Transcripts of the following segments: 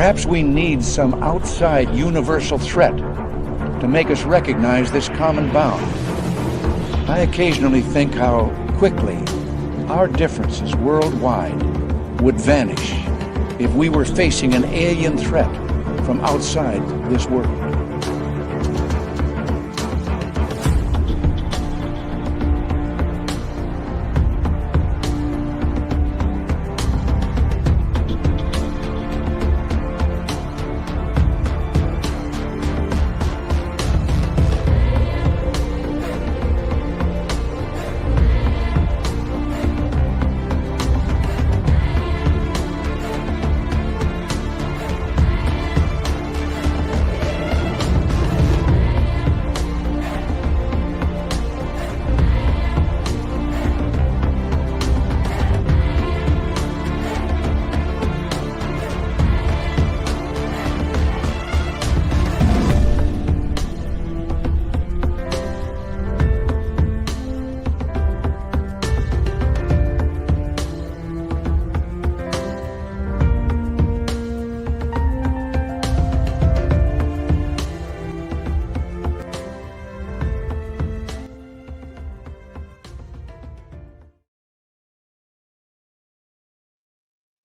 Perhaps we need some outside universal threat to make us recognize this common bound. I occasionally think how quickly our differences worldwide would vanish if we were facing an alien threat from outside this world.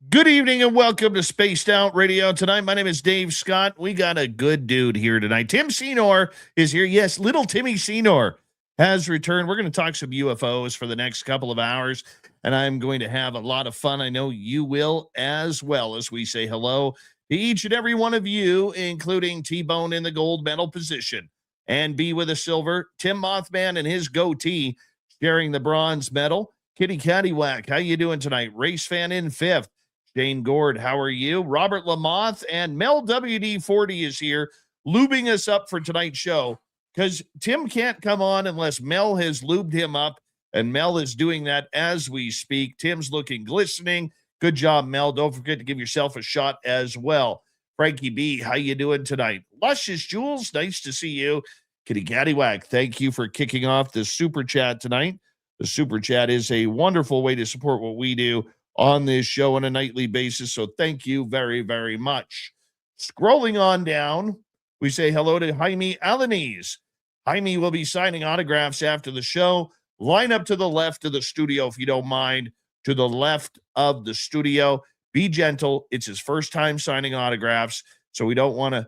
Good evening and welcome to Spaced Out Radio tonight. My name is Dave Scott. We got a good dude here tonight. Tim Seanor is here. Yes, little Timmy Seanor has returned. We're going to talk some UFOs for the next couple of hours, and I'm going to have a lot of fun. I know you will as well, as we say hello to each and every one of you, including T-Bone in the gold medal position and B with a silver. Tim Mothman and his goatee sharing the bronze medal. Kitty Caddywhack, how you doing tonight? Race Fan in fifth. Jane Gord, how are you? Robert Lamoth and Mel WD-40 is here, lubing us up for tonight's show, because Tim can't come on unless Mel has lubed him up, and Mel is doing that as we speak. Tim's looking glistening. Good job, Mel. Don't forget to give yourself a shot as well. Frankie B, how you doing tonight? Luscious Jules, nice to see you. Kitty Caddywhack, thank you for kicking off the Super Chat tonight. The Super Chat is a wonderful way to support what we do on this show on a nightly basis. So thank you very, very much. Scrolling on down, we say hello to Jaime Alanis. Jaime will be signing autographs after the show. Line up to the left of the studio, if you don't mind, to the left of the studio. Be gentle. It's his first time signing autographs, so we don't want to,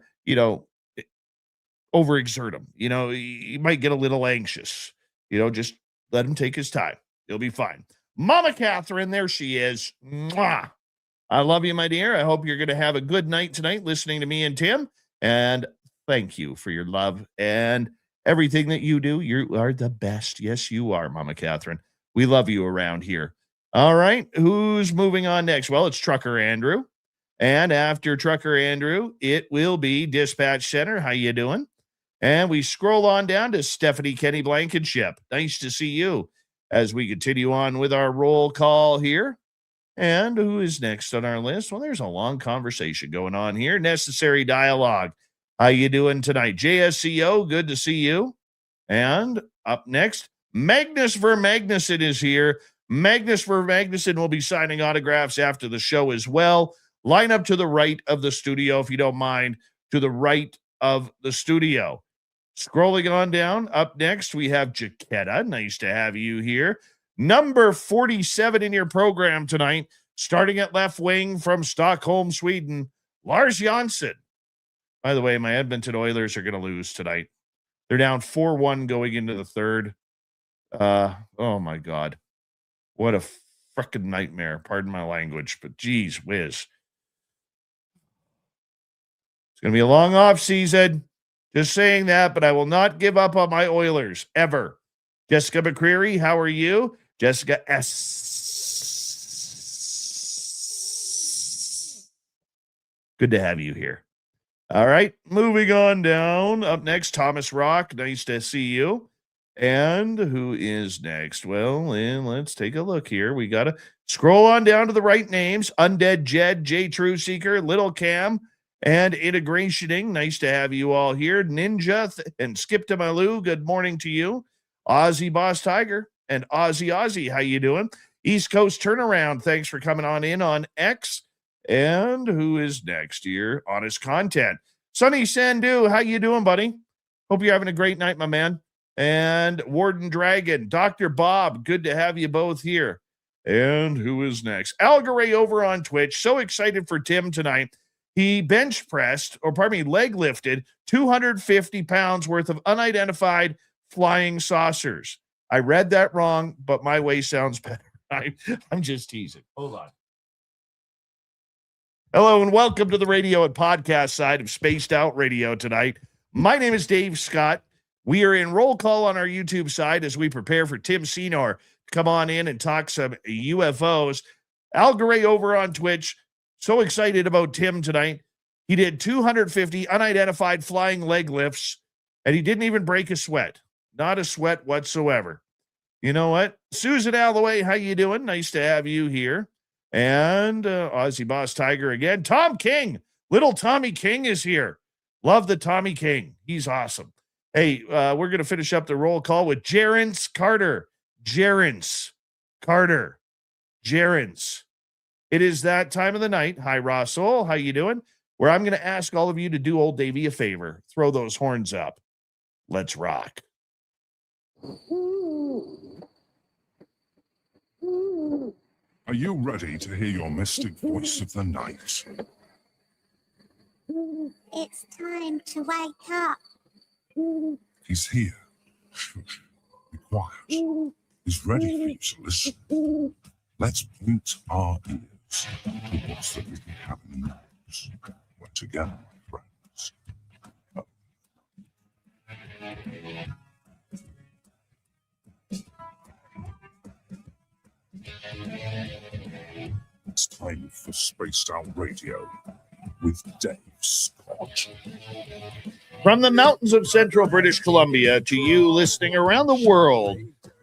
overexert him. He might get a little anxious. Just let him take his time. He'll be fine. Mama Catherine, there she is. Mwah. I love you, my dear. I hope you're going to have a good night tonight listening to me and Tim. And thank you for your love and everything that you do. You are the best. Yes, you are, Mama Catherine. We love you around here. All right. Who's moving on next? Well, it's Trucker Andrew. And after Trucker Andrew, it will be Dispatch Center. How you doing? And we scroll on down to Stephanie Kenny Blankenship. Nice to see you. As we continue on with our roll call here. And who is next on our list? Well, there's a long conversation going on here. Necessary Dialogue. How you doing tonight? JSCO, good to see you. And up next, Magnus Vermagnuson is here. Magnus Vermagnuson will be signing autographs after the show as well. Line up to the right of the studio, if you don't mind, to the right of the studio. Scrolling on down, up next, we have Jaquetta. Nice to have you here. Number 47 in your program tonight, starting at left wing from Stockholm, Sweden, Lars Jansson. By the way, my Edmonton Oilers are going to lose tonight. They're down 4-1 going into the third. Oh, my God. What a frickin' nightmare. Pardon my language, but geez whiz. It's going to be a long off season. Just saying that, but I will not give up on my Oilers, ever. Jessica McCreary, how are you? Jessica S. Good to have you here. All right, moving on down. Up next, Thomas Rock. Nice to see you. And who is next? Well, let's take a look here. We got to scroll on down to the right names. Undead Jed, J True Seeker, Little Cam, and Integrationing. Nice to have you all here. Ninja and Skip to Malou, good morning to you. Aussie Boss Tiger and Aussie, how you doing? East Coast Turnaround, thanks for coming on in on X. And who is next here? Honest Content. Sonny Sandu, how you doing, buddy? Hope you're having a great night, my man. And Warden Dragon, Dr. Bob, good to have you both here. And who is next? Algaray over on Twitch. So excited for Tim tonight. He bench pressed, leg lifted 250 pounds worth of unidentified flying saucers. I read that wrong, but my way sounds better. I'm just teasing. Hold on. Hello and welcome to the radio and podcast side of Spaced Out Radio tonight. My name is Dave Scott. We are in roll call on our YouTube side as we prepare for Tim Seanor to come on in and talk some UFOs. Algaray over on Twitch. So excited about Tim tonight. He did 250 unidentified flying leg lifts, and he didn't even break a sweat. Not a sweat whatsoever. You know what? Susan Alloway, how you doing? Nice to have you here. And Aussie Boss Tiger again. Tom King. Little Tommy King is here. Love the Tommy King. He's awesome. Hey, we're going to finish up the roll call with Jerence Carter. Jerence Carter. Jerence. It is that time of the night. Hi, Russell. How you doing? Where I'm going to ask all of you to do old Davey a favor. Throw those horns up. Let's rock. Are you ready to hear your mystic voice of the night? It's time to wake up. He's here. Shush. Be quiet. He's ready for you to listen. Let's point our ears to what's that really happening next. We're together, my friends. It's time for Spaced Out Radio with Dave Scott. From the mountains of central British Columbia to you listening around the world,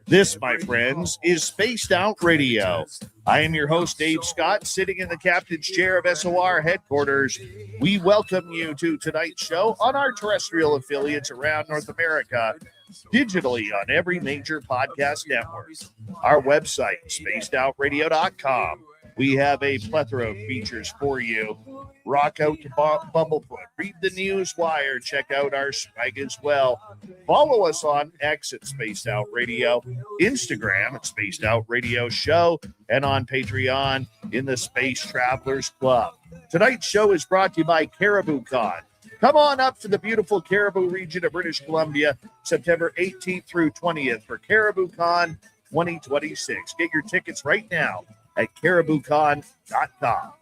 this, my friends, is Spaced Out Radio. I am your host, Dave Scott, sitting in the captain's chair of SOR headquarters. We welcome you to tonight's show on our terrestrial affiliates around North America, digitally on every major podcast network. Our website, spacedoutradio.com. We have a plethora of features for you. Rock out to Bumblefoot. Read the news wire. Check out our swag as well. Follow us on X at Spaced Out Radio, Instagram at Spaced Out Radio Show, and on Patreon in the Space Travelers Club. Tonight's show is brought to you by Caribou Con. Come on up to the beautiful Caribou region of British Columbia, September 18th through 20th for Caribou Con 2026. Get your tickets right now at cariboucon.com.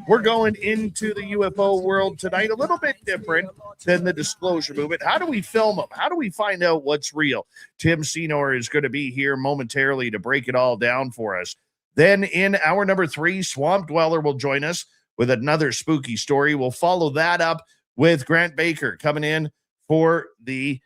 We're going into the UFO world tonight, a little bit different than the disclosure movement. How do we film them? How do we find out what's real? Tim Seanor is going to be here momentarily to break it all down for us. Then in hour number 3, Swamp Dweller will join us with another spooky story. We'll follow that up with Grant Baker coming in for the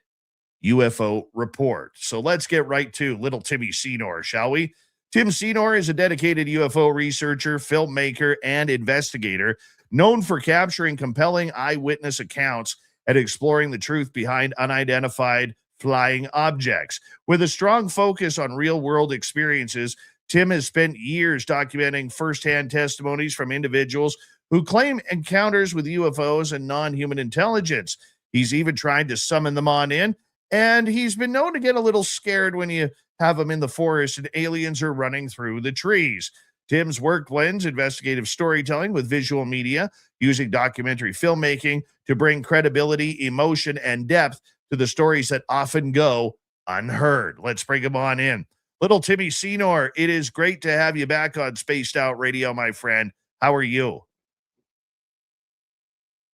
UFO report. So let's get right to little Timmy Seanor, shall we? Tim Seanor is a dedicated UFO researcher, filmmaker, and investigator, known for capturing compelling eyewitness accounts and exploring the truth behind unidentified flying objects. With a strong focus on real-world experiences, Tim has spent years documenting firsthand testimonies from individuals who claim encounters with UFOs and non-human intelligence. He's even tried to summon them on in, and he's been known to get a little scared when you have them in the forest and aliens are running through the trees. Tim's work blends investigative storytelling with visual media, using documentary filmmaking to bring credibility, emotion, and depth to the stories that often go unheard. Let's bring him on in. Little Timmy Seanor, it is great to have you back on Spaced Out Radio, my friend. How are you?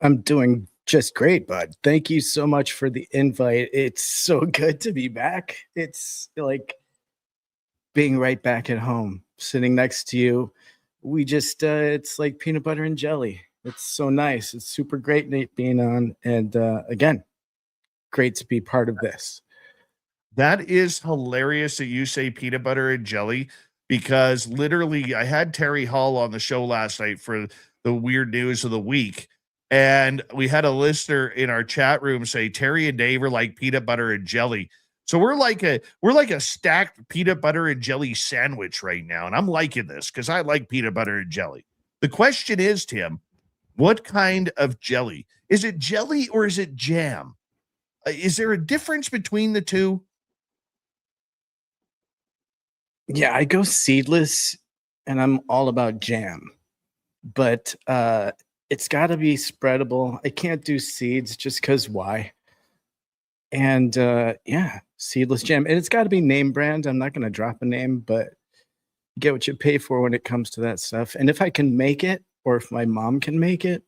I'm doing just great, bud. Thank you so much for the invite. It's so good to be back. It's like being right back at home, sitting next to you. We just, it's like peanut butter and jelly. It's so nice. It's super great being on. And again, great to be part of this. That is hilarious that you say peanut butter and jelly, because literally I had Terry Hall on the show last night for the weird news of the week. And we had a listener in our chat room say Terry and Dave are like peanut butter and jelly. So we're like a stacked peanut butter and jelly sandwich right now, and I'm liking this because I like peanut butter and jelly. The question is, Tim, what kind of jelly? Is it jelly or is it jam? Is there a difference between the two? Yeah, I go seedless and I'm all about jam. But it's got to be spreadable. I can't do seeds just cuz why? And yeah, seedless jam. And it's got to be name brand. I'm not going to drop a name, but you get what you pay for when it comes to that stuff. And if I can make it or if my mom can make it,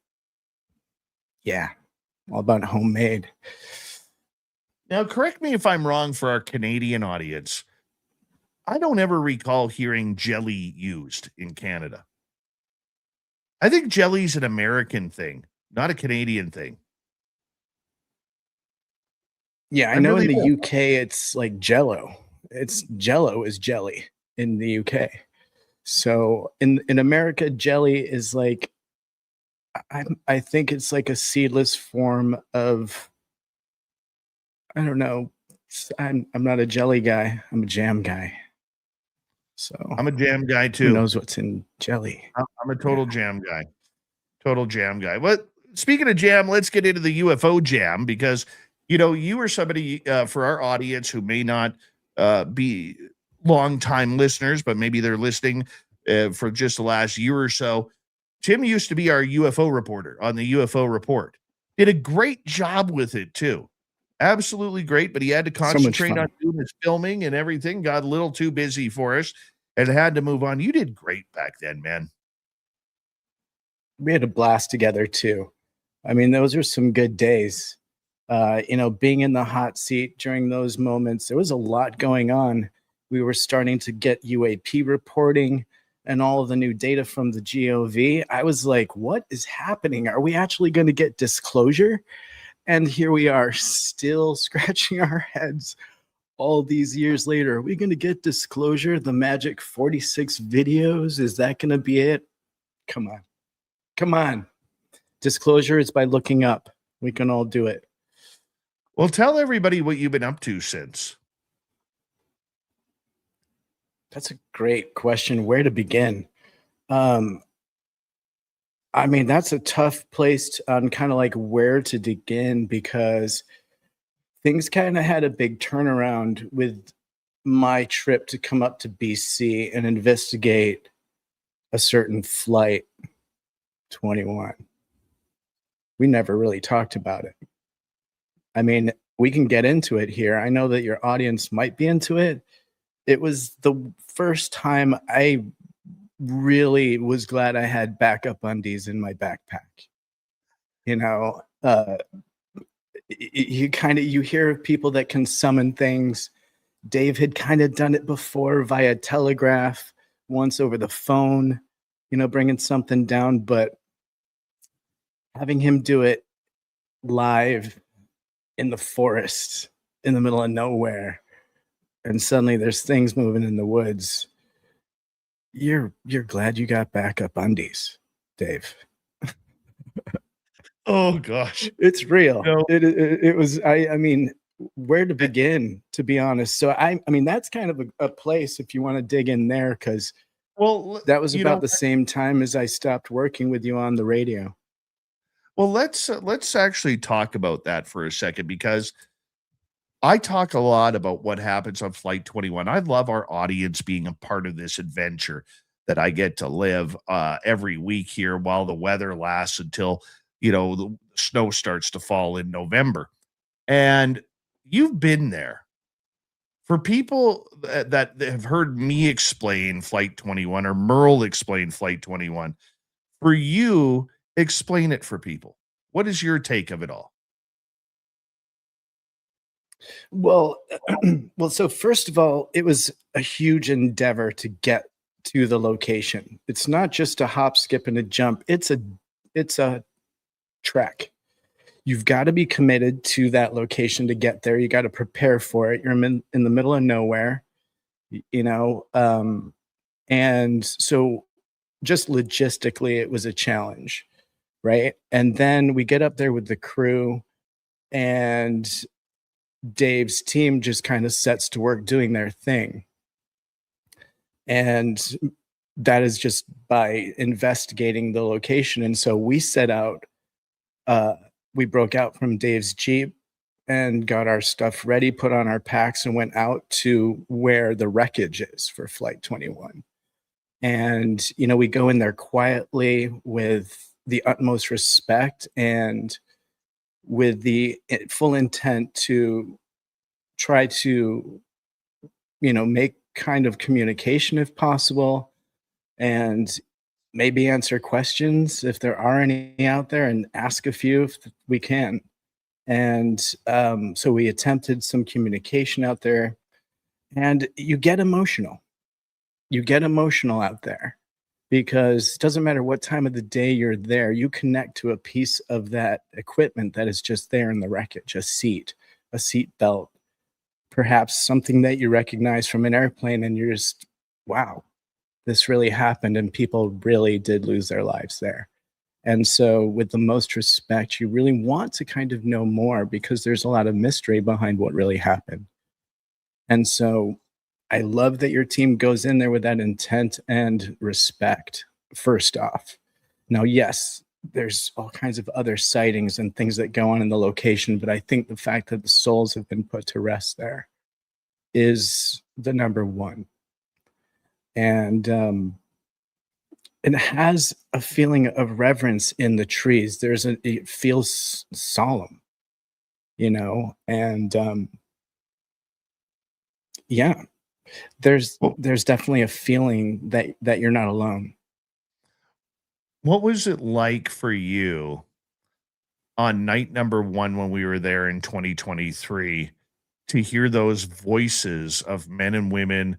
yeah, all about homemade. Now, correct me if I'm wrong for our Canadian audience. I don't ever recall hearing jelly used in Canada. I think jelly's an American thing, not a Canadian thing. Yeah, I I know really in the don't. UK it's like Jello. It's Jello is jelly in the UK. So in America, jelly is like I think it's like a seedless form of I don't know. I'm not a jelly guy. I'm a jam guy. So I'm a jam guy who too. knows what's in jelly? I'm a Yeah. total jam guy. Total jam guy. But speaking of jam, let's get into the UFO jam because you are somebody for our audience who may not be longtime listeners, but maybe they're listening for just the last year or so. Tim used to be our UFO reporter on the UFO Report. Did a great job with it too. Absolutely great, but he had to So much concentrate on fun. doing his filming and everything. Got a little too busy for us and had to move on. You did great back then, man. We had a blast together too. I mean, those are some good days. Being in the hot seat during those moments, there was a lot going on. We were starting to get UAP reporting and all of the new data from the GOV. I was like, what is happening? Are we actually going to get disclosure? And here we are, still scratching our heads all these years later. Are we going to get disclosure? The magic 46 videos? Is that going to be it? Come on. Come on. Disclosure is by looking up. We can all do it. Well, tell everybody what you've been up to since. That's a great question. Where to begin? I mean, that's a tough place on kind of like where to begin because things kind of had a big turnaround with my trip to come up to BC and investigate a certain flight 21. We never really talked about it. I mean, we can get into it here. I know that your audience might be into it. It was the first time I really was glad I had backup undies in my backpack. You hear of people that can summon things. Dave had kind of done it before via telegraph, once over the phone, bringing something down, but having him do it live in the forest in the middle of nowhere, and suddenly there's things moving in the woods. You're glad you got backup undies, Dave. Oh gosh. It's real. No. It was. I mean, where to begin? To be honest, so I mean that's kind of a place if you want to dig in there because Well, that was about the same time as I stopped working with you on the radio. Well, let's actually talk about that for a second because I talk a lot about what happens on Flight 21. I love our audience being a part of this adventure that I get to live every week here while the weather lasts until the snow starts to fall in November. And you've been there. For people that have heard me explain Flight 21 or Merle explain Flight 21, for you, explain it for people. What is your take of it all? Well, so first of all, it was a huge endeavor to get to the location. It's not just a hop, skip, and a jump. It's a trek. You've got to be committed to that location to get there. You got to prepare for it. You're in the middle of nowhere, and so just logistically, it was a challenge, right? And then we get up there with the crew, and Dave's team just kind of sets to work doing their thing. And that is just by investigating the location. And so we set out, we broke out from Dave's Jeep and got our stuff ready, put on our packs, and went out to where the wreckage is for Flight 21. And, you know, we go in there quietly with the utmost respect and with the full intent to try to, you know, make kind of communication if possible, and maybe answer questions if there are any out there, and ask a few if we can. And so we attempted some communication out there, and you get emotional. You get emotional out there because it doesn't matter what time of the day you're there, you connect to a piece of that equipment that is just there in the wreckage, a seat belt, perhaps something that you recognize from an airplane, and you're just, wow, this really happened, and people really did lose their lives there. And so with the most respect, you really want to kind of know more because there's a lot of mystery behind what really happened. And so I love that your team goes in there with that intent and respect, first off. Now, yes, there's all kinds of other sightings and things that go on in the location, but I think the fact that the souls have been put to rest there is the number one. And it has a feeling of reverence in the trees. It feels solemn, you know, and yeah, there's definitely a feeling that you're not alone. What was it like for you on night number 1 when we were there in 2023 to hear those voices of men and women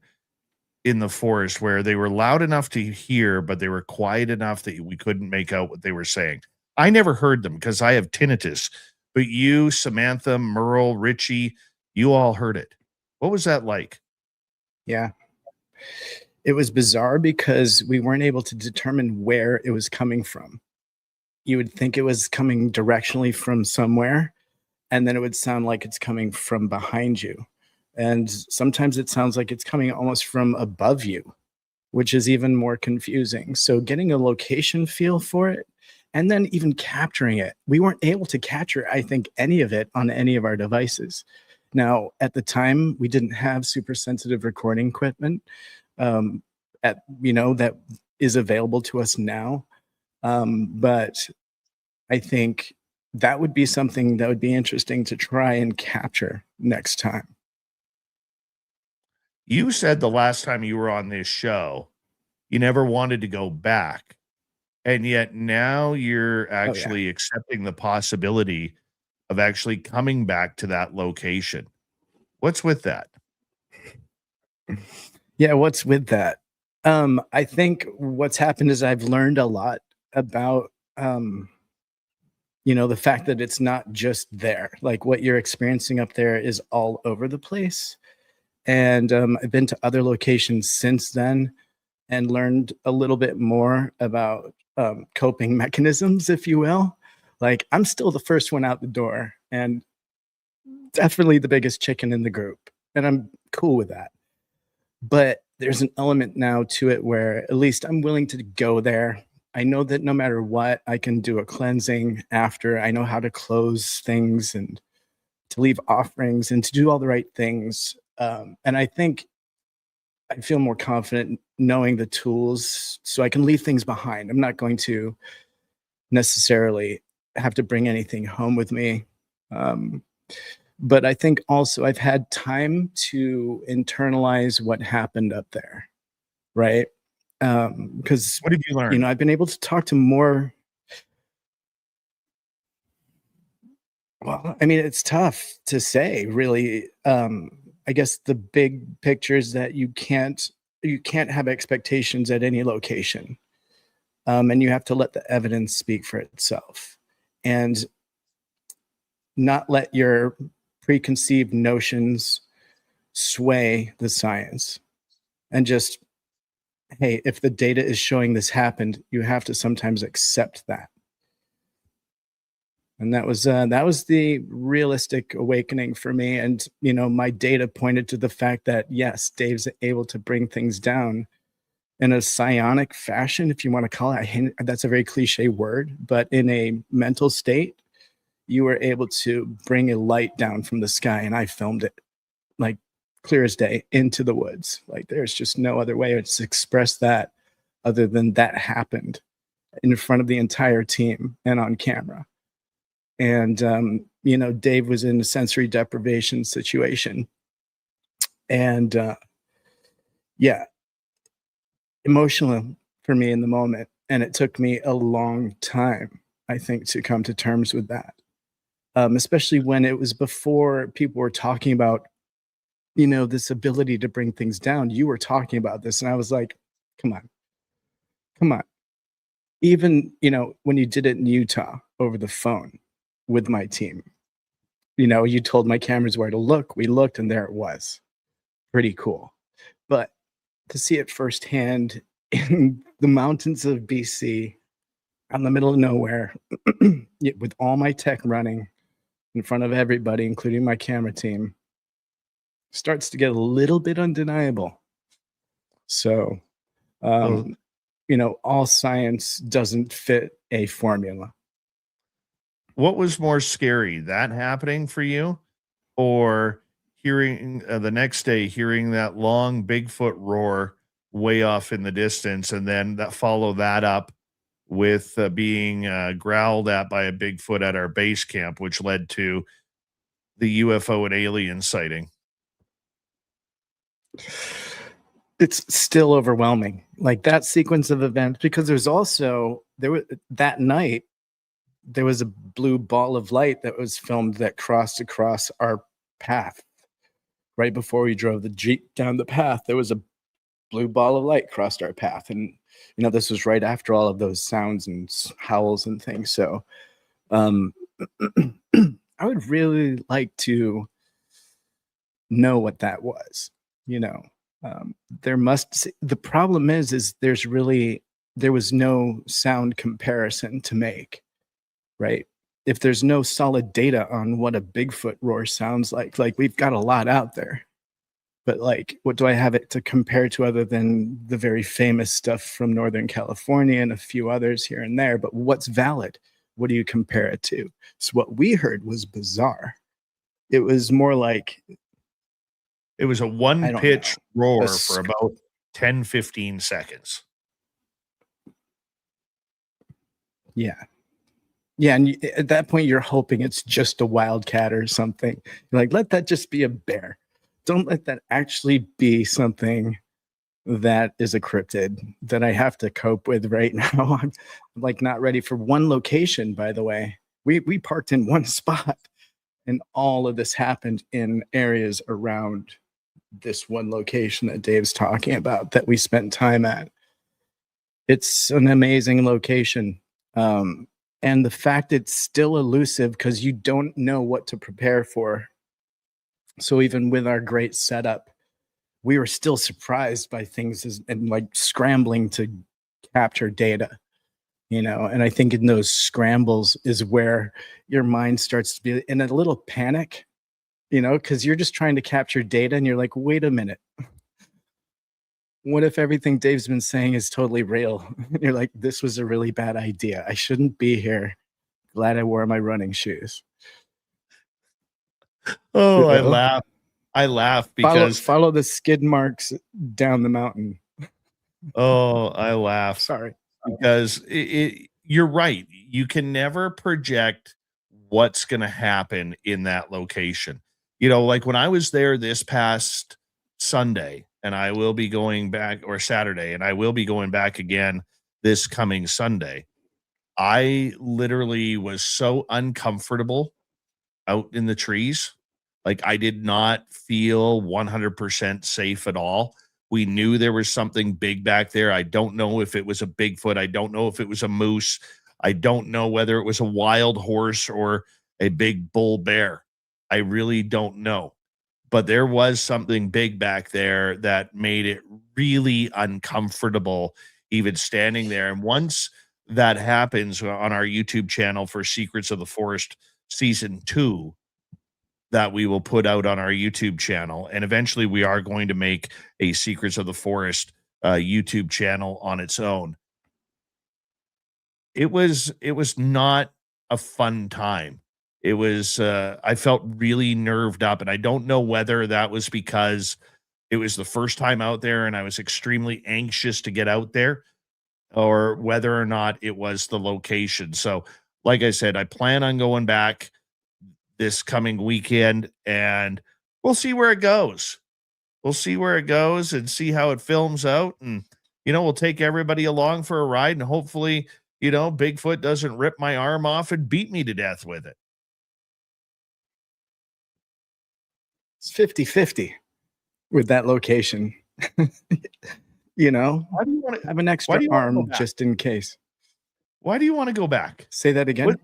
in the forest where they were loud enough to hear, but they were quiet enough that we couldn't make out what they were saying? I never heard them because I have tinnitus, but you, Samantha, Merle, Richie, you all heard it. What was that like? Yeah. It was bizarre because we weren't able to determine where it was coming from. You would think it was coming directionally from somewhere, and then it would sound like it's coming from behind you. And sometimes it sounds like it's coming almost from above you, which is even more confusing. So getting a location feel for it and then even capturing it. We weren't able to capture, I think, any of it on any of our devices. Now, at the time, we didn't have super sensitive recording equipment that is available to us now. But I think that would be something that would be interesting to try and capture next time. You said the last time you were on this show, you never wanted to go back. And yet now you're actually accepting the possibility of actually coming back to that location. What's with that? Yeah, what's with that? I think what's happened is I've learned a lot about, the fact that it's not just there. Like what you're experiencing up there is all over the place. And I've been to other locations since then and learned a little bit more about coping mechanisms, if you will. Like I'm still the first one out the door and definitely the biggest chicken in the group. And I'm cool with that. But there's an element now to it where at least I'm willing to go there. I know that no matter what, I can do a cleansing after. I know how to close things and to leave offerings and to do all the right things. And I think I feel more confident knowing the tools so I can leave things behind. I'm not going to necessarily have to bring anything home with me. But I think also I've had time to internalize what happened up there, right? Because What did you learn? I've been able to talk to more. Well, I mean, it's tough to say, really. I guess the big picture is that you can't have expectations at any location, and you have to let the evidence speak for itself, and not let your preconceived notions sway the science. And just, hey, if the data is showing this happened, you have to sometimes accept that. And that was the realistic awakening for me. And my data pointed to the fact that yes, Dave's able to bring things down in a psionic fashion, if you want to call it. That's a very cliche word, but in a mental state, you were able to bring a light down from the sky, and I filmed it like clear as day into the woods. Like there's just no other way to express that other than that happened in front of the entire team and on camera. And Dave was in a sensory deprivation situation, and yeah, emotional for me in the moment. And it took me a long time, I think, to come to terms with that. Especially when it was before people were talking about, this ability to bring things down. You were talking about this, and I was like, come on. Even, when you did it in Utah over the phone with my team, you told my cameras where to look. We looked, and there it was. Pretty cool. But to see it firsthand in the mountains of BC, out in the middle of nowhere, with all my tech running in front of everybody, including my camera team, starts to get a little bit undeniable. So, all science doesn't fit a formula. What was more scary, that happening for you, or hearing the next day, hearing that long Bigfoot roar way off in the distance, and then follow that up with being growled at by a Bigfoot at our base camp, which led to the UFO and alien sighting? It's still overwhelming, like that sequence of events, because that night there was a blue ball of light that was filmed that crossed across our path right before we drove the Jeep down the path. There was a blue ball of light crossed our path, and this was right after all of those sounds and howls and things. So I would really like to know what that was. The problem is there was no sound comparison to make, right? If there's no solid data on what a Bigfoot roar sounds like we've got a lot out there, but what do I have it to compare to other than the very famous stuff from Northern California and a few others here and there? But what's valid? What do you compare it to? So what we heard was bizarre. It was more like, it was a one-pitch roar for about 10, 15 seconds. Yeah. Yeah, and at that point, you're hoping it's just a wildcat or something. You're like, let that just be a bear. Don't let that actually be something that is a cryptid that I have to cope with right now. I'm not ready for one location, by the way. We parked in one spot, and all of this happened in areas around this one location that Dave's talking about that we spent time at. It's an amazing location. And the fact it's still elusive because you don't know what to prepare for. So even with our great setup, we were still surprised by things and scrambling to capture data, and I think in those scrambles is where your mind starts to be in a little panic, because you're just trying to capture data and you're like, wait a minute. What if everything Dave's been saying is totally real? You're like, this was a really bad idea. I shouldn't be here. Glad I wore my running shoes. Oh, I laugh because follow the skid marks down the mountain. Oh, I laugh. Sorry. Because you're right. You can never project what's going to happen in that location. Like when I was there this past Sunday, and I will be going back, or Saturday, and I will be going back again this coming Sunday. I literally was so uncomfortable out in the trees. I did not feel 100% safe at all. We knew there was something big back there. I don't know if it was a Bigfoot. I don't know if it was a moose. I don't know whether it was a wild horse or a big bull bear. I really don't know. But there was something big back there that made it really uncomfortable even standing there. And once that happens on our YouTube channel for Secrets of the Forest Season 2 that we will put out on our YouTube channel. And eventually we are going to make a Secrets of the Forest YouTube channel on its own. It was not a fun time. It was I felt really nerved up, and I don't know whether that was because it was the first time out there and I was extremely anxious to get out there, or whether or not it was the location. So, like I said, I plan on going back this coming weekend, and we'll see where it goes. We'll see where it goes and see how it films out. And, we'll take everybody along for a ride, and hopefully, Bigfoot doesn't rip my arm off and beat me to death with it. It's 50-50 with that location. Why do you want to have an extra arm just in case. Why do you want to go back? Say that again.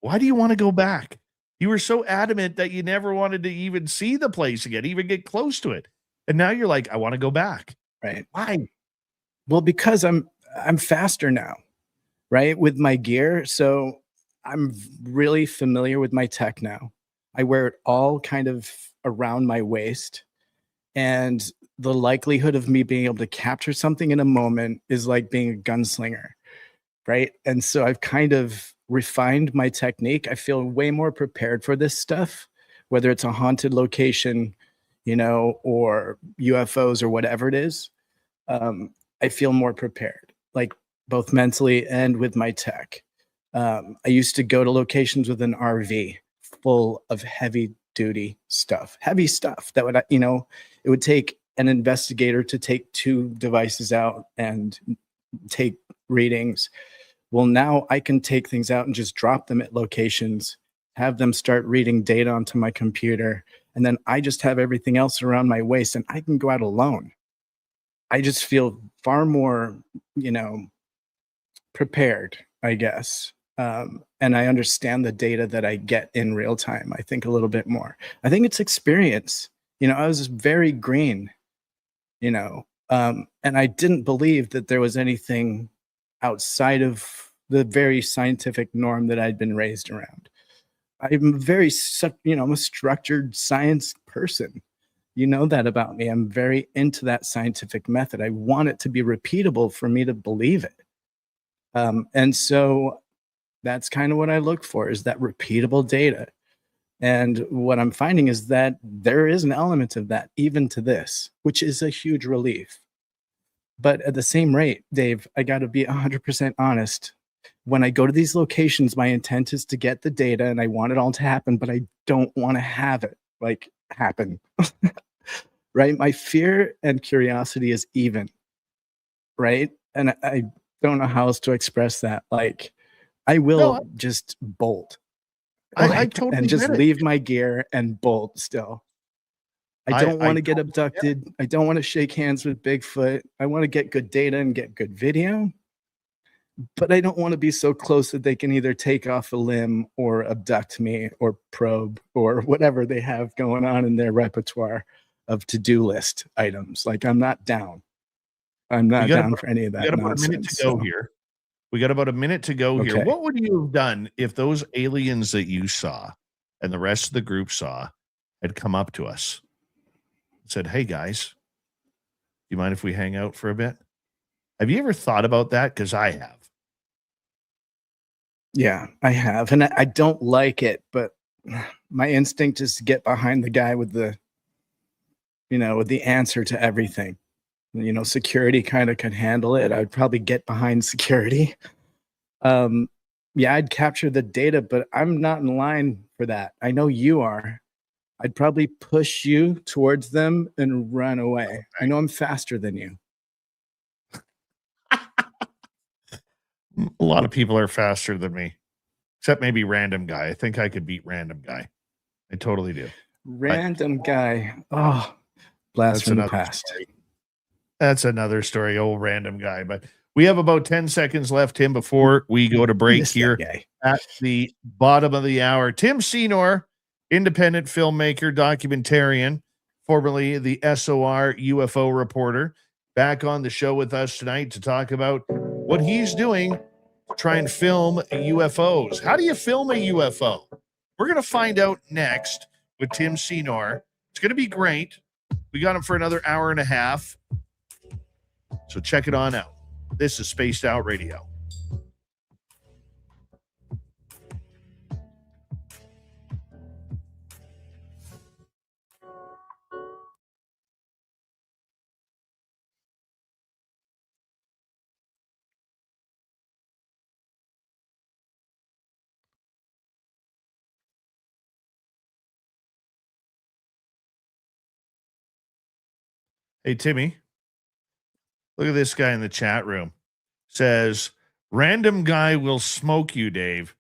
Why do you want to go back? You were so adamant that you never wanted to even see the place again, even get close to it. And now you're like, I want to go back. Right. Why? Well, because I'm faster now, right? With my gear. So I'm really familiar with my tech now. I wear it all kind of around my waist. And the likelihood of me being able to capture something in a moment is like being a gunslinger, right? And so I've kind of refined my technique. I feel way more prepared for this stuff, whether it's a haunted location, or UFOs or whatever it is. I feel more prepared, like both mentally and with my tech. I used to go to locations with an RV full of heavy stuff that would, it would take an investigator to take 2 devices out and take readings. Well, now I can take things out and just drop them at locations, have them start reading data onto my computer, and then I just have everything else around my waist and I can go out alone. I just feel far more, prepared, I guess. And I understand the data that I get in real time. I think a little bit more. I think it's experience. I was very green, and I didn't believe that there was anything outside of the very scientific norm that I'd been raised around. I'm I'm a structured science person. You know that about me. I'm very into that scientific method. I want it to be repeatable for me to believe it. And so that's kind of what I look for, is that repeatable data. And what I'm finding is that there is an element of that even to this, which is a huge relief. But at the same rate, Dave, I got to be 100% honest. When I go to these locations, my intent is to get the data and I want it all to happen, but I don't want to have it happen. Right? My fear and curiosity is even. Right? And I don't know how else to express that. I will just bolt. I totally and just get it. leave my gear and bolt still. I don't want to get abducted. I don't want to shake hands with Bigfoot. I want to get good data and get good video. But I don't want to be so close that they can either take off a limb or abduct me or probe or whatever they have going on in their repertoire of to-do list items. I'm not down. I'm not down for any of that. We got about a minute to go here. We got about a minute to go here. What would you have done if those aliens that you saw and the rest of the group saw had come up to us and said, "Hey guys, do you mind if we hang out for a bit?" Have you ever thought about that? Because I have. Yeah, I have. And I don't like it, but my instinct is to get behind the guy with the, with the answer to everything. Security kind of could handle it. I'd probably get behind security. I'd capture the data, but I'm not in line for that. I know you are. I'd probably push you towards them and run away. I know I'm faster than you. A lot of people are faster than me, except maybe Random Guy. I think I could beat Random Guy. I totally do. Random Guy. Oh, blast from the past. Story. That's another story, old Random Guy. But we have about 10 seconds left, Tim, before we go to break here at the bottom of the hour. Tim Seanor, independent filmmaker, documentarian, formerly the SOR UFO reporter, back on the show with us tonight to talk about what he's doing to try and film UFOs. How do you film a UFO? We're going to find out next with Tim Seanor. It's going to be great. We got him for another hour and a half. So check it on out. This is Spaced Out Radio. Hey, Timmy, look at this guy in the chat room. Says, random guy will smoke you, Dave.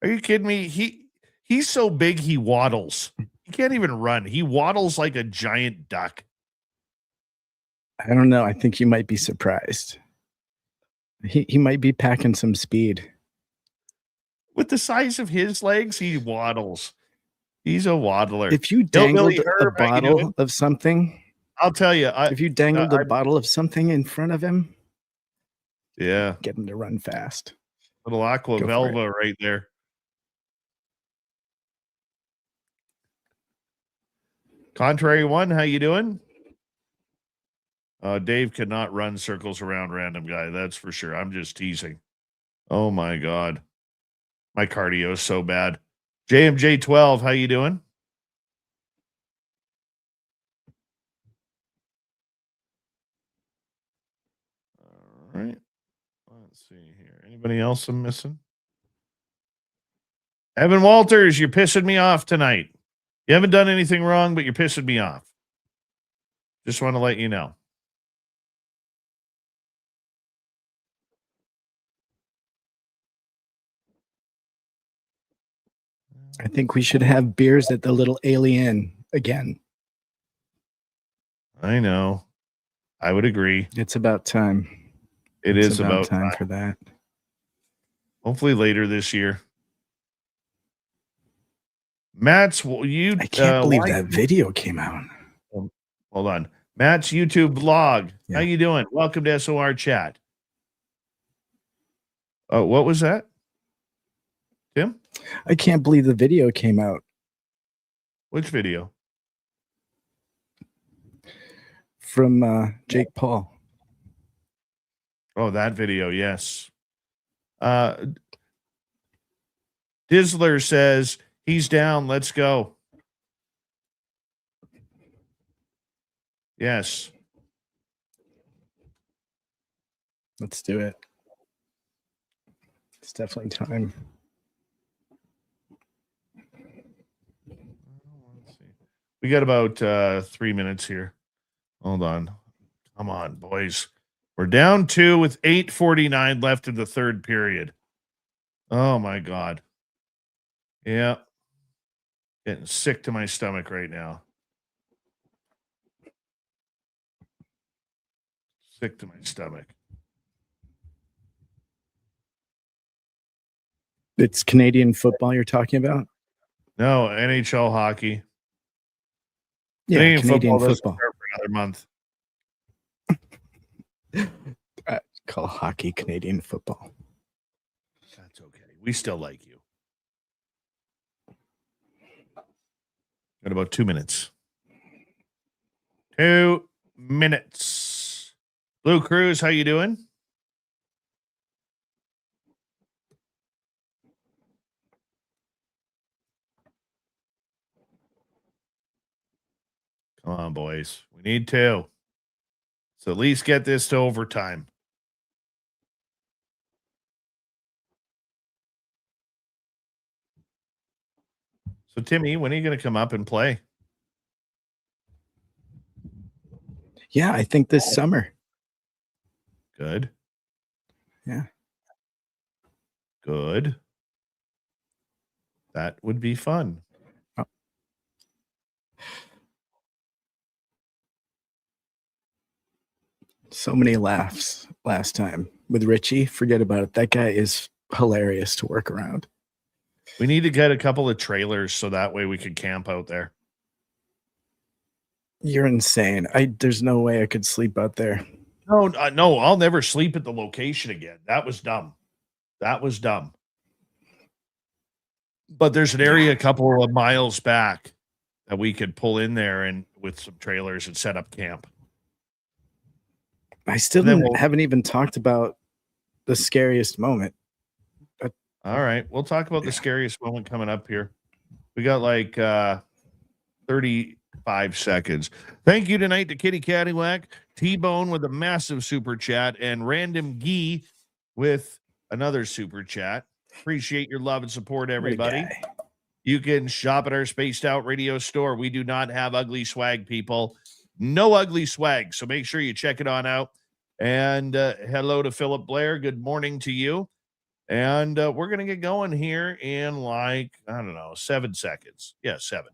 Are you kidding me? He's so big he waddles. He can't even run. He waddles like a giant duck. I don't know. I think you might be surprised. He might be packing some speed. With the size of his legs, he waddles. He's a waddler. If you Hillbilly dangled a Herb, how you doing? bottle of something, I'll tell you. if you dangled a bottle of something in front of him, Yeah, get him to run fast. little aqua Go for velva right there. Contrary one, how you doing? Dave cannot run circles around random guy. That's for sure. I'm just teasing. Oh my God. My cardio is so bad. JMJ12, how you doing? All right. Let's see here. Anybody else I'm missing? Evan Walters, you're pissing me off tonight. You haven't done anything wrong, but you're pissing me off. Just want to let you know. I think we should have beers at the Little Alien again. I know. I would agree. It's about time. It's about about time time for that. Hopefully later this year. Matt's, you. I can't believe that video came out. Hold on. Matt's YouTube blog. Yeah. How you doing? Welcome to SOR chat. Oh, what was that? Tim? I can't believe the video came out. Which video? From Jake Paul. Oh, that video, yes. Dizzler says he's down. Let's go. Yes. Let's do it. It's definitely time. We got about 3 minutes here. Hold on. Come on, boys. We're down 2 with 8:49 left in the third period. Oh, my God. Yeah. Getting sick to my stomach right now. Sick to my stomach. It's Canadian football you're talking about? No, NHL hockey. Yeah, Canadian doesn't football. start for another month. Call hockey Canadian football. That's okay. We still like you. Got about 2 minutes. 2 minutes. Blue Cruz, how you doing? Come on, boys. We need 2. So at least get this to overtime. So, Timmy, when are you going to come up and play? Yeah, I think this summer. Good. Yeah. Good. That would be fun. Oh. So many laughs last time with Richie. Forget about it. That guy is hilarious to work around. We need to get a couple of trailers so that way we could camp out there. You're insane. There's no way I could sleep out there. No, I'll never sleep at the location again. That was dumb. That was dumb. But there's an area a couple of miles back that we could pull in there and with some trailers and set up camp. I still And then haven't even talked about the scariest moment. All right. We'll talk about the scariest moment coming up here. We got like 35 seconds. Thank you tonight to Kitty Caddywhack, T-Bone with a massive super chat, and Random Gee with another super chat. Appreciate your love and support, everybody. You can shop at our Spaced Out Radio store. We do not have ugly swag, people. No ugly swag. So make sure you check it on out. And hello to Philip Blair. Good morning to you. And we're going to get going here in like, I don't know, 7 seconds. Yeah, 7.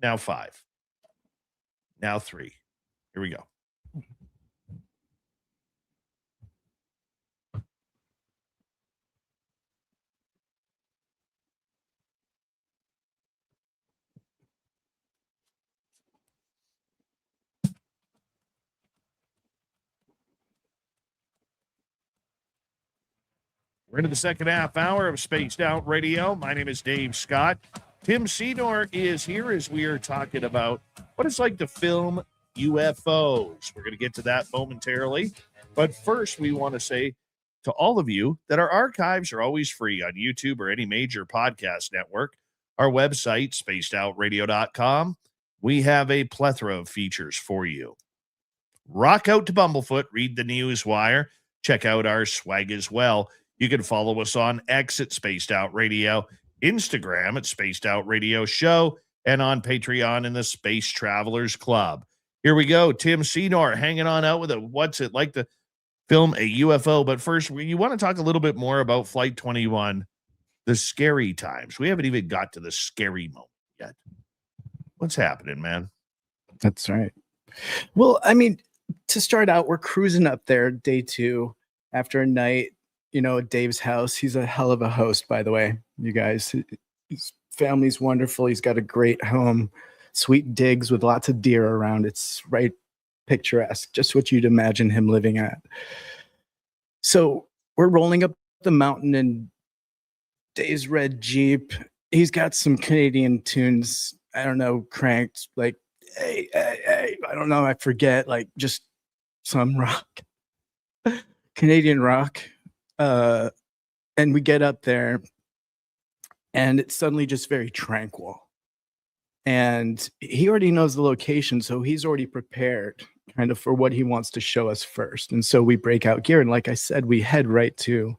Now 5. Now 3. Here we go. We're into the second half hour of Spaced Out Radio. My name is Dave Scott. Tim Seanor is here as we are talking about what it's like to film UFOs. We're going to get to that momentarily. But first, we want to say to all of you that our archives are always free on YouTube or any major podcast network. Our website, spacedoutradio.com. We have a plethora of features for you. Rock out to Bumblefoot, read the news wire, check out our swag as well. You can follow us on X at Spaced Out Radio, Instagram at Spaced Out Radio Show, and on Patreon in the Space Travelers Club. Here we go. Tim Seanor hanging on out with a what's it like to film a UFO. But first, you want to talk a little bit more about Flight 21, the scary times. We haven't even got to the scary moment yet. What's happening, man? That's right. Well, I mean, to start out, we're cruising up there day 2 after a night, at Dave's house. He's a hell of a host, by the way, you guys. His family's wonderful. He's got a great home, sweet digs with lots of deer around. It's right picturesque, just what you'd imagine him living at. So we're rolling up the mountain in Dave's red Jeep. He's got some Canadian tunes, I don't know, cranked, like, hey, I don't know, I forget, like just some rock, Canadian rock. And we get up there and it's suddenly just very tranquil. And he already knows the location, so he's already prepared kind of for what he wants to show us first. And so we break out gear. And like I said, we head right to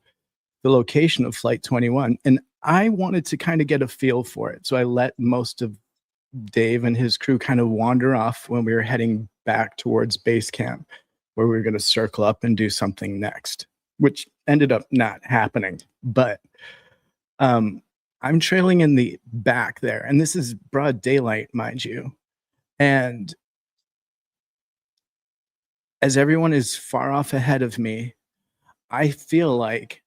the location of Flight 21. And I wanted to kind of get a feel for it. So I let most of Dave and his crew kind of wander off when we were heading back towards base camp, where we were going to circle up and do something next, which ended up not happening. But I'm trailing in the back there, and this is broad daylight, mind you. And as everyone is far off ahead of me, I feel like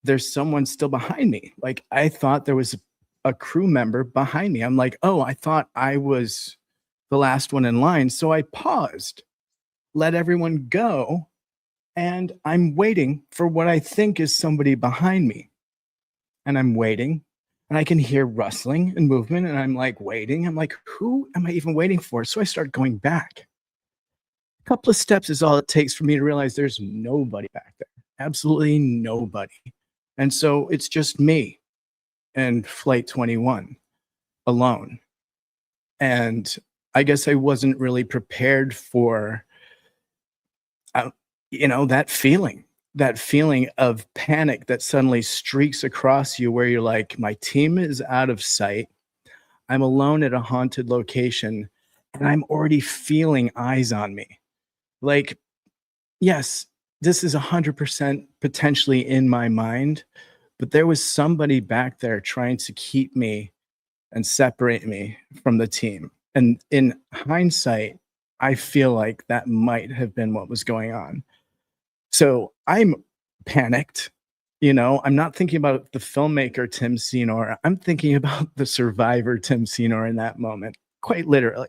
there's someone still behind me. Like I thought there was a crew member behind me. I'm like, oh, I thought I was the last one in line. So I paused, let everyone go, and I'm waiting for what I think is somebody behind me. And I'm waiting, and I can hear rustling and movement, and I'm like waiting. I'm like, who am I even waiting for? So I start going back. A couple of steps is all it takes for me to realize there's nobody back there. Absolutely nobody. And so it's just me and Flight 21 alone. And I guess I wasn't really prepared for, that feeling of panic that suddenly streaks across you, where you're like, my team is out of sight. I'm alone at a haunted location, and I'm already feeling eyes on me. Like, yes, this is 100% potentially in my mind, but there was somebody back there trying to keep me and separate me from the team. And in hindsight, I feel like that might have been what was going on. So I'm panicked. I'm not thinking about the filmmaker, Tim Seanor. I'm thinking about the survivor, Tim Seanor, in that moment, quite literally.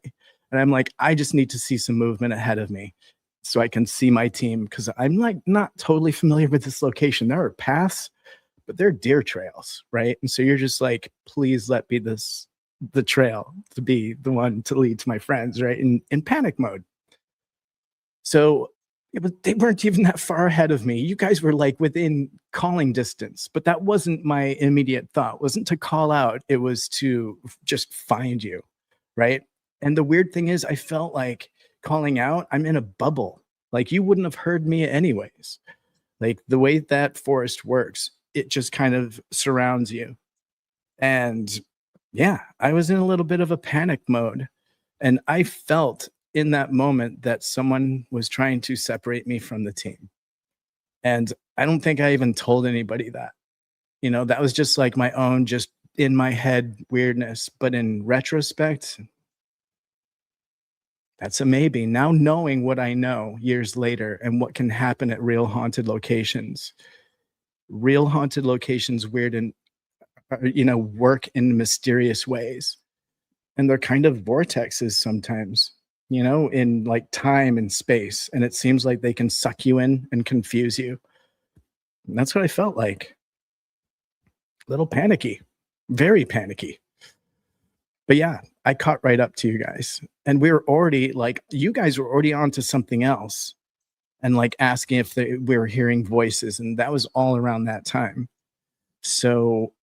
And I'm like, I just need to see some movement ahead of me so I can see my team, because I'm like not totally familiar with this location. There are paths but they're deer trails, right? And so you're just like, please let be the trail to be the one to lead to my friends, right? In panic mode. So they weren't even that far ahead of me. You guys were like within calling distance, but that wasn't my immediate thought. It wasn't to call out. It was to just find you, right? And the weird thing is, I felt like calling out, I'm in a bubble. Like you wouldn't have heard me anyways. Like the way that forest works, it just kind of surrounds you. And yeah, I was in a little bit of a panic mode. And I felt in that moment that someone was trying to separate me from the team. And I don't think I even told anybody that. That was just like my own, just in my head weirdness. But in retrospect, that's a maybe. Now knowing what I know years later and what can happen at real haunted locations, weird and, work in mysterious ways. And they're kind of vortexes sometimes, in like time and space. And it seems like they can suck you in and confuse you. And that's what I felt like. A little panicky, very panicky. But yeah, I caught right up to you guys. And we were already like, you guys were already on to something else and like asking if we were hearing voices. And that was all around that time. So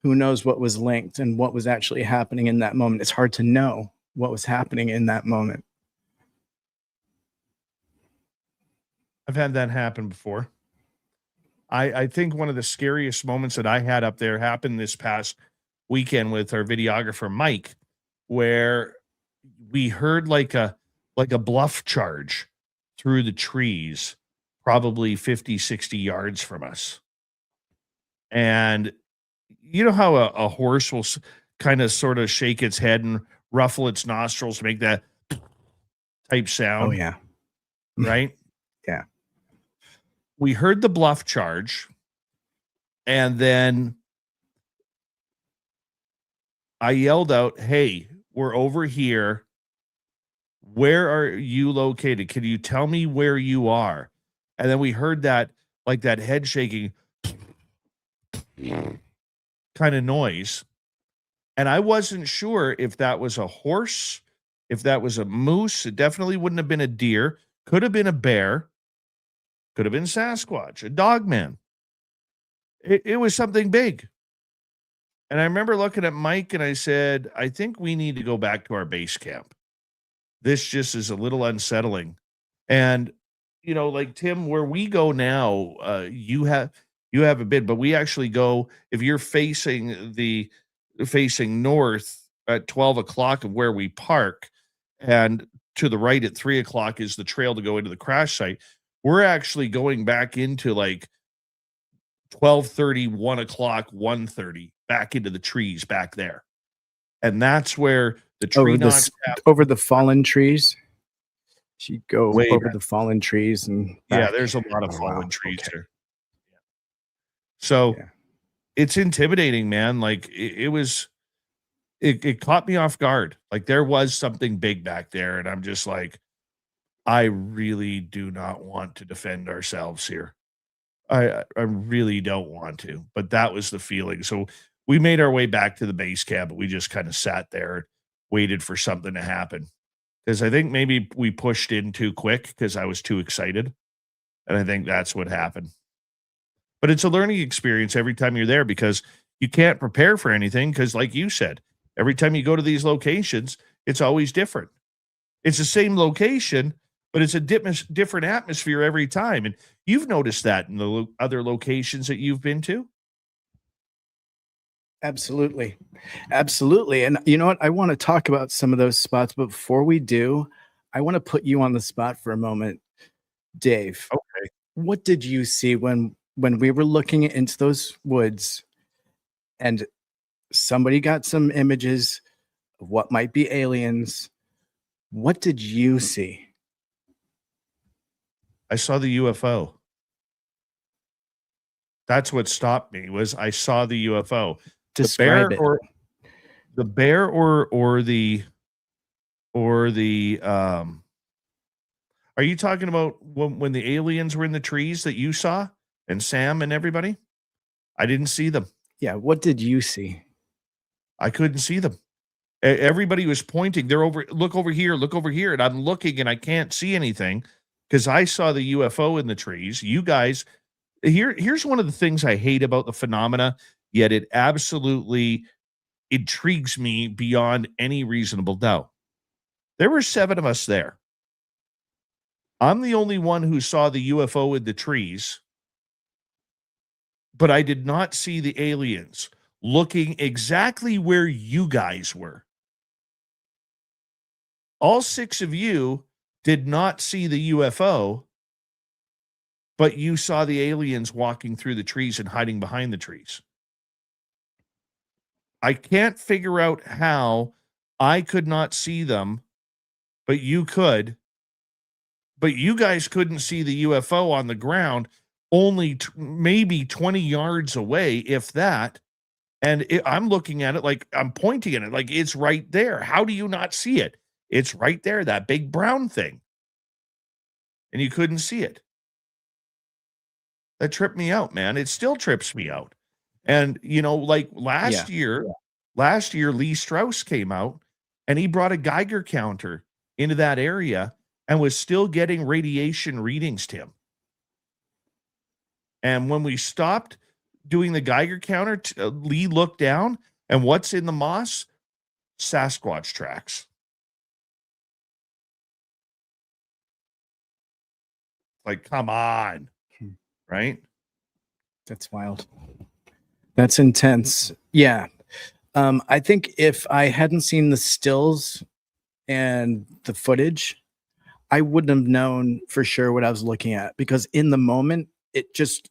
who knows what was linked and what was actually happening in that moment. It's hard to know what was happening in that moment. I've had that happen before. I think one of the scariest moments that I had up there happened this past weekend with our videographer, Mike, where we heard like a bluff charge through the trees, probably 50, 60 yards from us. And you know how a horse will kind of sort of shake its head and ruffle its nostrils to make that type sound? Oh, yeah. Right? Yeah. We heard the bluff charge, and then I yelled out, "Hey, we're over here. Where are you located? Can you tell me where you are?" And then we heard that, like that head shaking kind of noise. And I wasn't sure if that was a horse, if that was a moose. It definitely wouldn't have been a deer. Could have been a bear. Could have been Sasquatch, a dog man. It was something big. And I remember looking at Mike and I said, I think we need to go back to our base camp. This just is a little unsettling. And, like Tim, where we go now, you have a bit, but we actually go, if you're facing north at 12 o'clock of where we park, and to the right at 3 o'clock is the trail to go into the crash site. We're actually going back into like 12:30, 1 o'clock, 1:30 back into the trees back there. And that's where the tree knocks over the fallen trees. She'd go way over back. the fallen trees and Yeah, back. there's a lot of Oh, fallen wow. trees Okay. there. So Yeah. it's intimidating, man. Like it caught me off guard. Like there was something big back there, and I'm just like, I really do not want to defend ourselves here. I really don't want to, but that was the feeling. So we made our way back to the base camp, but we just kind of sat there and waited for something to happen. Because I think maybe we pushed in too quick because I was too excited. And I think that's what happened. But it's a learning experience every time you're there because you can't prepare for anything because, like you said, every time you go to these locations, it's always different. It's the same location, but it's a different atmosphere every time. And you've noticed that in the other locations that you've been to? Absolutely. Absolutely. And you know what? I want to talk about some of those spots, but before we do, I want to put you on the spot for a moment, Dave. Okay. What did you see when we were looking into those woods and somebody got some images of what might be aliens? What did you see? I saw the UFO. That's what stopped me was I saw the UFO. Describe the it. bear or the are you talking about when the aliens were in the trees that you saw and Sam and everybody? I didn't see them. Yeah. What did you see? I couldn't see them. Everybody was pointing. They're over. Look over here. Look over here. And I'm looking, and I can't see anything because I saw the UFO in the trees. You guys, here's one of the things I hate about the phenomena. Yet it absolutely intrigues me beyond any reasonable doubt. There were 7 of us there. I'm the only one who saw the UFO in the trees, but I did not see the aliens looking exactly where you guys were. All 6 of you did not see the UFO, but you saw the aliens walking through the trees and hiding behind the trees. I can't figure out how I could not see them, but you could. But you guys couldn't see the UFO on the ground, only maybe 20 yards away, if that. And I'm looking at it like I'm pointing at it like it's right there. How do you not see it? It's right there, that big brown thing. And you couldn't see it. That tripped me out, man. It still trips me out. And, you know, like last year, Lee Strauss came out and he brought a Geiger counter into that area and was still getting radiation readings, Tim. And when we stopped doing the Geiger counter, Lee looked down, and what's in the moss? Sasquatch tracks. Like, come on. Right? That's wild. That's intense. Yeah. I think if I hadn't seen the stills and the footage, I wouldn't have known for sure what I was looking at, because in the moment it just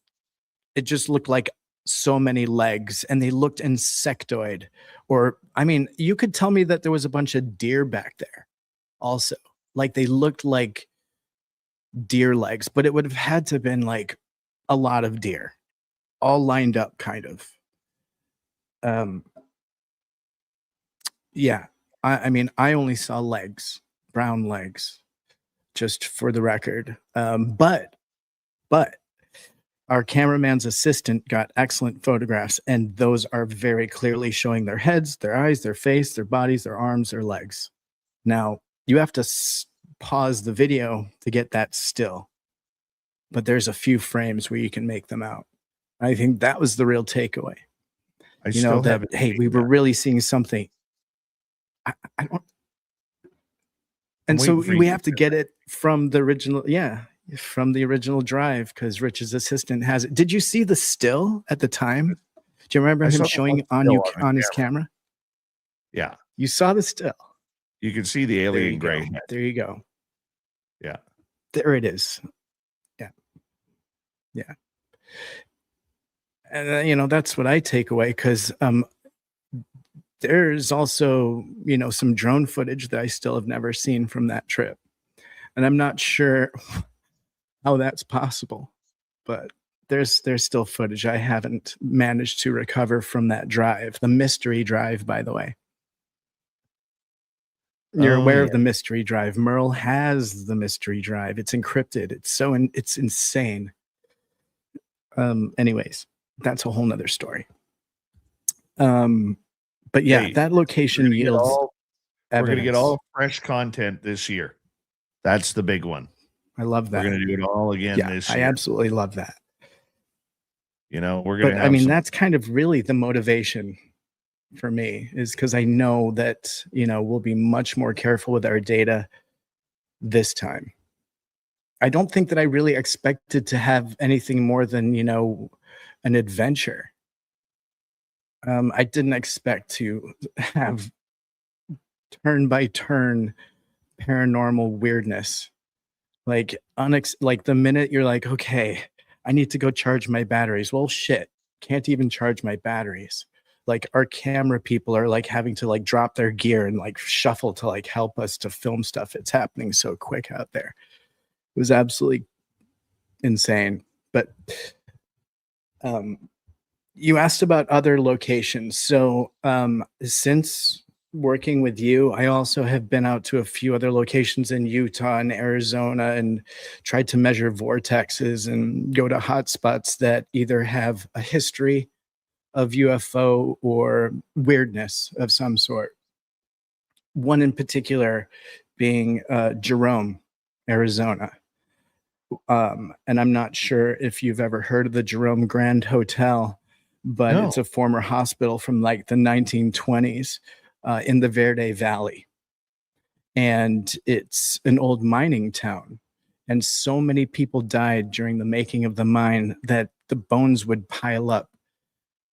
looked like so many legs, and they looked insectoid. Or, I mean, you could tell me that there was a bunch of deer back there also. Like they looked like deer legs, but it would have had to have been like a lot of deer all lined up kind of. Yeah. I mean, I only saw legs, brown legs, just for the record. But our cameraman's assistant got excellent photographs, and those are very clearly showing their heads, their eyes, their face, their bodies, their arms, their legs. Now, you have to pause the video to get that still, but there's a few frames where you can make them out. I think that was the real takeaway. You know, that, hey, we were really seeing something. I don't. And so we have to get it from the original. Yeah. From the original drive, because Rich's assistant has it. Did you see the still at the time? Do you remember him showing on his camera? Yeah. You saw the still. You can see the alien gray. There you go. Yeah. There it is. Yeah. Yeah. And, you know, that's what I take away, because there's also, you know, some drone footage that I still have never seen from that trip. And I'm not sure how that's possible, but there's still footage I haven't managed to recover from that drive, the mystery drive, by the way. You're aware of the mystery drive. Merle has the mystery drive. It's encrypted. It's insane. Anyways, that's a whole nother story. But yeah, that location yields we're going to get all fresh content this year. That's the big one. I love that. We're going to do it all again this year. I absolutely love that. You know, we're going to have, I mean, that's kind of really the motivation for me, is because I know that, you know, we'll be much more careful with our data this time. I don't think that I really expected to have anything more than, you know, an adventure. I didn't expect to have turn by turn paranormal weirdness. Like the minute you're like, okay, I need to go charge my batteries. Well, shit, can't even charge my batteries. Like our camera people are like having to like drop their gear and like shuffle to like help us to film stuff. It's happening so quick out there. It was absolutely insane. But you asked about other locations. So since working with you, I also have been out to a few other locations in Utah and Arizona and tried to measure vortexes and go to hotspots that either have a history of UFO or weirdness of some sort. One in particular being Jerome, Arizona. And I'm not sure if you've ever heard of the Jerome Grand Hotel, but No. it's a former hospital from like the 1920s in the Verde Valley. And it's an old mining town. And so many people died during the making of the mine that the bones would pile up.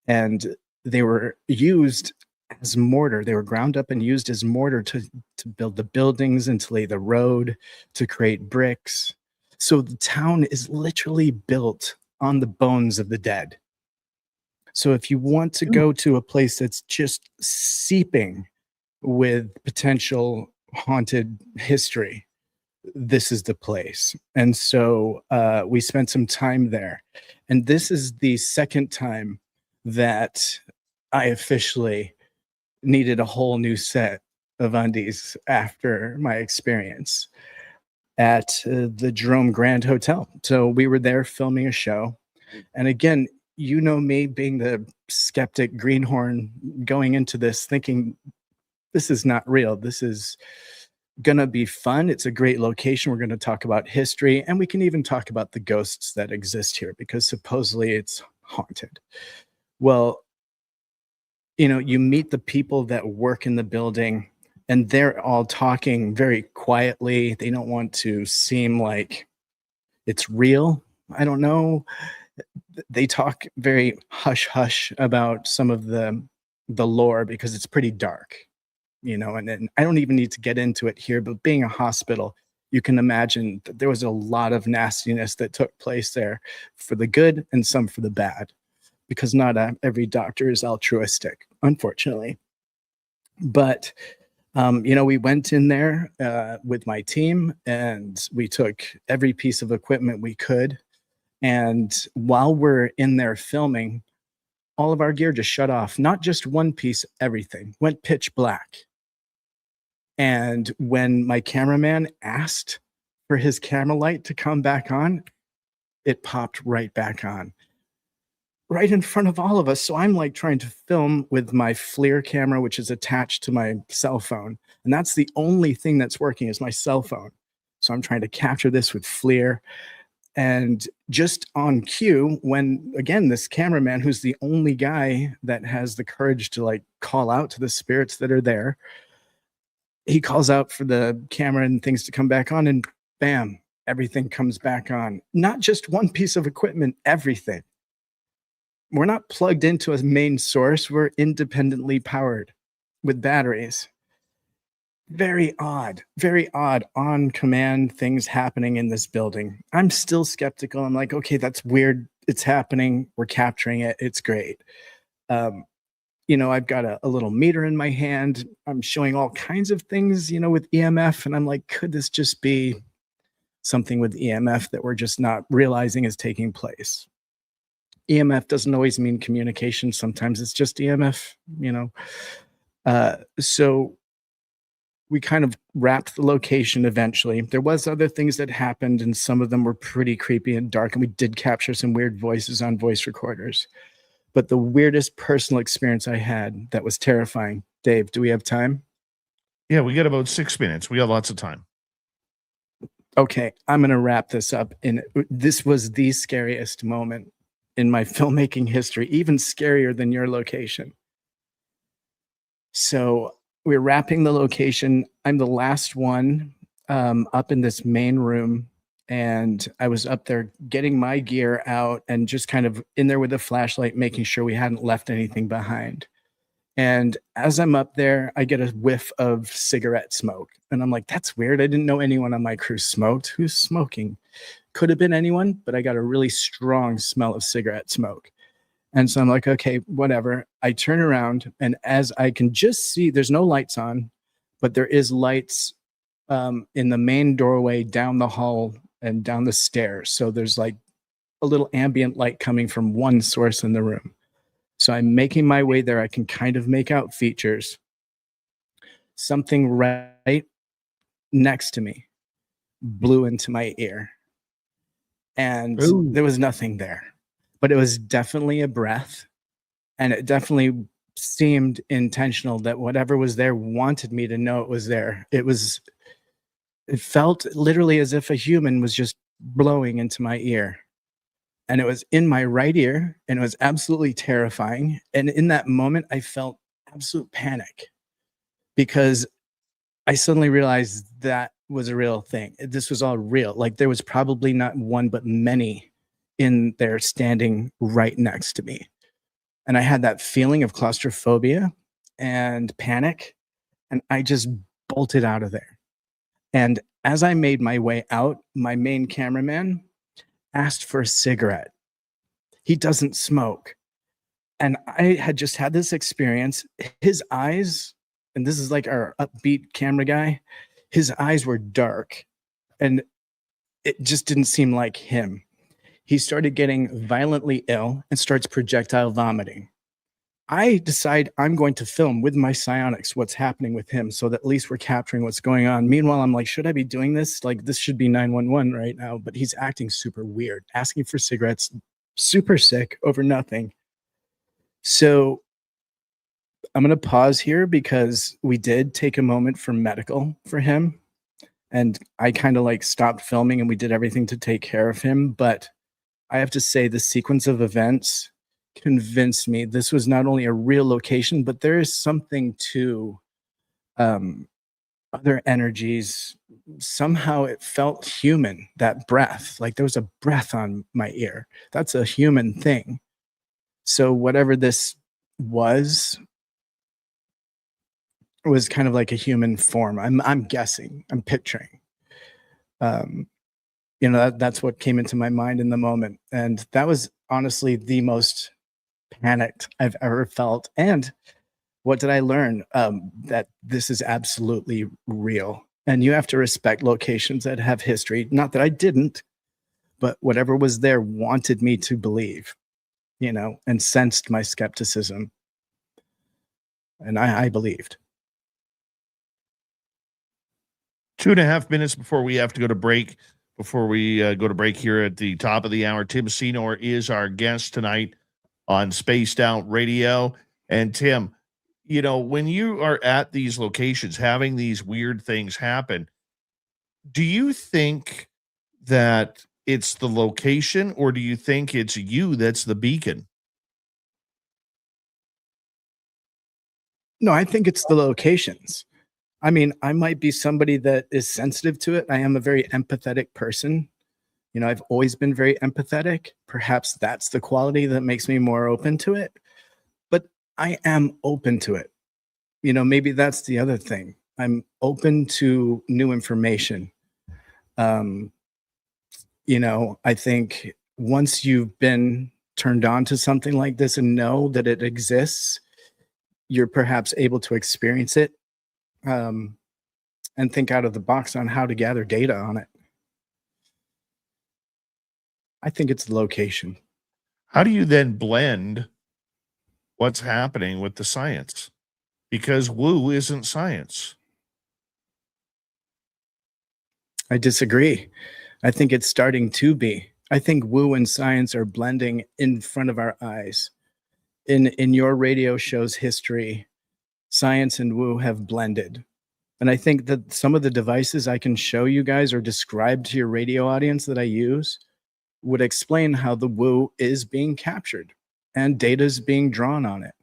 And they were used as mortar. They were ground up and used as mortar to build the buildings and to lay the road, to create bricks. So the town is literally built on the bones of the dead. So if you want to go to a place that's just seeping with potential haunted history, this is the place. And so we spent some time there. And this is the second time that I officially needed a whole new set of undies after my experience at the Jerome Grand Hotel. So we were there filming a show. And again, you know me being the skeptic greenhorn going into this thinking this is not real. This is going to be fun. It's a great location. We're going to talk about history, and we can even talk about the ghosts that exist here because supposedly it's haunted. Well, you know, you meet the people that work in the building and they're all talking very quietly. They don't want to seem like it's real. I don't know. They talk very hush hush about some of the lore because it's pretty dark, you know, and I don't even need to get into it here, but being a hospital, you can imagine that there was a lot of nastiness that took place there for the good and some for the bad, because not every doctor is altruistic, unfortunately. But, you know, we went in there with my team and we took every piece of equipment we could. And while we're in there filming, all of our gear just shut off. Not just one piece, everything went pitch black. And when my cameraman asked for his camera light to come back on, it popped right back on, right in front of all of us. So I'm like trying to film with my FLIR camera, which is attached to my cell phone. And that's the only thing that's working is my cell phone. So I'm trying to capture this with FLIR. And just on cue, when again, this cameraman, who's the only guy that has the courage to like call out to the spirits that are there, he calls out for the camera and things to come back on, and bam, everything comes back on. Not just one piece of equipment, everything. We're not plugged into a main source. We're independently powered with batteries. Very odd on command things happening in this building. I'm still skeptical. I'm like, okay, that's weird. It's happening. We're capturing it. It's great. You know, I've got a little meter in my hand. I'm showing all kinds of things, you know, with EMF. And I'm like, could this just be something with EMF that we're just not realizing is taking place? EMF doesn't always mean communication. Sometimes it's just EMF, you know. So we kind of wrapped the location eventually. There was other things that happened, and some of them were pretty creepy and dark, and we did capture some weird voices on voice recorders. But the weirdest personal experience I had that was terrifying. Dave, do we have time? Yeah, we got about 6 minutes. We got lots of time. Okay, I'm going to wrap this up. And this was the scariest moment in my filmmaking history, even scarier than your location. So we're wrapping the location. I'm the last one up in this main room. And I was up there getting my gear out and just kind of in there with a flashlight, making sure we hadn't left anything behind. And as I'm up there, I get a whiff of cigarette smoke. And I'm like, that's weird. I didn't know anyone on my crew smoked. Who's smoking? Could have been anyone, but I got a really strong smell of cigarette smoke. And so I'm like, okay, whatever. I turn around, and as I can just see, there's no lights on, but there is lights in the main doorway down the hall and down the stairs. So there's like a little ambient light coming from one source in the room. So I'm making my way there. I can kind of make out features. Something right next to me blew into my ear. And Ooh. there was nothing there, but it was definitely a breath. And it definitely seemed intentional that whatever was there wanted me to know it was there. It felt literally as if a human was just blowing into my ear. And it was in my right ear, and it was absolutely terrifying. And in that moment, I felt absolute panic because I suddenly realized that was a real thing. This was all real. Like there was probably not one, but many in there standing right next to me. And I had that feeling of claustrophobia and panic, and I just bolted out of there. And as I made my way out, my main cameraman asked for a cigarette. He doesn't smoke. And I had just had this experience. His eyes, and this is like our upbeat camera guy, his eyes were dark and it just didn't seem like him. He started getting violently ill and starts projectile vomiting. I decide I'm going to film with my psionics what's happening with him so that at least we're capturing what's going on. Meanwhile, I'm like, should I be doing this? Like, this should be 911 right now, but he's acting super weird, asking for cigarettes, super sick over nothing. So I'm going to pause here because we did take a moment for medical for him. And I kind of like stopped filming and we did everything to take care of him. But I have to say the sequence of events convinced me this was not only a real location, but there is something to other energies. Somehow it felt human, that breath, like there was a breath on my ear. That's a human thing. So whatever this was kind of like a human form. I'm guessing, I'm picturing. That's what came into my mind in the moment. And that was honestly the most panicked I've ever felt. And what did I learn? That this is absolutely real. And you have to respect locations that have history. Not that I didn't, but whatever was there wanted me to believe, and sensed my skepticism. And I believed. 2.5 minutes before we have to go to break. Before we go to break here at the top of the hour, Tim Seanor is our guest tonight on Spaced Out Radio. And Tim, when you are at these locations, having these weird things happen, do you think that it's the location or do you think it's you that's the beacon? No, I think it's the locations. I mean, I might be somebody that is sensitive to it. I am a very empathetic person. I've always been very empathetic. Perhaps that's the quality that makes me more open to it. But I am open to it. Maybe that's the other thing. I'm open to new information. I think once you've been turned on to something like this and know that it exists, you're perhaps able to experience it. And think out of the box on how to gather data on it. I think it's the location. How do you then blend what's happening with the science? Because woo isn't science. I disagree. I think it's starting to be. I think woo and science are blending in front of our eyes. In your radio show's history, science and woo have blended. And I think that some of the devices I can show you guys or describe to your radio audience that I use would explain how the woo is being captured and data is being drawn on it.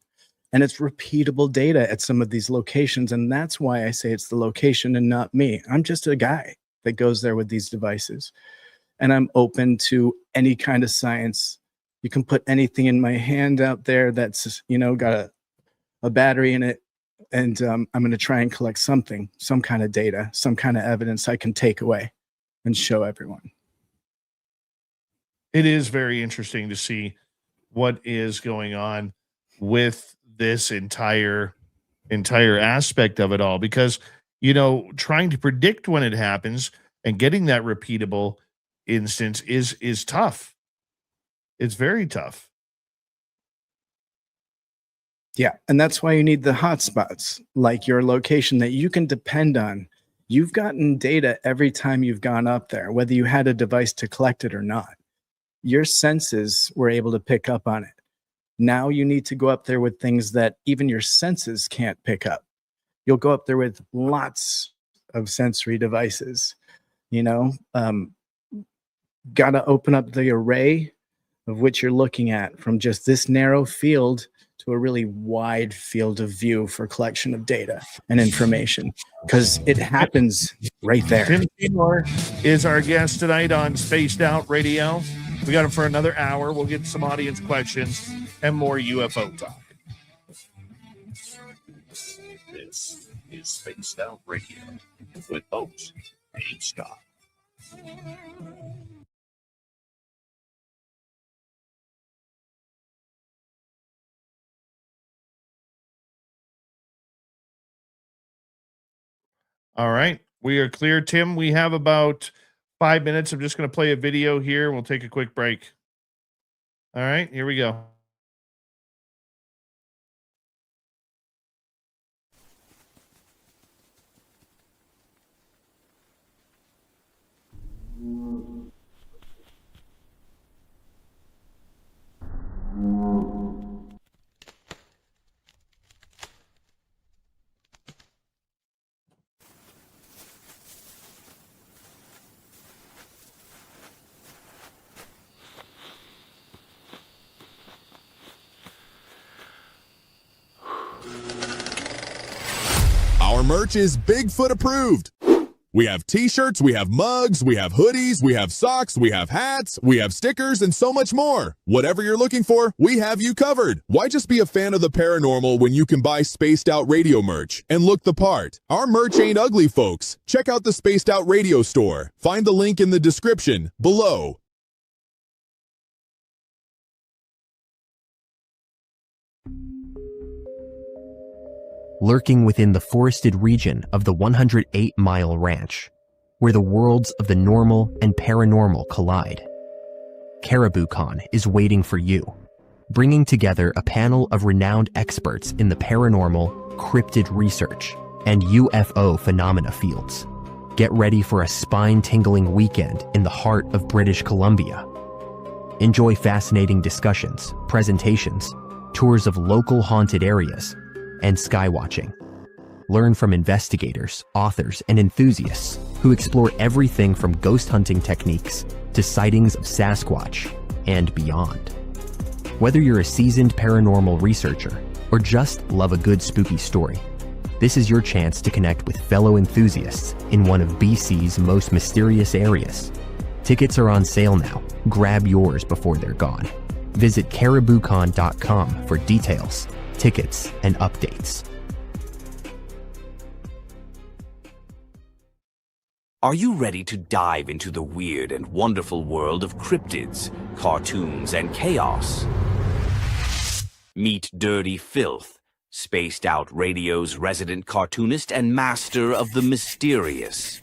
And it's repeatable data at some of these locations. And that's why I say it's the location and not me. I'm just a guy that goes there with these devices. And I'm open to any kind of science. You can put anything in my hand out there that's, got a battery in it. And I'm going to try and collect some kind of data, some kind of evidence I can take away and show everyone. It is very interesting to see what is going on with this entire aspect of it all, because, trying to predict when it happens and getting that repeatable instance is tough. It's very tough. Yeah. And that's why you need the hotspots, like your location that you can depend on. You've gotten data every time you've gone up there, whether you had a device to collect it or not. Your senses were able to pick up on it. Now you need to go up there with things that even your senses can't pick up. You'll go up there with lots of sensory devices, got to open up the array of which you're looking at from just this narrow field to a really wide field of view for collection of data and information, because it happens right there. Tim Seanor is our guest tonight on Spaced Out Radio. We got him for another hour. We'll get some audience questions and more UFO talk. This is Spaced Out Radio with host Dave Scott. All right, we are clear, Tim. We have about 5 minutes. I'm just going to play a video here. We'll take a quick break. All right, here we go. Our merch is Bigfoot approved. We have t-shirts, we have mugs, we have hoodies, we have socks, we have hats, we have stickers, and so much more. Whatever you're looking for, we have you covered. Why just be a fan of the paranormal when you can buy Spaced Out Radio merch and look the part? Our merch ain't ugly, folks. Check out the Spaced Out Radio store. Find the link in the description below. Lurking within the forested region of the 108-mile ranch, where the worlds of the normal and paranormal collide. CaribouCon is waiting for you, bringing together a panel of renowned experts in the paranormal, cryptid research, and UFO phenomena fields. Get ready for a spine-tingling weekend in the heart of British Columbia. Enjoy fascinating discussions, presentations, tours of local haunted areas, and skywatching. Learn from investigators, authors, and enthusiasts who explore everything from ghost hunting techniques to sightings of Sasquatch and beyond. Whether you're a seasoned paranormal researcher or just love a good spooky story, this is your chance to connect with fellow enthusiasts in one of BC's most mysterious areas. Tickets are on sale now. Grab yours before they're gone. Visit cariboucon.com for details, tickets, and updates. Are you ready to dive into the weird and wonderful world of cryptids, cartoons, and chaos? Meet Dirty Filth, Spaced Out Radio's resident cartoonist and master of the mysterious.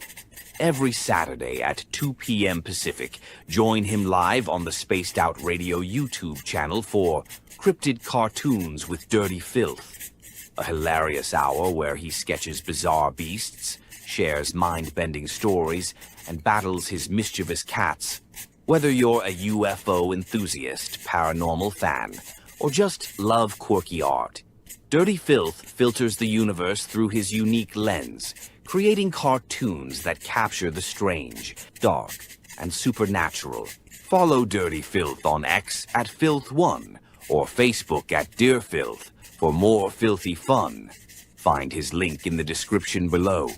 Every Saturday at 2 p.m. Pacific, join him live on the Spaced Out Radio YouTube channel for Cryptid Cartoons with Dirty Filth, a hilarious hour where he sketches bizarre beasts, shares mind-bending stories, and battles his mischievous cats. Whether you're a UFO enthusiast, paranormal fan, or just love quirky art, Dirty Filth filters the universe through his unique lens, creating cartoons that capture the strange, dark, and supernatural. Follow Dirty Filth on X at Filth1 or Facebook at Dear Filth for more filthy fun. Find his link in the description below.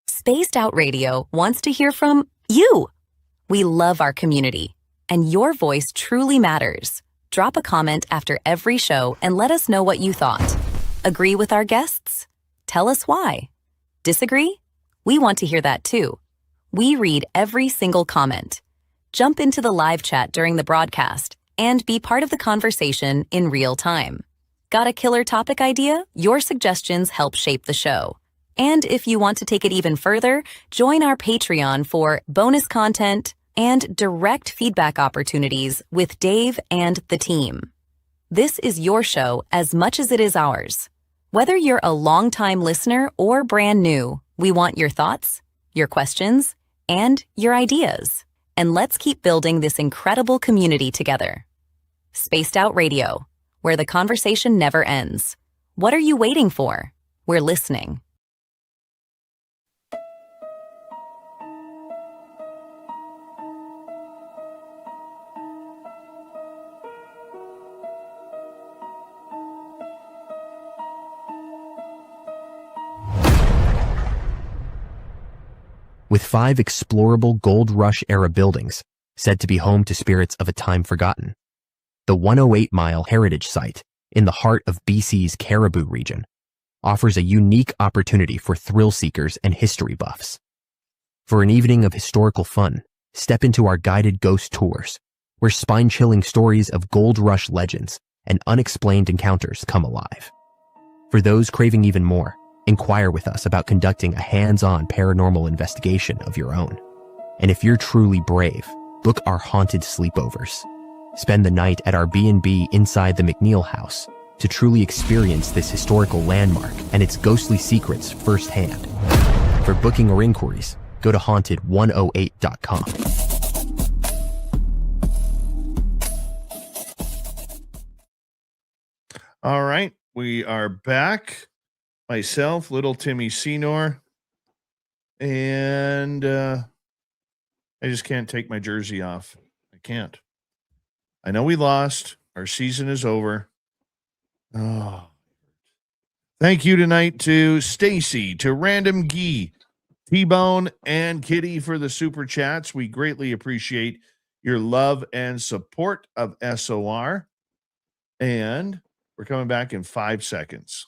Spaced Out Radio wants to hear from you. We love our community, and your voice truly matters. Drop a comment after every show and let us know what you thought. Agree with our guests? Tell us why. Disagree? We want to hear that too. We read every single comment. Jump into the live chat during the broadcast and be part of the conversation in real time. Got a killer topic idea? Your suggestions help shape the show. And if you want to take it even further, join our Patreon for bonus content and direct feedback opportunities with Dave and the team. This is your show as much as it is ours. Whether you're a longtime listener or brand new, we want your thoughts, your questions, and your ideas. And let's keep building this incredible community together. Spaced Out Radio, where the conversation never ends. What are you waiting for? We're listening. With 5 explorable Gold Rush era buildings said to be home to spirits of a time forgotten, the 108-mile heritage site in the heart of BC's Caribou region offers a unique opportunity for thrill seekers and history buffs. For an evening of historical fun, step into our guided ghost tours, where spine-chilling stories of Gold Rush legends and unexplained encounters come alive. For those craving even more, inquire with us about conducting a hands-on paranormal investigation of your own. And if you're truly brave, book our haunted sleepovers. Spend the night at our B&B inside the McNeil House to truly experience this historical landmark and its ghostly secrets firsthand. For booking or inquiries, go to haunted108.com. All right, we are back. Myself, little Timmy Seanor, and I just can't take my jersey off. I can't. I know we lost. Our season is over. Oh, thank you tonight to Stacy, to Random Gee, T-Bone, and Kitty for the super chats. We greatly appreciate your love and support of SOR. And we're coming back in 5 seconds.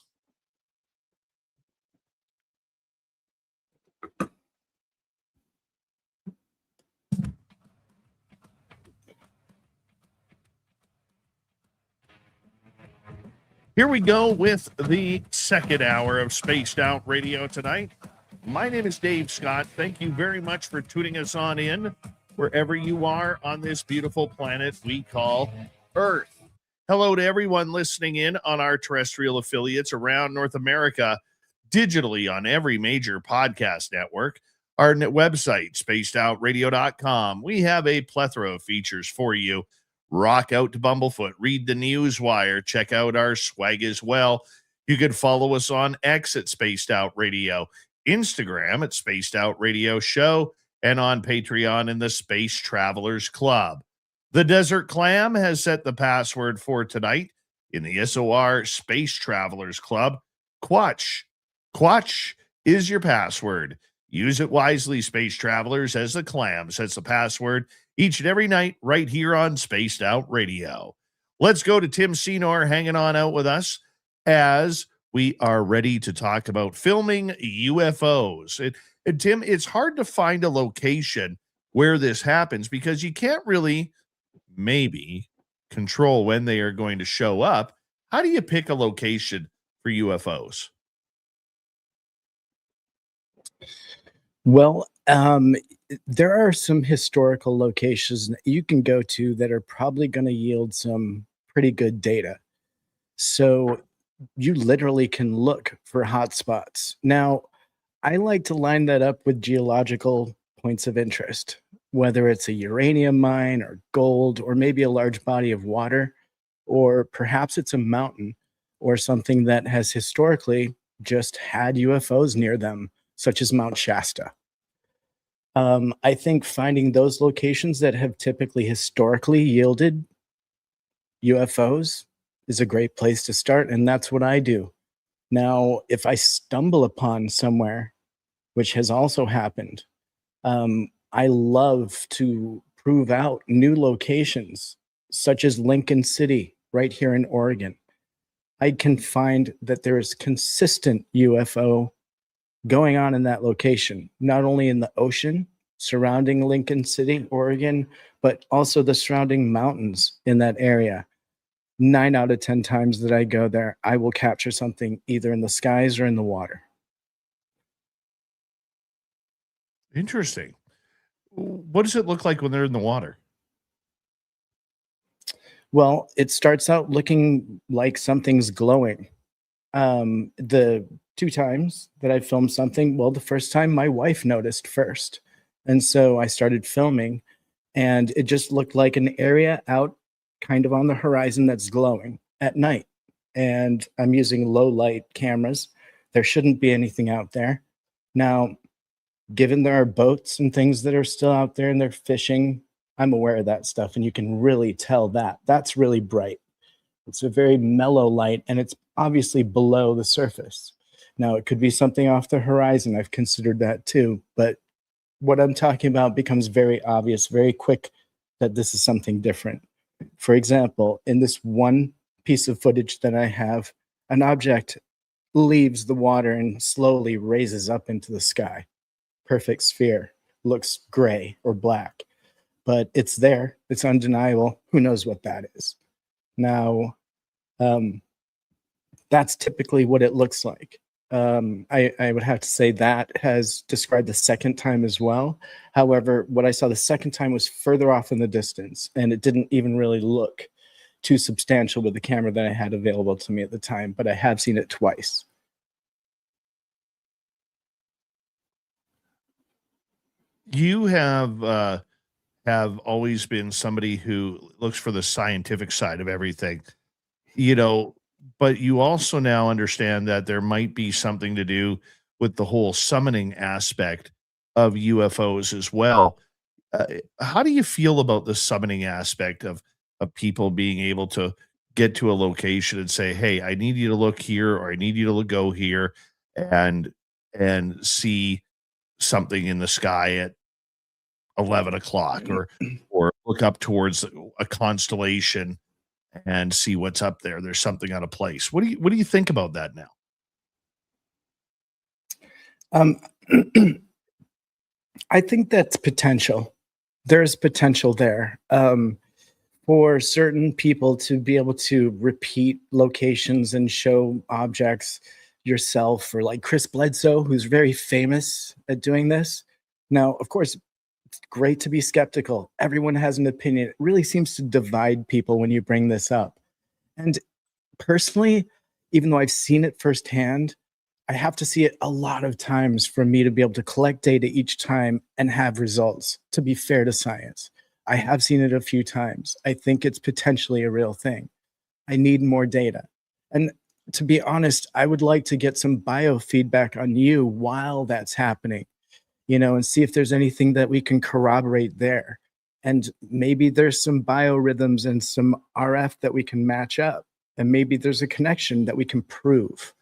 Here we go with the second hour of Spaced Out Radio tonight. My name is Dave Scott. Thank you very much for tuning us on in wherever you are on this beautiful planet we call Earth. Hello to everyone listening in on our terrestrial affiliates around North America, digitally on every major podcast network. Our website, spacedoutradio.com. We have a plethora of features for you. Rock out to Bumblefoot, read the Newswire, check out our swag as well. You can follow us on X at Spaced Out Radio, Instagram at Spaced Out Radio Show, and on Patreon in the Space Travelers Club. The Desert Clam has set the password for tonight in the SOR Space Travelers Club. Quatch. Quatch is your password. Use it wisely, Space Travelers, as the Clam sets the password each and every night right here on Spaced Out Radio. Let's go to Tim Seanor hanging on out with us as we are ready to talk about filming UFOs. And Tim, it's hard to find a location where this happens because you can't really maybe control when they are going to show up. How do you pick a location for UFOs? Well, there are some historical locations that you can go to that are probably going to yield some pretty good data. So you literally can look for hotspots. Now, I like to line that up with geological points of interest, whether it's a uranium mine or gold, or maybe a large body of water, or perhaps it's a mountain or something that has historically just had UFOs near them, such as Mount Shasta. I think finding those locations that have typically historically yielded UFOs is a great place to start, and that's what I do. Now, if I stumble upon somewhere, which has also happened, I love to prove out new locations, such as Lincoln City, right here in Oregon. I can find that there is consistent UFO going on in that location, not only in the ocean surrounding Lincoln City, Oregon, but also the surrounding mountains in that area. 9 out of 10 times that I go there, I will capture something either in the skies or in the water. Interesting. What does it look like when they're in the water? Well, it starts out looking like something's glowing. The 2 times that I filmed something, well, the first time my wife noticed first. And so I started filming, And it just looked like an area out kind of on the horizon that's glowing at night. And I'm using low light cameras. There shouldn't be anything out there. Now, given there are boats and things that are still out there and they're fishing, I'm aware of that stuff. And you can really tell that. That's really bright. It's a very mellow light, and it's obviously below the surface. Now, it could be something off the horizon. I've considered that too. But what I'm talking about becomes very obvious, very quick, that this is something different. For example, in this one piece of footage that I have, an object leaves the water and slowly raises up into the sky. Perfect sphere. Looks gray or black, but it's there. It's undeniable. Who knows what that is? Now, that's typically what it looks like. I would have to say that has described the second time as well. However, what I saw the second time was further off in the distance, and it didn't even really look too substantial with the camera that I had available to me at the time, but I have seen it twice. You have always been somebody who looks for the scientific side of everything, but you also now understand that there might be something to do with the whole summoning aspect of UFOs as well. How do you feel about the summoning aspect of people being able to get to a location and say, "Hey, I need you to look here," or "I need you to go here," and see something in the sky at 11 o'clock, or look up towards a constellation and see what's up there? There's something out of place. What do you think about that now? I think that's potential. There's potential there for certain people to be able to repeat locations and show objects yourself, or like Chris Bledsoe, who's very famous at doing this. Now, of course, it's great to be skeptical. Everyone has an opinion. It really seems to divide people when you bring this up. And personally, even though I've seen it firsthand, I have to see it a lot of times for me to be able to collect data each time and have results, to be fair to science. I have seen it a few times. I think it's potentially a real thing. I need more data. And to be honest, I would like to get some biofeedback on you while that's happening, and see if there's anything that we can corroborate there. And maybe there's some biorhythms and some RF that we can match up. And maybe there's a connection that we can prove.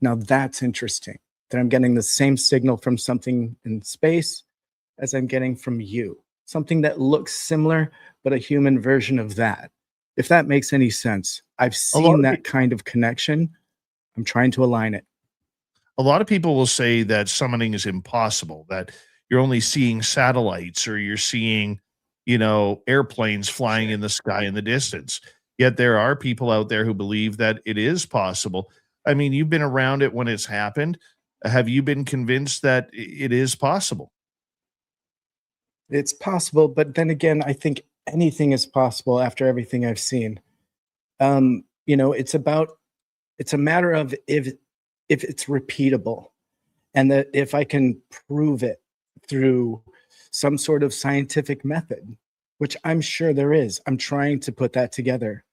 Now that's interesting, that I'm getting the same signal from something in space as I'm getting from you. Something that looks similar, but a human version of that. If that makes any sense. I've seen that kind of connection. I'm trying to align it. A lot of people will say that summoning is impossible, that you're only seeing satellites, or you're seeing, airplanes flying in the sky in the distance. Yet there are people out there who believe that it is possible. I mean, you've been around it when it's happened. Have you been convinced that it is possible? It's possible, but then again, I think anything is possible after everything I've seen. It's a matter of if it's repeatable, and that if I can prove it through some sort of scientific method, which I'm sure there is. I'm trying to put that together.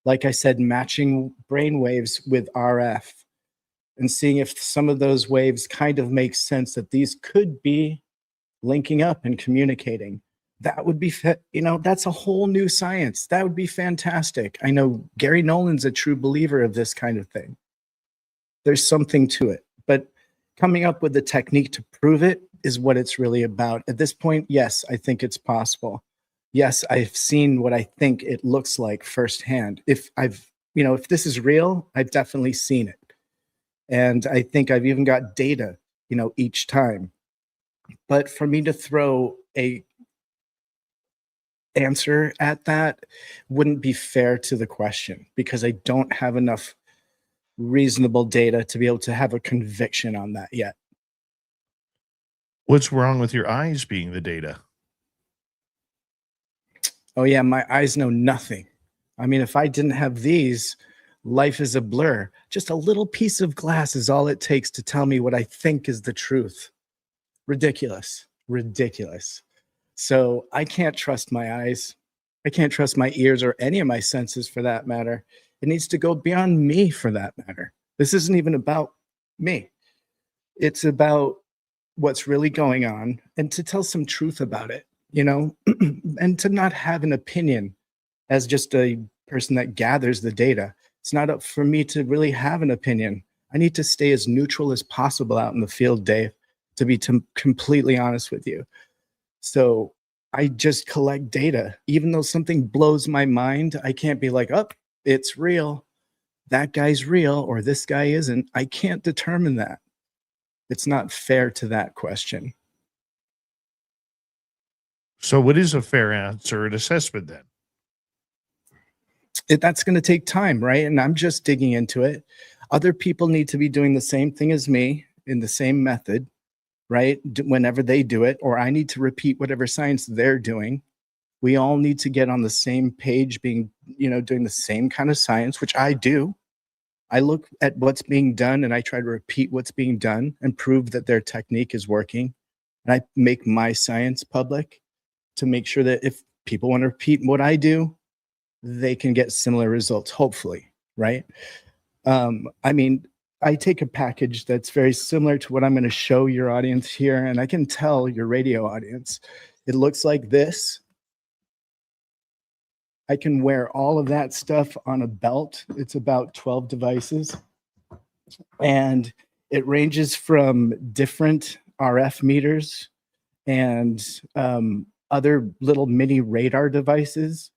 Like I said, matching brain waves with RF and seeing if some of those waves kind of make sense, that these could be linking up and communicating. That would be, that's a whole new science. That would be fantastic. I know Gary Nolan's a true believer of this kind of thing. There's something to it, but coming up with the technique to prove it is what it's really about. At this point, yes, I think it's possible. Yes, I've seen what I think it looks like firsthand. If this is real, I've definitely seen it. And I think I've even got data, each time. But for me to throw a answer at that wouldn't be fair to the question, because I don't have enough reasonable data to be able to have a conviction on that yet. What's wrong with your eyes being the data? Oh yeah, my eyes know nothing. I mean, if I didn't have these, life is a blur. Just a little piece of glass is all it takes to tell me what I think is the truth. Ridiculous. So I can't trust my eyes. I can't trust my ears or any of my senses for that matter. It needs to go beyond me for that matter. This isn't even about me. It's about what's really going on and to tell some truth about it, you know, and to not have an opinion as just a person that gathers the data. It's not up for me to really have an opinion. I need to stay as neutral as possible out in the field, Dave, to be completely honest with you. So I just collect data. Even though something blows my mind, I can't be like, oh, it's real. That guy's real or this guy isn't. I can't determine that. It's not fair to that question. So what is a fair answer and assessment then? That's going to take time, right? And I'm just digging into it. Other people need to be doing the same thing as me in the same method, right? Whenever they do it, or I need to repeat whatever science they're doing. We all need to get on the same page, being, doing the same kind of science, which I do. I look at what's being done and I try to repeat what's being done and prove that their technique is working. And I make my science public to make sure that if people want to repeat what I do, they can get similar results, hopefully, right? I mean, I take a package that's very similar to what I'm going to show your audience here, and I can tell your radio audience. It looks like this. I can wear all of that stuff on a belt. It's about 12 devices. And it ranges from different RF meters and other little mini radar devices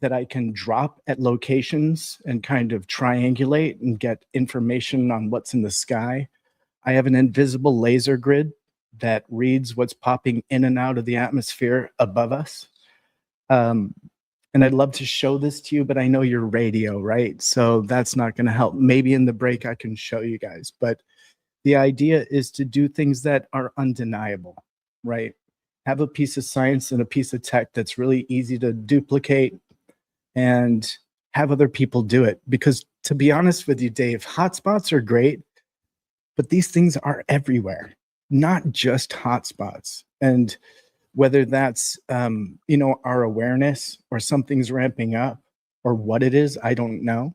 that I can drop at locations and kind of triangulate and get information on what's in the sky. I have an invisible laser grid that reads what's popping in and out of the atmosphere above us. And I'd love to show this to you, but I know you're radio, right? So that's not going to help. Maybe in the break I can show you guys. But the idea is to do things that are undeniable, right? Have a piece of science and a piece of tech that's really easy to duplicate and have other people do it. Because to be honest with you, Dave, hotspots are great, but these things are everywhere, not just hotspots. And whether that's, our awareness or something's ramping up or what it is, I don't know.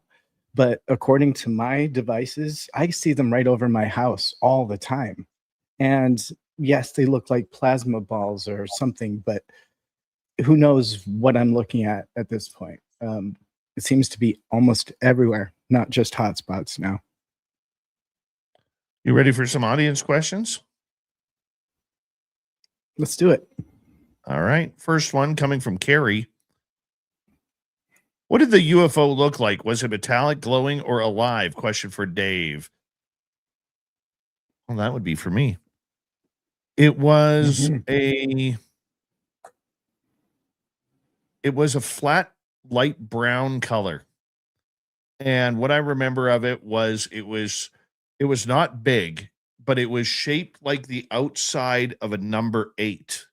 But according to my devices, I see them right over my house all the time. And yes, they look like plasma balls or something, but who knows what I'm looking at this point. It seems to be almost everywhere, not just hotspots now. You ready for some audience questions? Let's do it. All right. First one coming from Carrie. What did the UFO look like? Was it metallic, glowing, or alive? Question for Dave. Well, that would be for me. It was a flat, light brown color. And what I remember of it was it was not big, but it was shaped like the outside of a number 8.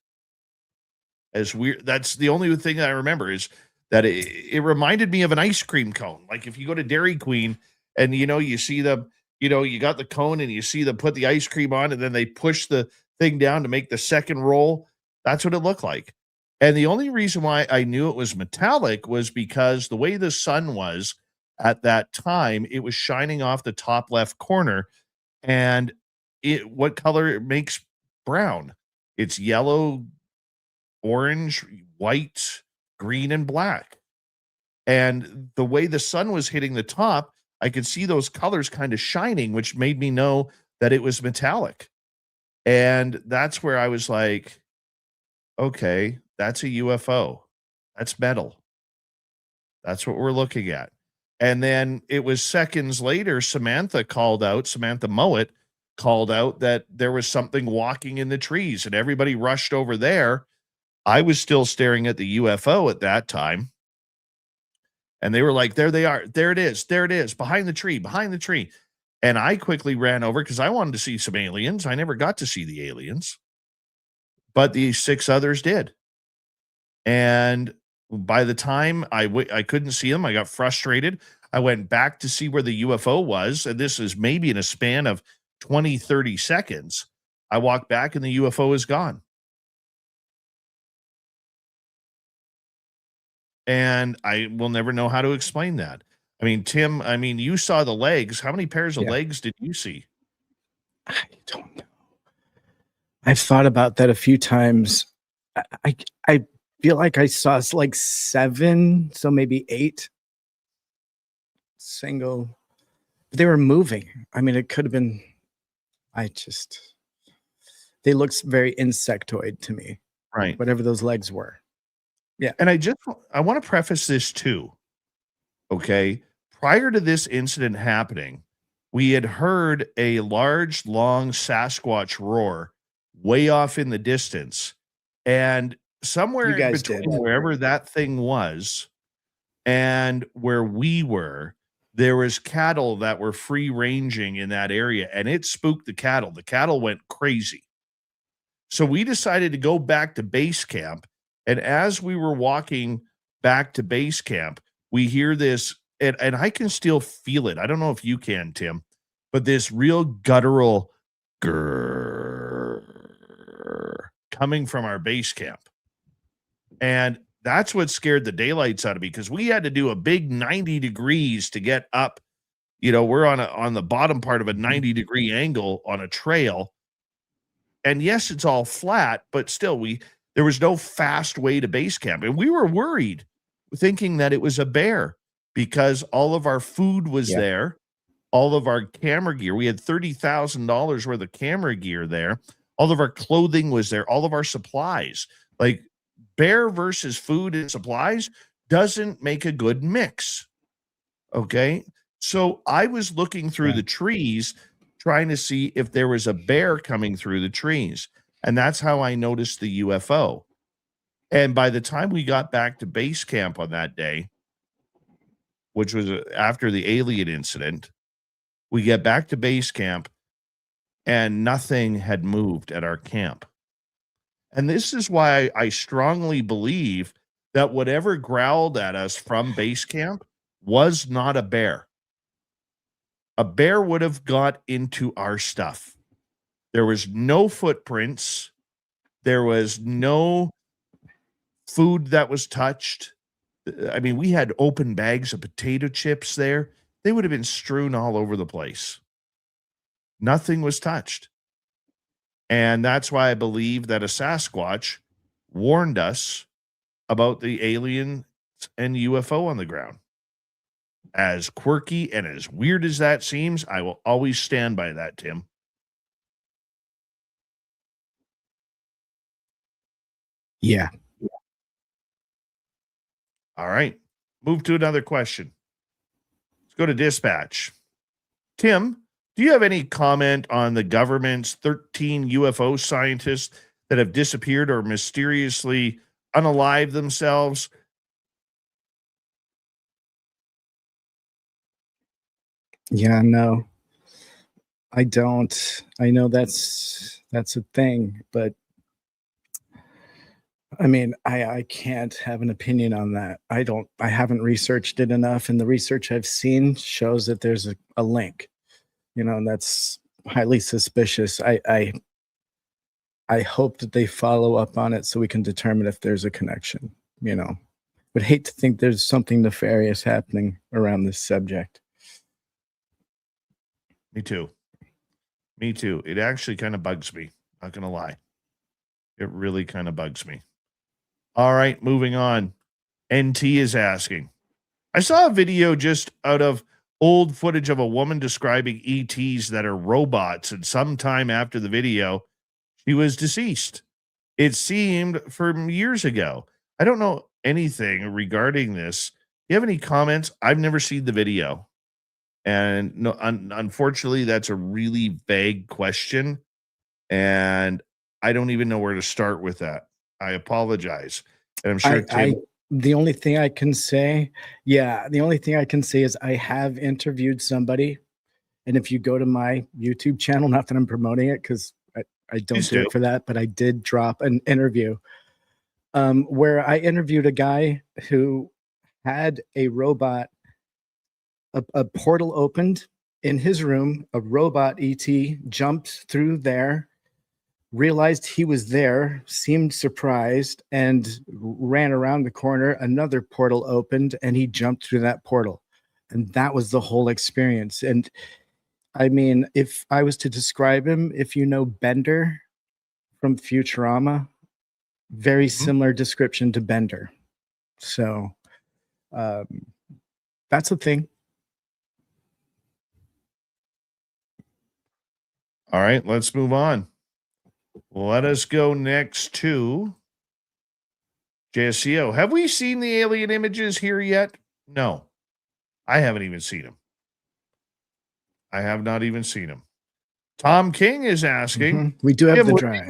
As weird. That's the only thing that I remember is that it reminded me of an ice cream cone. Like if you go to Dairy Queen and, you see them, you got the cone and you see them put the ice cream on and then they push the thing down to make the second roll. That's what it looked like. And the only reason why I knew it was metallic was because the way the sun was at that time, it was shining off the top left corner. And what color it makes brown? It's yellow, orange, white, green, and black. And the way the sun was hitting the top, I could see those colors kind of shining, which made me know that it was metallic. And that's where I was like, okay, that's a UFO. That's metal. That's what we're looking at. And then it was seconds later, Samantha Mowat called out that there was something walking in the trees and everybody rushed over there. I was still staring at the UFO at that time. And they were like, there they are. There it is. There it is. Behind the tree. And I quickly ran over because I wanted to see some aliens. I never got to see the aliens. But the 6 others did. And by the time I couldn't see them, I got frustrated. I went back to see where the UFO was. And this is maybe in a span of 20, 30 seconds. I walked back and the UFO is gone. And I will never know how to explain that. I mean, Tim, you saw the legs. How many pairs of Yeah. legs did you see? I don't know. I've thought about that a few times. I feel like I saw like 7, so maybe 8 single. They were moving. I mean, it could have been. They looked very insectoid to me. Right. Whatever those legs were. Yeah. And I want to preface this too. Okay. Prior to this incident happening, we had heard a large, long Sasquatch roar way off in the distance. And somewhere You in guys between did. wherever that thing was and where we were, there was cattle that were free ranging in that area, and it spooked the cattle. The cattle went crazy. So we decided to go back to base camp. And as we were walking back to base camp, we hear this, and I can still feel it. I don't know if you can, Tim, but this real guttural grrr coming from our base camp. And that's what scared the daylights out of me, because we had to do a big 90 degrees to get up. You know, we're on the bottom part of a 90-degree angle on a trail. And yes, it's all flat, but still there was no fast way to base camp. And we were worried, thinking that it was a bear, because all of our food was there, all of our camera gear. We had $30,000 worth of camera gear there. All of our clothing was there, all of our supplies. Like, bear versus food and supplies doesn't make a good mix. Okay. So I was looking through the trees, trying to see if there was a bear coming through the trees. And that's how I noticed the UFO. And by the time we got back to base camp on that day, which was after the alien incident, we get back to base camp and nothing had moved at our camp. And this is why I strongly believe that whatever growled at us from base camp was not a bear. A bear would have got into our stuff. There was no footprints. There was no food that was touched. I mean, we had open bags of potato chips there. They would have been strewn all over the place. Nothing was touched. And that's why I believe that a Sasquatch warned us about the alien and UFO on the ground. As quirky and as weird as that seems, I will always stand by that, Tim. Yeah. All right. Move to another question. Let's go to dispatch. Tim, do you have any comment on the government's 13 UFO scientists that have disappeared or mysteriously unalived themselves? Yeah, no, I don't. I know that's a thing, but I mean, I can't have an opinion on that. I haven't researched it enough, and the research I've seen shows that there's a link, and that's highly suspicious. I hope that they follow up on it so we can determine if there's a connection, Would hate to think there's something nefarious happening around this subject. Me too. Me too. It actually kind of bugs me. Not going to lie. It really kind of bugs me. All right, moving on. NT is asking. I saw a video just out of old footage of a woman describing ETs that are robots, and sometime after the video, she was deceased. It seemed from years ago. I don't know anything regarding this. Do you have any comments? I've never seen the video. And no, unfortunately, that's a really vague question. And I don't even know where to start with that. I apologize. And I'm sure Tim. The only thing I can say is I have interviewed somebody. And if you go to my YouTube channel, not that I'm promoting it because I don't do it for that, but I did drop an interview where I interviewed a guy who had a robot. A portal opened in his room, a robot ET jumped through there, realized he was there, seemed surprised, and ran around the corner. Another portal opened, and he jumped through that portal. And that was the whole experience. And I mean, if I was to describe him, if you know Bender from Futurama, very similar description to Bender. So that's a thing. All right, let's move on. Let us go next to JSCO. Have we seen the alien images here yet? No, I haven't even seen them. I have not even seen them. Tom King is asking, we do have Tim, the would drive.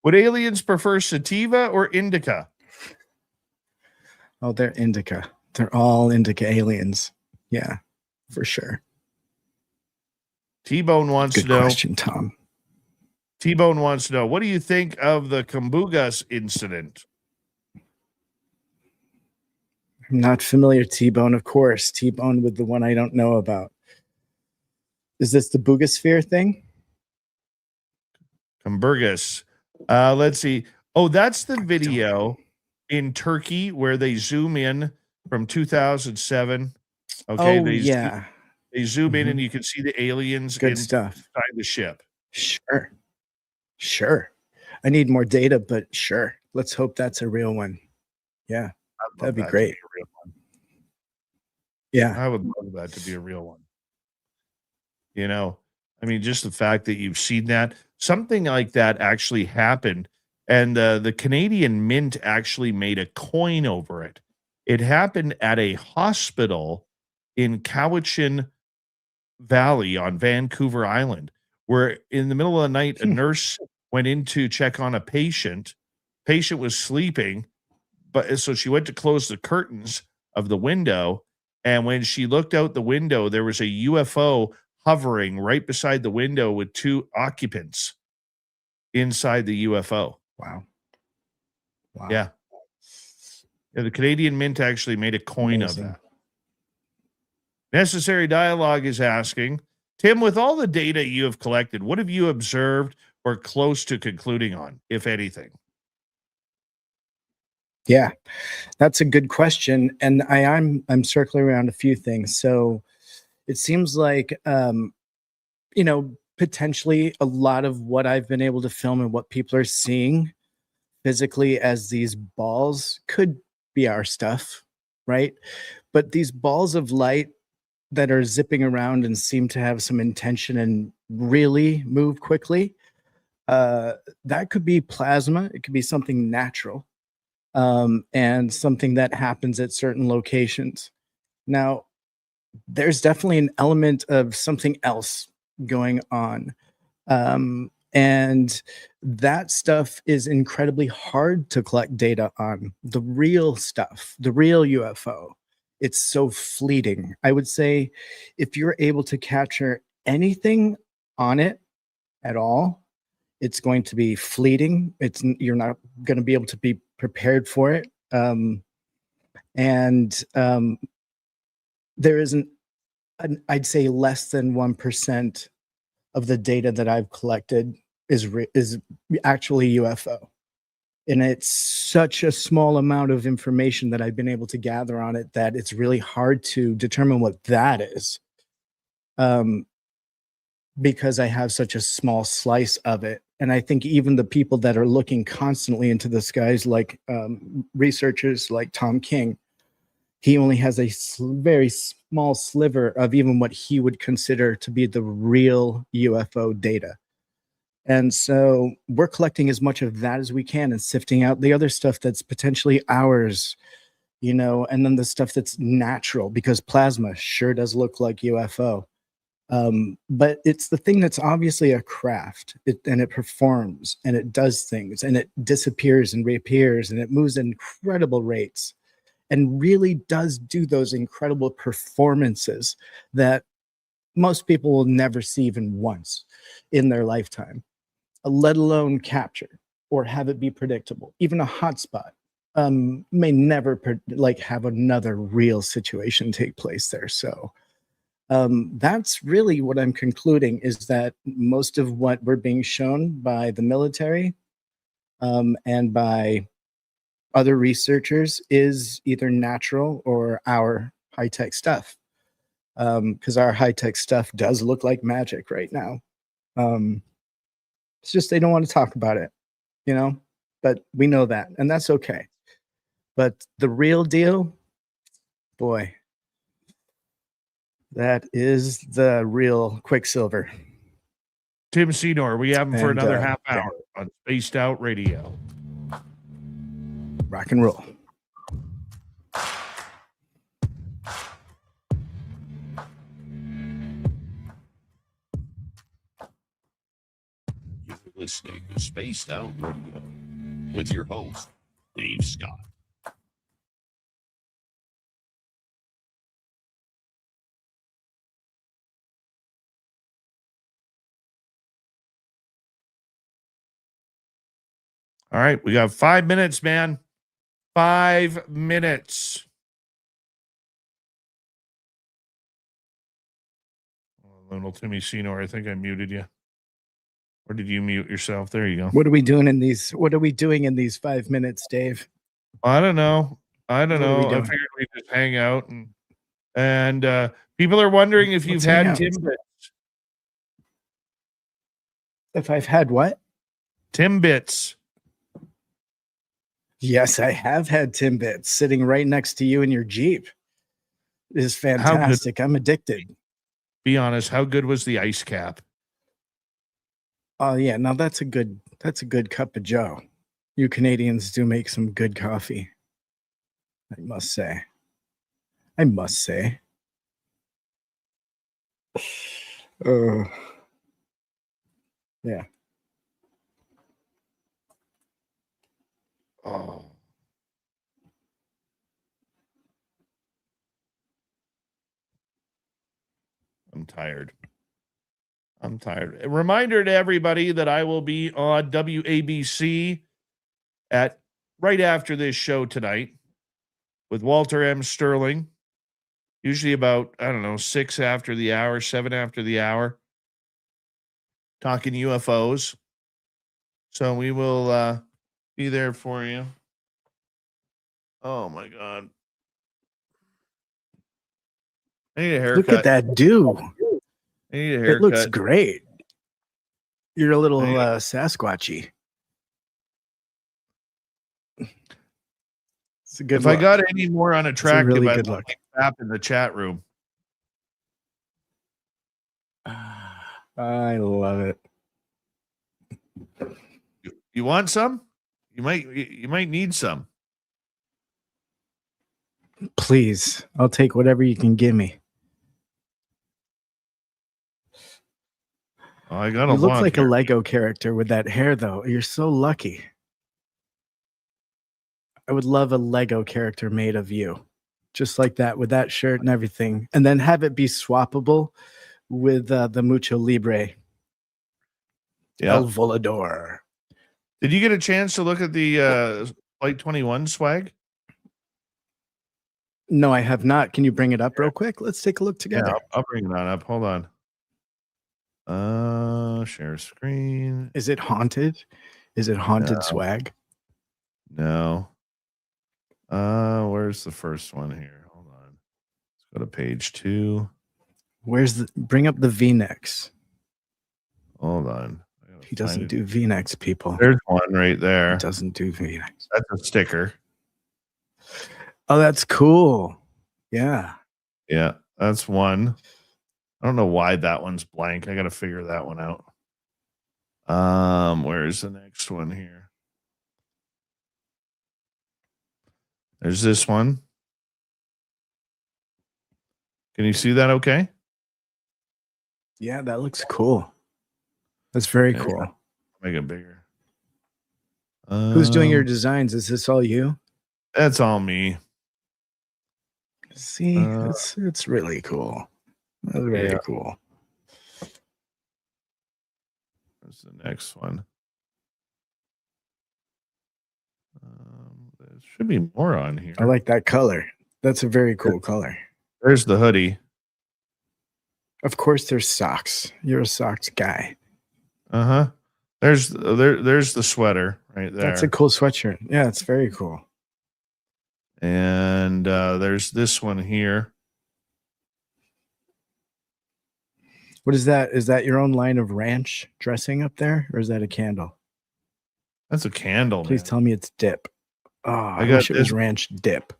would aliens prefer sativa or indica? Oh, they're indica. They're all indica aliens. Yeah, for sure. T-Bone wants Good to know. question, Tom. T-Bone wants to know, what do you think of the Kumbugas incident? I'm not familiar, T-Bone, of course. T-Bone with the one I don't know about. Is this the Boogosphere thing? Kumburgas. Let's see. Oh, that's the video in Turkey where they zoom in from 2007. Okay, Oh, yeah. They zoom in and you can see the aliens Good stuff. inside the ship. Sure. Sure. I need more data, but sure. Let's hope that's a real one. Yeah, that'd be great. A real one. Yeah. I would love that to be a real one. You know, I mean, just the fact that you've seen that, something like that actually happened. And the Canadian Mint actually made a coin over it. It happened at a hospital in Cowichan Valley on Vancouver Island, where in the middle of the night, a nurse went in to check on a patient. Patient was sleeping, but so she went to close the curtains of the window. And when she looked out the window, there was a UFO hovering right beside the window with two occupants inside the UFO. Wow. Yeah. The Canadian Mint actually made a coin of that. Necessary Dialogue is asking, Tim, with all the data you have collected, what have you observed or close to concluding on, if anything? Yeah, that's a good question. And I'm circling around a few things. So it seems like, potentially a lot of what I've been able to film and what people are seeing physically as these balls could be our stuff, right? But these balls of light that are zipping around and seem to have some intention and really move quickly, that could be plasma. It could be something natural, and something that happens at certain locations. Now, there's definitely an element of something else going on. And that stuff is incredibly hard to collect data on. The real stuff, the real UFO, it's so fleeting. I would say if you're able to capture anything on it at all, it's going to be fleeting. You're not going to be able to be prepared for it. There isn't, I'd say less than 1% of the data that I've collected is actually UFO. And it's such a small amount of information that I've been able to gather on it that it's really hard to determine what that is, because I have such a small slice of it. And I think even the people that are looking constantly into the skies, like researchers like Tom King, he only has a very small sliver of even what he would consider to be the real UFO data. And so we're collecting as much of that as we can and sifting out the other stuff that's potentially ours, and then the stuff that's natural, because plasma sure does look like UFO. But it's the thing that's obviously a craft, and it performs and it does things and it disappears and reappears and it moves at incredible rates and really does do those incredible performances that most people will never see even once in their lifetime, let alone capture or have it be predictable. Even a hotspot may never have another real situation take place there. So That's really what I'm concluding, is that most of what we're being shown by the military and by other researchers is either natural or our high-tech stuff. Because our high-tech stuff does look like magic right now. It's just they don't want to talk about it, you know? But we know that, and that's okay. But the real deal, boy, that is the real Quicksilver. Tim Seanor, we have him for And, another half yeah. hour on Spaced Out Radio. Rock and roll. You're listening to Spaced Out Radio with your host, Dave Scott. All right, we got 5 minutes, man. 5 minutes. Little Timmy Seanor, I think I muted you. Or did you mute yourself? There you go. What are we doing in these 5 minutes, Dave? I don't know. I What are we figured doing? we'd just hang out and people are wondering if you've Let's hang had out. Timbits. If I've had what? Timbits. Yes, I have had Timbits sitting right next to you in your Jeep. It is fantastic. I'm addicted. Be honest, how good was the ice cap? Oh yeah, now that's a good cup of joe. You Canadians do make some good coffee. I must say. Yeah. Oh. I'm tired. A reminder to everybody that I will be on WABC at right after this show tonight with Walter M. Sterling. Usually about, 6 after the hour, 7 after the hour. Talking UFOs. So we will be there for you. Oh my God. I need a haircut. Look at that dew. I need a haircut. It looks great. You're a little Sasquatchy. It's a good If look. I got any more unattractive, really I'd good like look. to tap in the chat room. I love it. You want some? You might need some. Please, I'll take whatever you can give me. Oh, I got You a look lot like here. a Lego character with that hair, though. You're so lucky. I would love a Lego character made of you, just like that, with that shirt and everything, and then have it be swappable with the Mucho Libre. Yeah. El Volador. Did you get a chance to look at the Flight 21 swag? No, I have not. Can you bring it up real quick? Let's take a look together. Yeah, I'll bring it on up. Hold on. Share screen. Is it haunted? Is it haunted swag? No. Where's the first one here? Hold on. Let's go to page 2. Bring up the V-necks. Hold on. He doesn't do V-necks, people. There's one right there. He doesn't do V-necks. That's a sticker. Oh, that's cool. Yeah. Yeah, that's one. I don't know why that one's blank. I got to figure that one out. Where's the next one here? There's this one. Can you see that okay? Yeah, that looks cool. That's very Yeah, cool. Make it bigger. Who's doing your designs? Is this all you? That's all me. See, it's really cool. That's very cool. Where's the next one? There should be more on here. I like that color. That's a very cool color. There's the hoodie. Of course, there's socks. You're a socks guy. Uh-huh. There's the sweater right there. That's a cool sweatshirt. Yeah, it's very cool. And there's this one here. What is that? Is that your own line of ranch dressing up there, or is that a candle? That's a candle. Please man. tell me it's dip. Oh, I got wish it was ranch dip.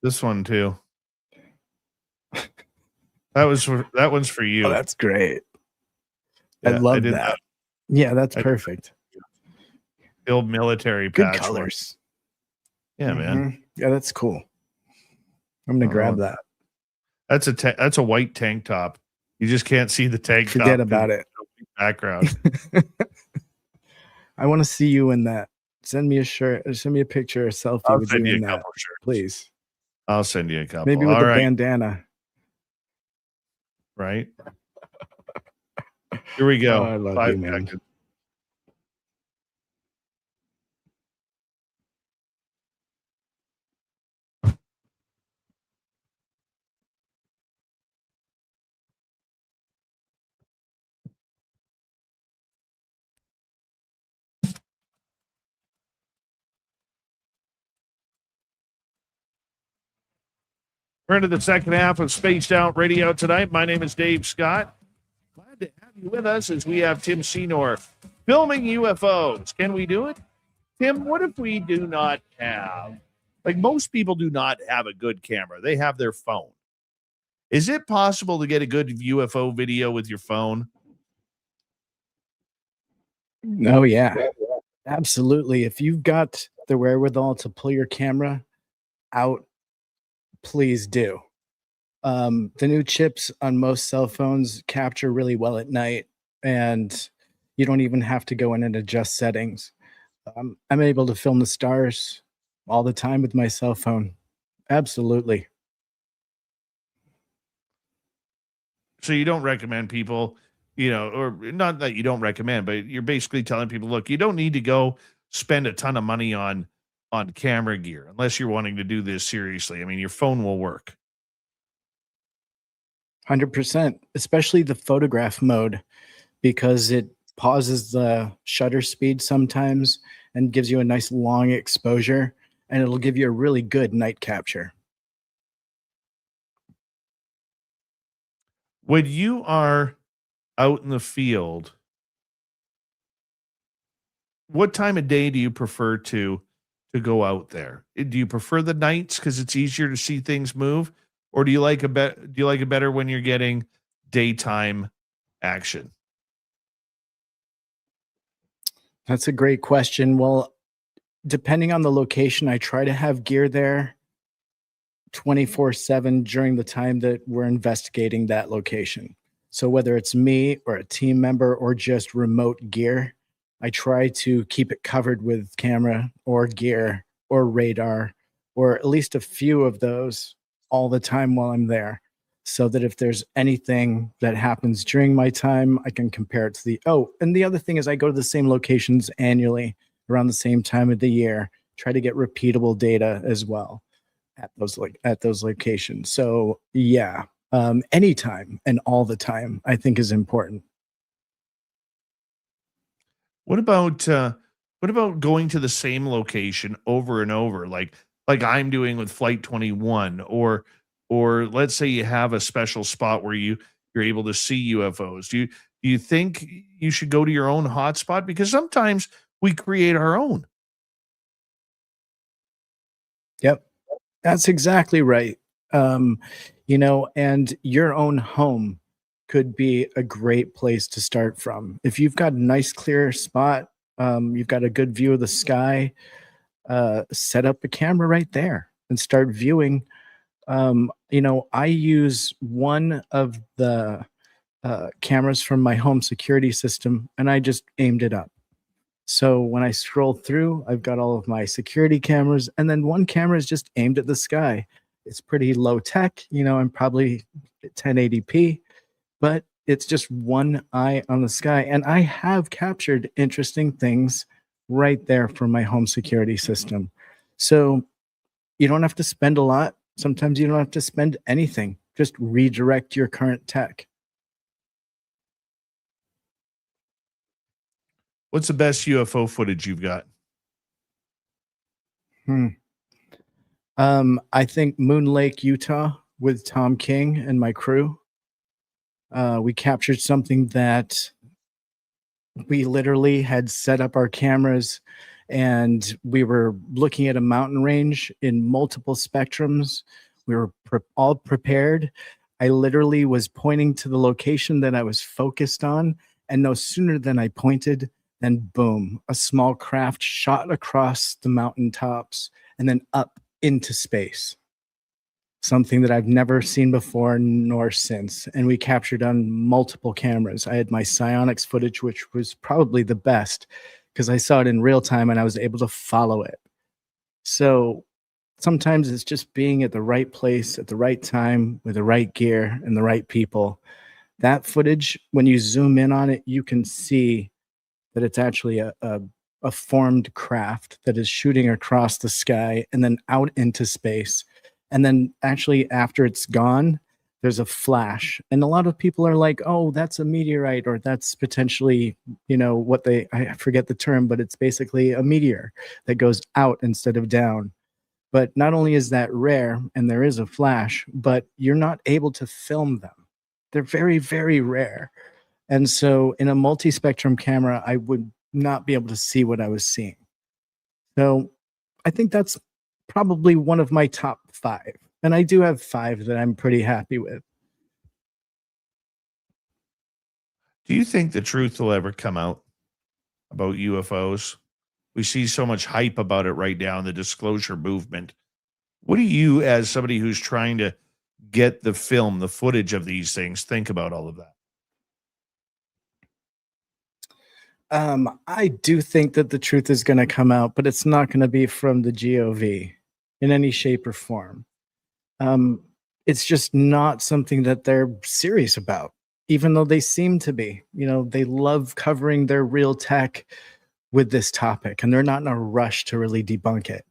This one too. That one's for you. Oh, that's great. Yeah, I love that. Yeah, that's perfect. The old military Good patchwork. colors. Yeah, man. Mhm. Yeah, that's cool. I'm gonna grab that. That's a white tank top. You just can't see the tank top. Forget about it. Background. I want to see you in that. Send me a shirt. Send me a picture, a selfie I'll with send you you in a that, couple shirts. please. I'll send you a couple. Maybe with All a right. bandana. Right. Here we go. Oh, I love 5 you, man. seconds. We're into the second half of Spaced Out Radio tonight. My name is Dave Scott. Glad to have you with us as we have Tim Seanor filming UFOs. Can we do it? Tim, what if we do not have, like most people do not have a good camera. They have their phone. Is it possible to get a good UFO video with your phone? Oh, yeah. Absolutely. If you've got the wherewithal to pull your camera out, please do. The new chips on most cell phones capture really well at night, and you don't even have to go in and adjust settings. I'm able to film the stars all the time with my cell phone. Absolutely. So you don't recommend people, or not that you don't recommend, but you're basically telling people, look, you don't need to go spend a ton of money on camera gear unless you're wanting to do this seriously. I mean, your phone will work. 100%, especially the photograph mode, because it pauses the shutter speed sometimes and gives you a nice long exposure, and it'll give you a really good night capture. When you are out in the field, what time of day do you prefer to go out there? Do you prefer the nights because it's easier to see things move, or do you like it better when you're getting daytime action? That's a great question. Well, depending on the location, I try to have gear there 24/7 during the time that we're investigating that location. So whether it's me or a team member or just remote gear, I try to keep it covered with camera or gear or radar, or at least a few of those all the time while I'm there, so that if there's anything that happens during my time, I can compare it to and the other thing is I go to the same locations annually around the same time of the year, try to get repeatable data as well at those locations. So yeah, anytime and all the time, I think is important. What about going to the same location over and over, like I'm doing with Flight 21, or let's say you have a special spot where you're able to see UFOs. Do you think you should go to your own hotspot? Because sometimes we create our own. Yep, that's exactly right. And your own home could be a great place to start from. If you've got a nice clear spot, you've got a good view of the sky, set up a camera right there and start viewing. I use one of the cameras from my home security system, and I just aimed it up. So when I scroll through, I've got all of my security cameras, and then one camera is just aimed at the sky. It's pretty low tech, I'm probably at 1080p, but it's just one eye on the sky. And I have captured interesting things right there from my home security system. So you don't have to spend a lot. Sometimes you don't have to spend anything. Just redirect your current tech. What's the best UFO footage you've got? I think Moon Lake, Utah, with Tom King and my crew. We captured something that we literally had set up our cameras, and we were looking at a mountain range in multiple spectrums. We were all prepared. I literally was pointing to the location that I was focused on, and no sooner than I pointed, then boom, a small craft shot across the mountaintops and then up into space. Something that I've never seen before nor since. And we captured on multiple cameras. I had my psionics footage, which was probably the best because I saw it in real time and I was able to follow it. So sometimes it's just being at the right place at the right time with the right gear and the right people. That footage, when you zoom in on it, you can see that it's actually a formed craft that is shooting across the sky and then out into space. And then actually after it's gone, there's a flash. And a lot of people are like, oh, that's a meteorite, or that's potentially, I forget the term, but it's basically a meteor that goes out instead of down. But not only is that rare and there is a flash, but you're not able to film them. They're very, very rare. And so in a multi-spectrum camera, I would not be able to see what I was seeing. So I think that's probably one of my top 5. And I do have 5 that I'm pretty happy with. Do you think the truth will ever come out about UFOs? We see so much hype about it right now in the disclosure movement. What do you, as somebody who's trying to get the footage of these things, think about all of that? I do think that the truth is going to come out, but it's not going to be from the GOV in any shape or form. It's just not something that they're serious about, even though they seem to be. They love covering their real tech with this topic, and they're not in a rush to really debunk it.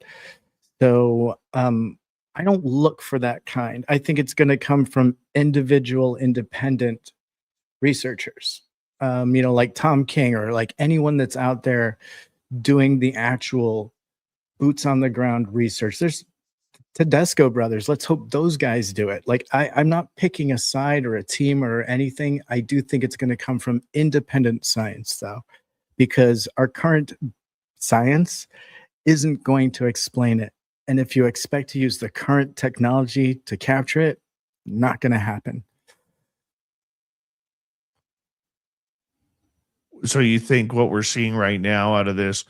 So I don't look for that kind. I think it's going to come from individual, independent researchers. Like Tom King, or like anyone that's out there doing the actual boots on the ground research. There's Tedesco brothers. Let's hope those guys do it. Like I'm not picking a side or a team or anything. I do think it's going to come from independent science, though, because our current science isn't going to explain it. And if you expect to use the current technology to capture it, not going to happen. So you think what we're seeing right now out of this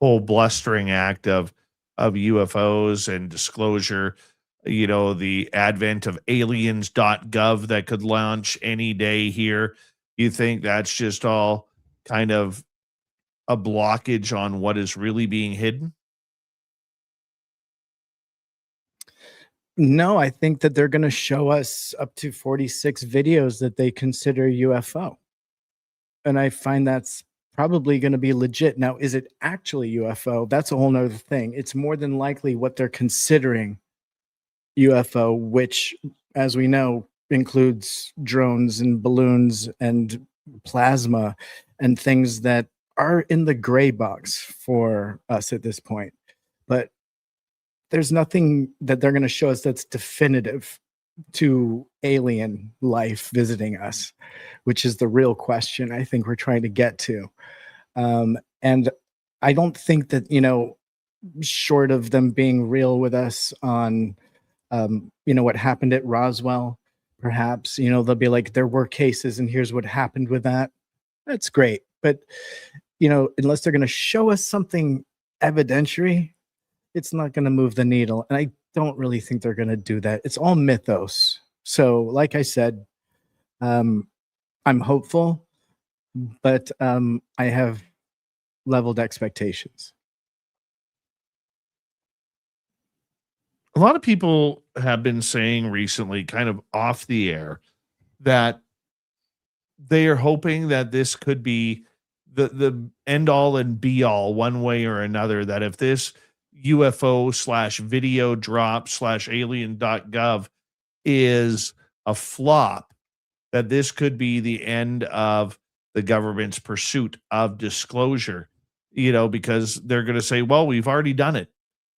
whole blustering act of UFOs and disclosure, the advent of aliens.gov that could launch any day here, you think that's just all kind of a blockage on what is really being hidden? No, I think that they're going to show us up to 46 videos that they consider UFO. And I find that's probably going to be legit. Now, is it actually UFO? That's a whole nother thing. It's more than likely what they're considering UFO, which, as we know, includes drones and balloons and plasma and things that are in the gray box for us at this point. But there's nothing that they're going to show us that's definitive to alien life visiting us, which is the real question I think we're trying to get to. And I don't think that, short of them being real with us on, what happened at Roswell, perhaps, they'll be like, there were cases and here's what happened with that. That's great. But, unless they're going to show us something evidentiary, it's not going to move the needle. And I don't really think they're going to do that. It's all mythos. So like I said, I'm hopeful, but I have leveled expectations. A lot of people have been saying recently, kind of off the air, that they are hoping that this could be the end all and be all one way or another, that if this UFO/video drop/alien.gov is a flop, that this could be the end of the government's pursuit of disclosure, because they're going to say, well, we've already done it.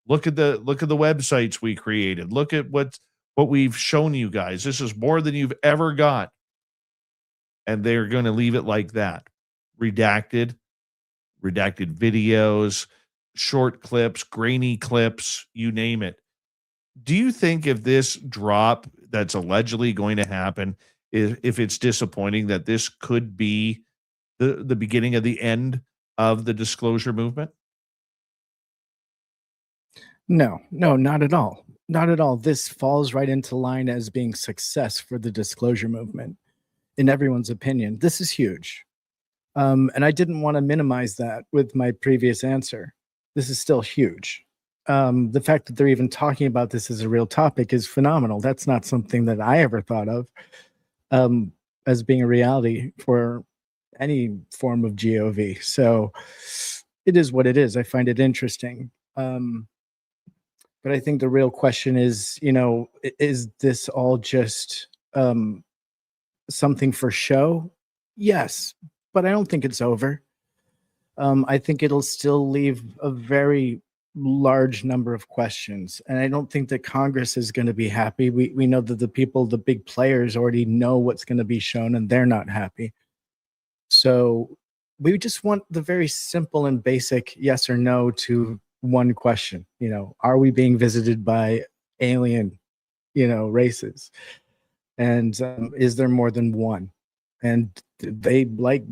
Look at the websites we created. Look at what we've shown you guys. This is more than you've ever got. And they're going to leave it like that. Redacted videos, short clips, grainy clips, you name it. Do you think if this drop that's allegedly going to happen, if it's disappointing, that this could be the beginning of the end of the disclosure movement? No, not at all. Not at all. This falls right into line as being success for the disclosure movement. In everyone's opinion, this is huge. And I didn't want to minimize that with my previous answer. This is still huge. The fact that they're even talking about this as a real topic is phenomenal. That's not something that I ever thought of as being a reality for any form of GOV. So it is what it is. I find it interesting. But I think the real question is, is this all just something for show? Yes, but I don't think it's over. I think it'll still leave a very large number of questions. And I don't think that Congress is going to be happy. We know that the big players already know what's going to be shown and they're not happy. So we just want the very simple and basic yes or no to one question. Are we being visited by alien, races? And is there more than one? And they like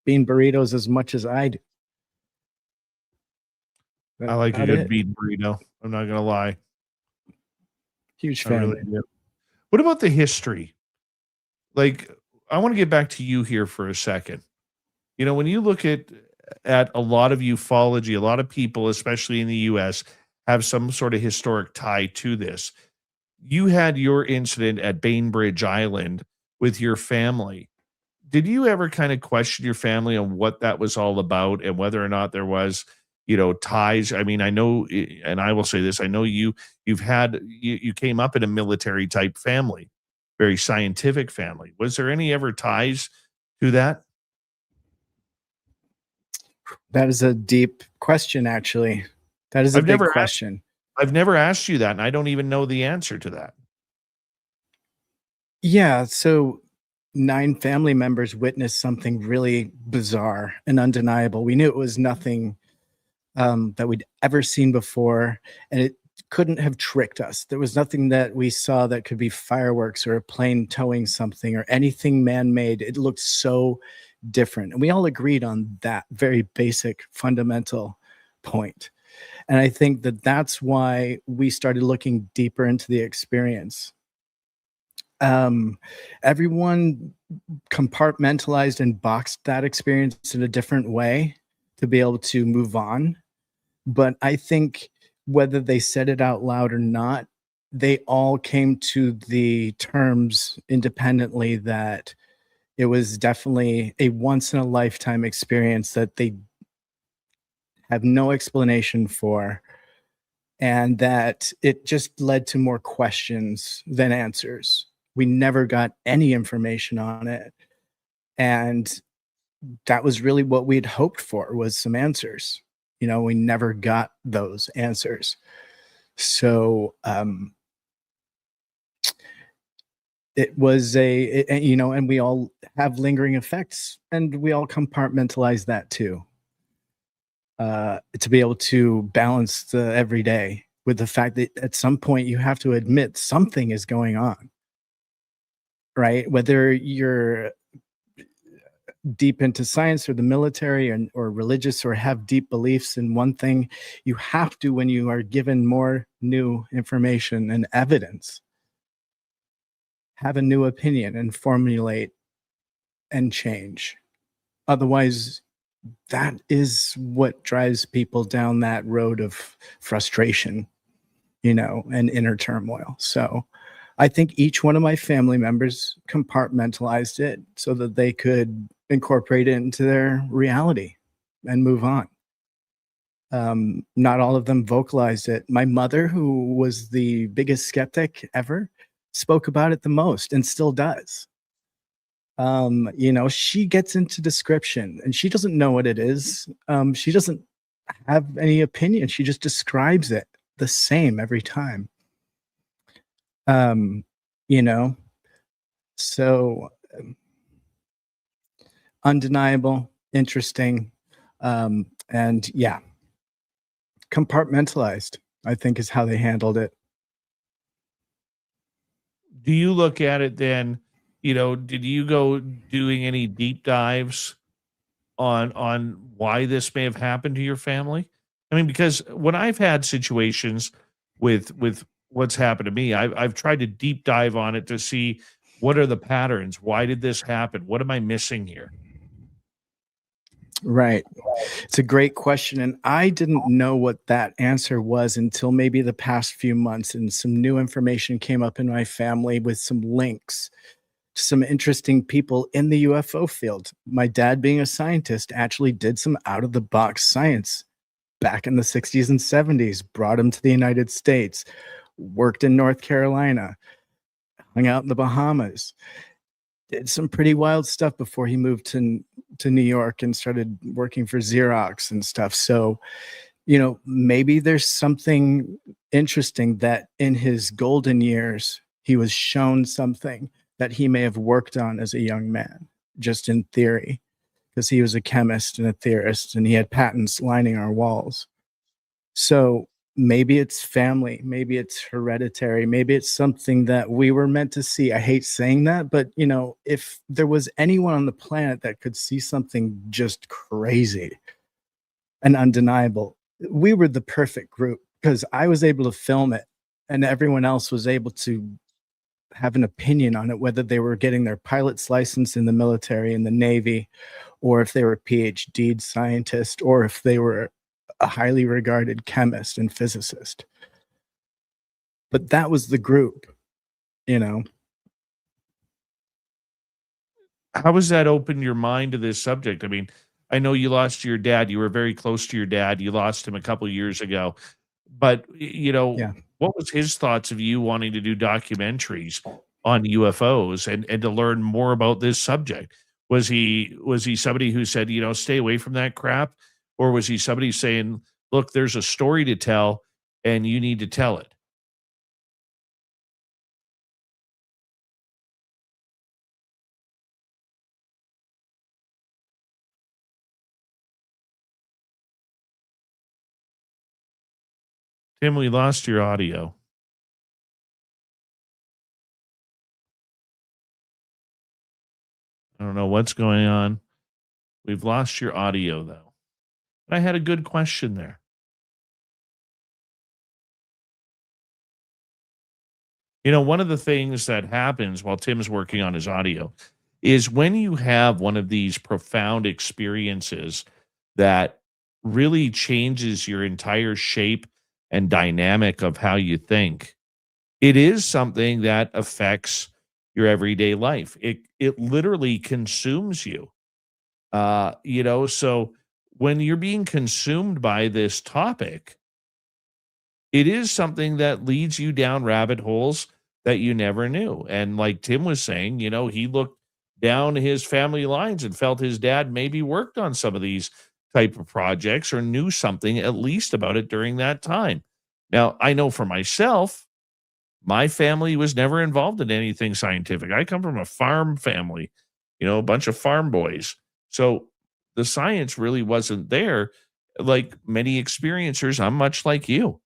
bean burritos as much as I do. I like a good bean burrito. I'm not going to lie. Huge fan. I really do. What about the history? Like, I want to get back to you here for a second. When you look at a lot of ufology, a lot of people, especially in the US, have some sort of historic tie to this. You had your incident at Bainbridge Island with your family. Did you ever kind of question your family on what that was all about and whether or not there was, ties? I mean, I know, and I will say this, I know you came up in a military type family, very scientific family. Was there any ever ties to that? That is a deep question, actually. That is a big question. I've never asked you that, and I don't even know the answer to that. Yeah, so 9 family members witnessed something really bizarre and undeniable. We knew it was nothing that we'd ever seen before, and it couldn't have tricked us. There was nothing that we saw that could be fireworks or a plane towing something or anything man-made. It looked so different. And we all agreed on that very basic, fundamental point. And I think that that's why we started looking deeper into the experience. Everyone compartmentalized and boxed that experience in a different way to be able to move on. But I think whether they said it out loud or not, they all came to the terms independently that it was definitely a once in a lifetime experience that they have no explanation for, and that it just led to more questions than answers. We never got any information on it. And that was really what we'd hoped for, was some answers. We never got those answers. So it was and we all have lingering effects, and we all compartmentalize that too. To be able to balance the everyday with the fact that at some point you have to admit something is going on, right? Whether you're deep into science or the military or religious or have deep beliefs in one thing, you have to, when you are given more new information and evidence, have a new opinion and formulate and change. Otherwise, that is what drives people down that road of frustration, and inner turmoil. So I think each one of my family members compartmentalized it so that they could incorporate it into their reality and move on. Not all of them vocalized it. My mother, who was the biggest skeptic ever, spoke about it the most and still does. She gets into description and she doesn't know what it is. She doesn't have any opinion. She just describes it the same every time. Um, you know, so undeniable, interesting, and yeah, compartmentalized, I think, is how they handled it. Do you look at it then, did you go doing any deep dives on why this may have happened to your family? I mean, because when I've had situations with what's happened to me, I've tried to deep dive on it to see what are the patterns? Why did this happen? What am I missing here? Right. It's a great question. And I didn't know what that answer was until maybe the past few months. And some new information came up in my family with some links to some interesting people in the UFO field. My dad, being a scientist, actually did some out of the box science back in the 60s and 70s, brought him to the United States, worked in North Carolina, hung out in the Bahamas, did some pretty wild stuff before he moved to New York and started working for Xerox and stuff. So, maybe there's something interesting that in his golden years, he was shown something that he may have worked on as a young man, just in theory, because he was a chemist and a theorist and he had patents lining our walls. So maybe it's family, maybe it's hereditary, maybe it's something that we were meant to see. I hate saying that, but if there was anyone on the planet that could see something just crazy and undeniable, we were the perfect group, because I was able to film it and everyone else was able to have an opinion on it, whether they were getting their pilot's license in the military, in the Navy, or if they were a PhD scientist, or if they were a highly regarded chemist and physicist. But that was the group, How has that opened your mind to this subject? I mean, I know you lost your dad. You were very close to your dad. You lost him a couple years ago. But, Yeah. what was his thoughts of you wanting to do documentaries on UFOs and to learn more about this subject? Was he somebody who said, stay away from that crap? Or was he somebody saying, look, there's a story to tell and you need to tell it? Tim, we lost your audio. I don't know what's going on. We've lost your audio, though. I had a good question there. One of the things that happens while Tim's working on his audio is when you have one of these profound experiences that really changes your entire shape and dynamic of how you think, it is something that affects your everyday life. It literally consumes you. So when you're being consumed by this topic, it is something that leads you down rabbit holes that you never knew. And like Tim was saying, he looked down his family lines and felt his dad maybe worked on some of these type of projects or knew something at least about it during that time. Now, I know for myself, my family was never involved in anything scientific. I come from a farm family, a bunch of farm boys. So the science really wasn't there. Like many experiencers, I'm much like you,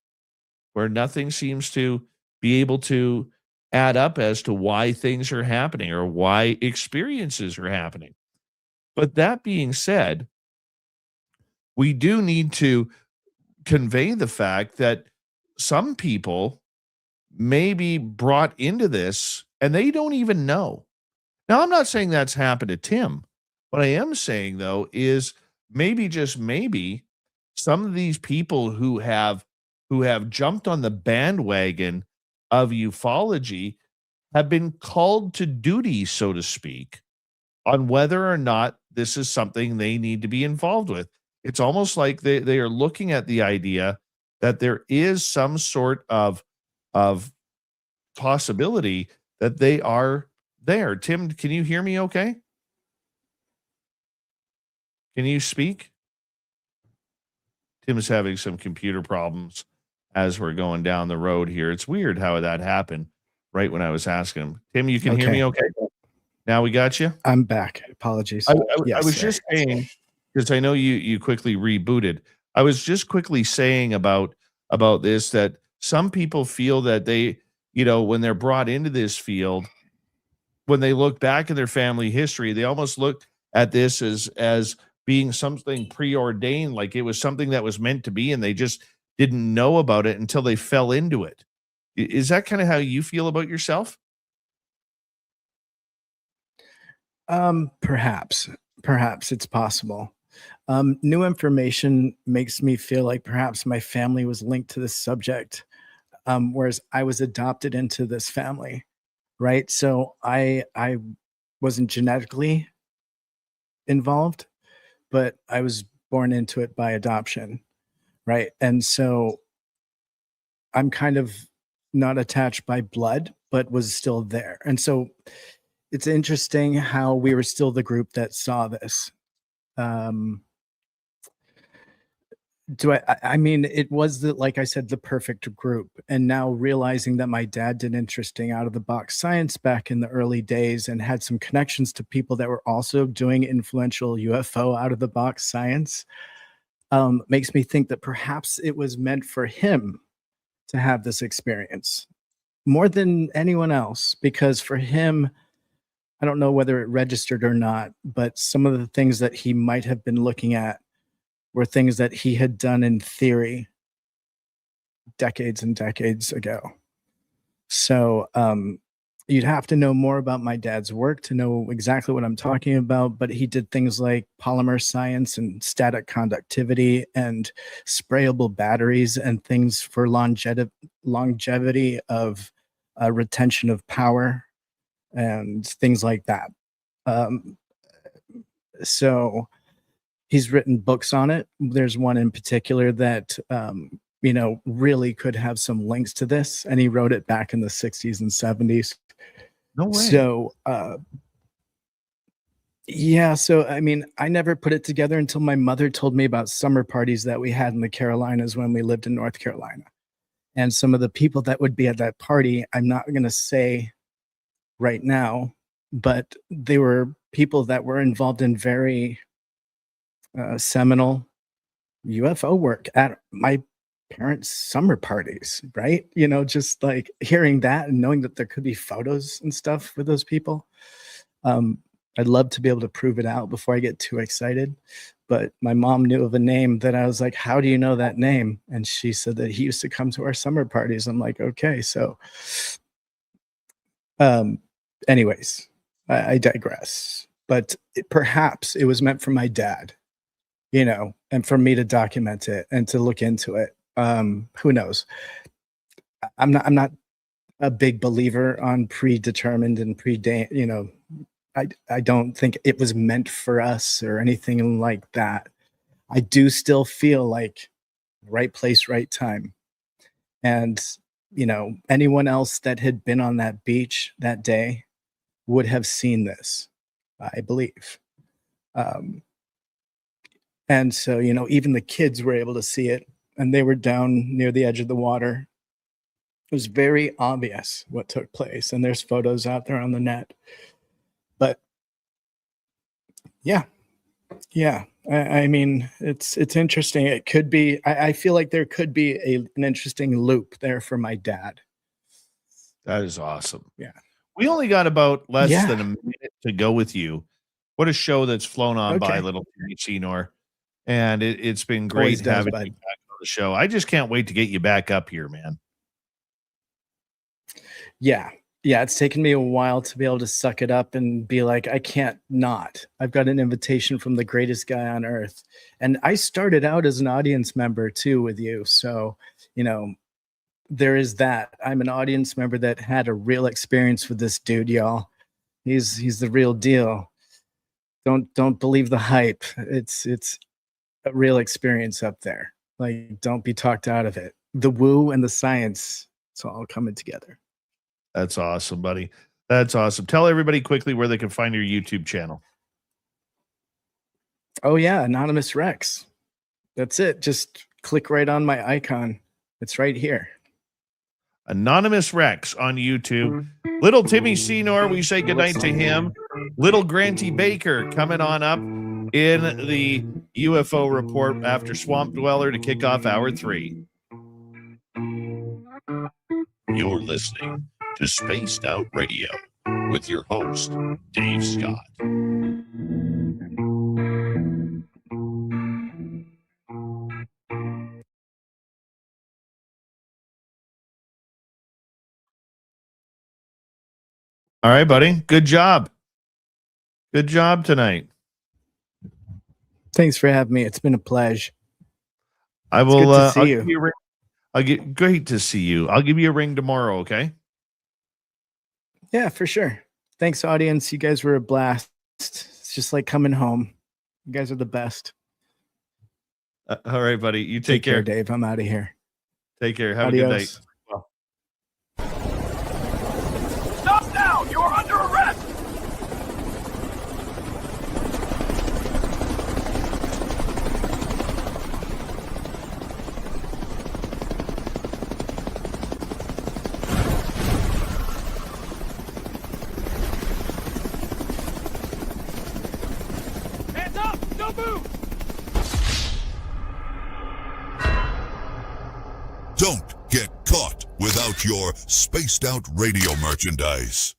where nothing seems to be able to add up as to why things are happening or why experiences are happening. But that being said, we do need to convey the fact that some people may be brought into this and they don't even know. Now, I'm not saying that's happened to Tim. What I am saying, though, is maybe, just maybe, some of these people who have jumped on the bandwagon of ufology have been called to duty, so to speak, on whether or not this is something they need to be involved with. It's almost like they are looking at the idea that there is some sort of possibility that they are there. Tim, can you hear me okay? Can you speak? Tim is having some computer problems as we're going down the road here. It's weird how that happened right when I was asking him. Tim, you can hear me okay? Now we got you? I'm back. Apologies. I Yes, was sir. just saying, because I know you quickly rebooted. I was just quickly saying about this, that some people feel that they, when they're brought into this field, when they look back in their family history, they almost look at this as being something preordained, like it was something that was meant to be, and they just didn't know about it until they fell into it. Is that kind of how you feel about yourself? Perhaps it's possible. New information makes me feel like perhaps my family was linked to this subject, whereas I was adopted into this family, right? So I wasn't genetically involved, but I was born into it by adoption, right? And so I'm kind of not attached by blood, but was still there. And so it's interesting how we were still the group that saw this. I mean, it was like I said, the perfect group. And now realizing that my dad did interesting out of the box science back in the early days and had some connections to people that were also doing influential UFO out of the box science, makes me think that perhaps it was meant for him to have this experience more than anyone else, because for him, I don't know whether it registered or not, but some of the things that he might have been looking at were things that he had done in theory decades and decades ago. So you'd have to know more about my dad's work to know exactly what I'm talking about, but he did things like polymer science and static conductivity and sprayable batteries and things for longevity of retention of power and things like that. So he's written books on it. There's one in particular that, really could have some links to this. And he wrote it back in the 60s and 70s. No way. So, yeah. So, I mean, I never put it together until my mother told me about summer parties that we had in the Carolinas when we lived in North Carolina. And some of the people that would be at that party, I'm not going to say right now, but they were people that were involved in very seminal UFO work at my parents' summer parties, right? Just like hearing that and knowing that there could be photos and stuff with those people. I'd love to be able to prove it out before I get too excited. But my mom knew of a name that I was like, how do you know that name? And she said that he used to come to our summer parties. I'm like, okay. So anyways, I digress. But perhaps it was meant for my dad, and for me to document it and to look into it. Who knows? I'm not a big believer on predetermined and I don't think it was meant for us or anything like that. I do still feel like right place, right time. And, anyone else that had been on that beach that day would have seen this, I believe. And so, even the kids were able to see it, and they were down near the edge of the water. It was very obvious what took place, and there's photos out there on the net. But yeah. I mean, it's interesting. It could be. I feel like there could be an interesting loop there for my dad. That is awesome. Yeah. We only got about less than a minute to go with you. What a show that's flown on by, little Seanor. And it's been great having you back on the show. I just can't wait to get you back up here, man. Yeah. It's taken me a while to be able to suck it up and be like, I can't not. I've got an invitation from the greatest guy on earth. And I started out as an audience member too with you. So, there is that. I'm an audience member that had a real experience with this dude, y'all. He's the real deal. Don't believe the hype. It's a real experience up there. Like, don't be talked out of it. The woo and the science, it's all coming together. That's awesome, buddy. That's awesome. Tell everybody quickly where they can find your YouTube channel. Oh yeah, Anonymous Rex. That's it. Just click right on my icon. It's right here. Anonymous Rex on YouTube. Little Timmy Seanor, we say goodnight to him. Little Granty Baker coming on up in the UFO report after Swamp Dweller to kick off hour 3. You're listening to Spaced Out Radio with your host, Dave Scott. All right, buddy. Good job. Good job tonight. Thanks for having me. It's been a pleasure. I will. Good to see I'll you. give you a ring. Great to see you. I'll give you a ring tomorrow. Okay. Yeah, for sure. Thanks, audience. You guys were a blast. It's just like coming home. You guys are the best. All right, buddy. You take care, Dave. I'm out of here. Take care. Have Adios. a good night. Stop now! You are under arrest! Hands up! Don't move! Don't get caught without your Spaced Out Radio merchandise.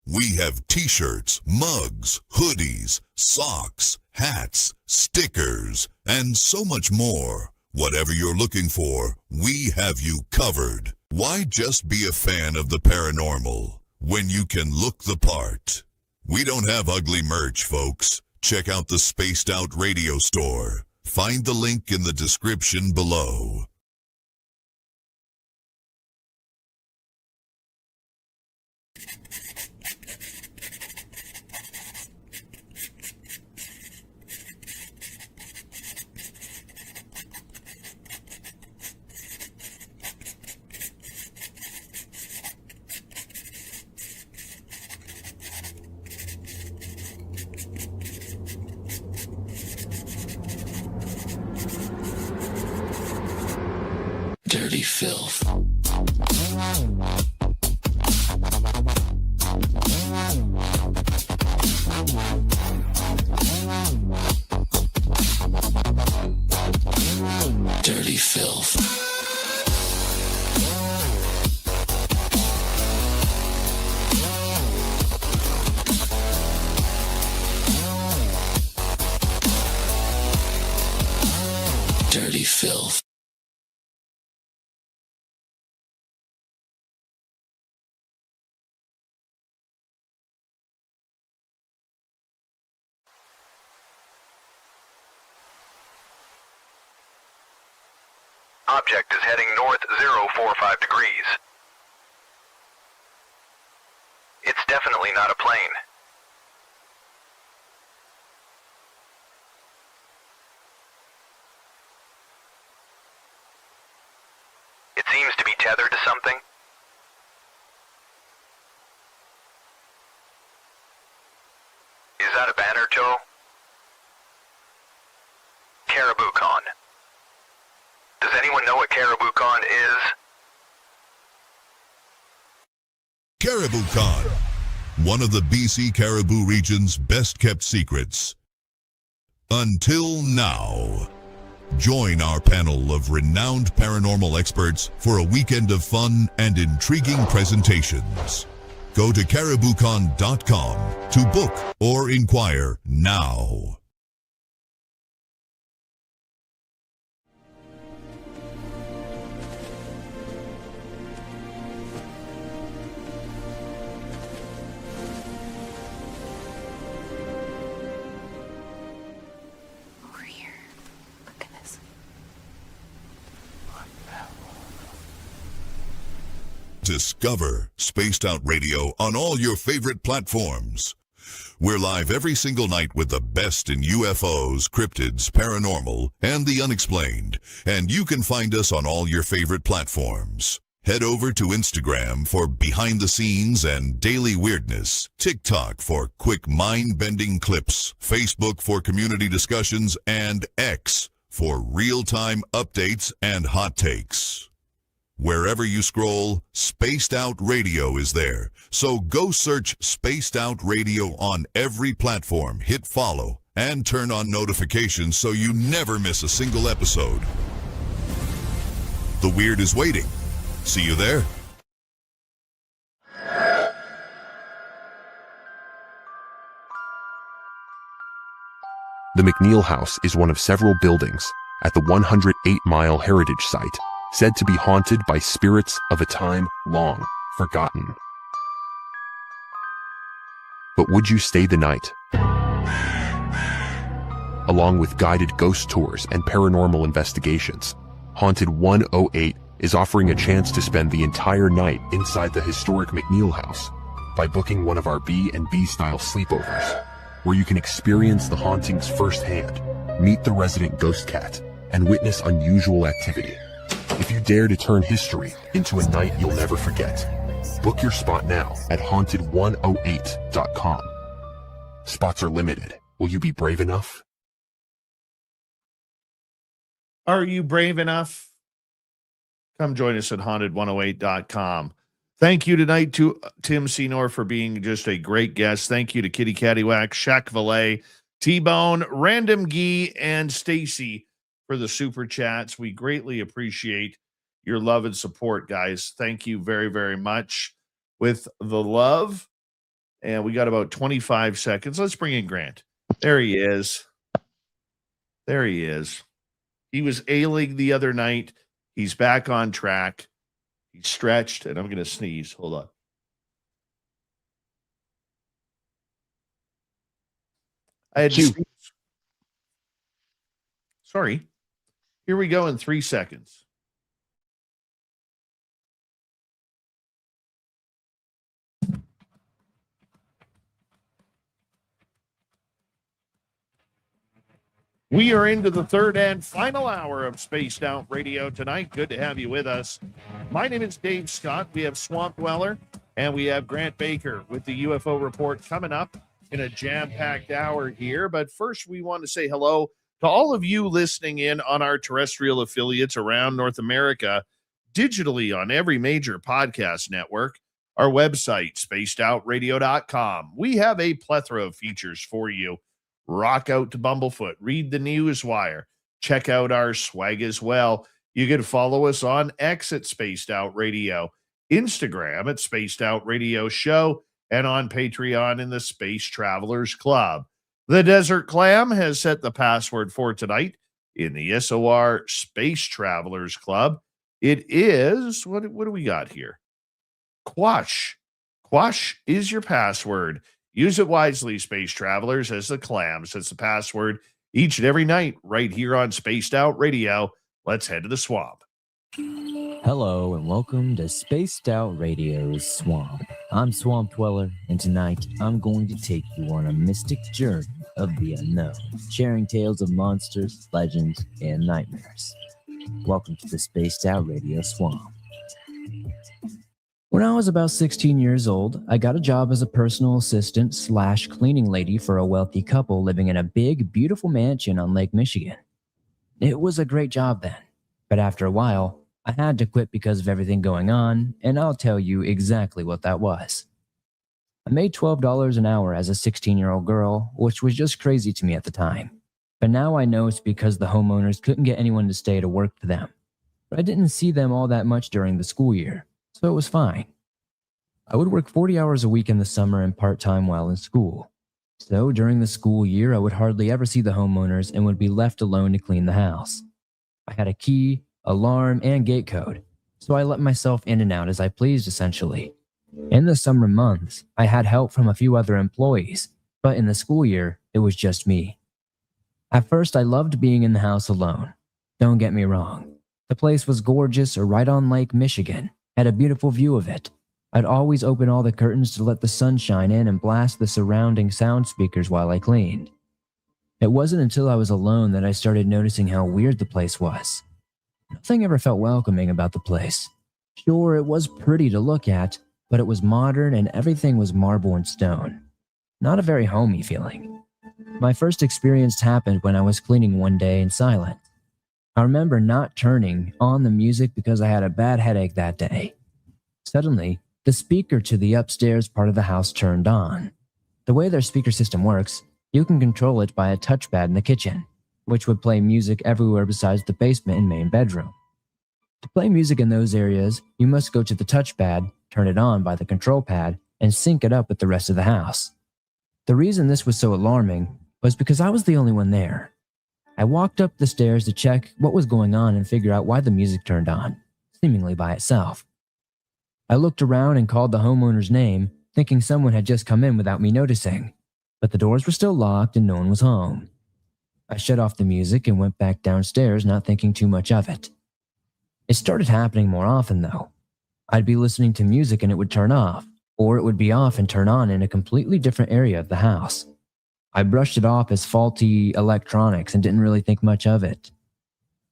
We have t-shirts, mugs, hoodies, socks, hats, stickers, and so much more. Whatever you're looking for, we have you covered. Why just be a fan of the paranormal when you can look the part? We don't have ugly merch, folks. Check out the Spaced Out Radio store. Find the link in the description below. Dirty filth. Dirty filth. Dirty filth. Object is heading north 045 degrees. It's definitely not a plane. It seems to be tethered to something. Is that a banner, Joe? Caribou Con. Does anyone know what Caribou Con is? Caribou Con, one of the BC Caribou region's best-kept secrets. Until now. Join our panel of renowned paranormal experts for a weekend of fun and intriguing presentations. Go to cariboucon.com to book or inquire now. Over here. Look at this. Discover Spaced Out Radio on all your favorite platforms. We're live every single night with the best in UFOs, cryptids, paranormal, and the unexplained. And you can find us on all your favorite platforms. Head over to Instagram for behind the scenes and daily weirdness, TikTok for quick mind-bending clips, Facebook for community discussions, and X for real-time updates and hot takes. Wherever you scroll, Spaced Out Radio is there. So go search Spaced Out Radio on every platform, hit follow, and turn on notifications so you never miss a single episode. The weird is waiting. See you there. The McNeil House is one of several buildings at the 108-mile heritage site said to be haunted by spirits of a time long forgotten. But would you stay the night? Along with guided ghost tours and paranormal investigations, Haunted 108 is offering a chance to spend the entire night inside the historic McNeil House by booking one of our B&B style sleepovers, where you can experience the hauntings firsthand, meet the resident ghost cat, and witness unusual activity. If you dare to turn history into a night you'll never forget, book your spot now at haunted108.com. Spots are limited. Will you be brave enough? Are you brave enough? Come join us at haunted108.com. Thank you tonight to Tim Seanor for being just a great guest. Thank you to Kitty Cattywack, Shaq Valet, T-Bone, Random Gee, and Stacy for the super chats. We greatly appreciate your love and support, guys. Thank you very, very much. With the love, and we got about 25 seconds. Let's bring in Grant. There he is. There he is. He was ailing the other night. He's back on track. He's stretched, and I'm going to sneeze. Hold on. I had to sneeze. Sorry. Here we go in 3 seconds. We are into the third and final hour of Spaced Out Radio tonight. Good to have you with us. My name is Dave Scott. We have Swamp Dweller, and we have Grant Baker with the UFO Report coming up in a jam-packed hour here. But first, we want to say hello to all of you listening in on our terrestrial affiliates around North America, digitally on every major podcast network, our website, spacedoutradio.com. We have a plethora of features for you. Rock out to Bumblefoot, read the Newswire, check out our swag as well. You can follow us on X at Spaced Out Radio, Instagram at Spaced Out Radio Show, and on Patreon in the Space Travelers Club. The Desert Clam has set the password for tonight in the SOR Space Travelers Club. It is, what do we got here? Quash. Quash is your password. Use it wisely, space travelers, as the Clam sets the password each and every night right here on Spaced Out Radio. Let's head to the swamp. Hello and welcome to Spaced Out Radio's Swamp. I'm Swamp Dweller, and tonight I'm going to take you on a mystic journey of the unknown, sharing tales of monsters, legends, and nightmares. Welcome to the Spaced Out Radio Swamp. When I was about 16 years old, I got a job as a personal assistant / cleaning lady for a wealthy couple living in a big, beautiful mansion on Lake Michigan. It was a great job then, but after a while, I had to quit because of everything going on, and I'll tell you exactly what that was. I made $12 an hour as a 16-year-old girl, which was just crazy to me at the time. But now I know it's because the homeowners couldn't get anyone to stay to work for them. But I didn't see them all that much during the school year, so it was fine. I would work 40 hours a week in the summer and part-time while in school. So during the school year, I would hardly ever see the homeowners and would be left alone to clean the house. I had a key, alarm, and gate code, so I let myself in and out as I pleased essentially. In the summer months, I had help from a few other employees, but in the school year, it was just me. At first, I loved being in the house alone. Don't get me wrong. The place was gorgeous, right on Lake Michigan. Had a beautiful view of it. I'd always open all the curtains to let the sun shine in and blast the surrounding sound speakers while I cleaned. It wasn't until I was alone that I started noticing how weird the place was. Nothing ever felt welcoming about the place. Sure, it was pretty to look at, but it was modern and everything was marble and stone. Not a very homey feeling. My first experience happened when I was cleaning one day in silence. I remember not turning on the music because I had a bad headache that day. Suddenly, the speaker to the upstairs part of the house turned on. The way their speaker system works, you can control it by a touchpad in the kitchen, which would play music everywhere besides the basement and main bedroom. To play music in those areas, you must go to the touchpad, turn it on by the control pad, and sync it up with the rest of the house. The reason this was so alarming was because I was the only one there. I walked up the stairs to check what was going on and figure out why the music turned on, seemingly by itself. I looked around and called the homeowner's name, thinking someone had just come in without me noticing, but the doors were still locked and no one was home. I shut off the music and went back downstairs, not thinking too much of it. It started happening more often, though. I'd be listening to music and it would turn off, or it would be off and turn on in a completely different area of the house. I brushed it off as faulty electronics and didn't really think much of it.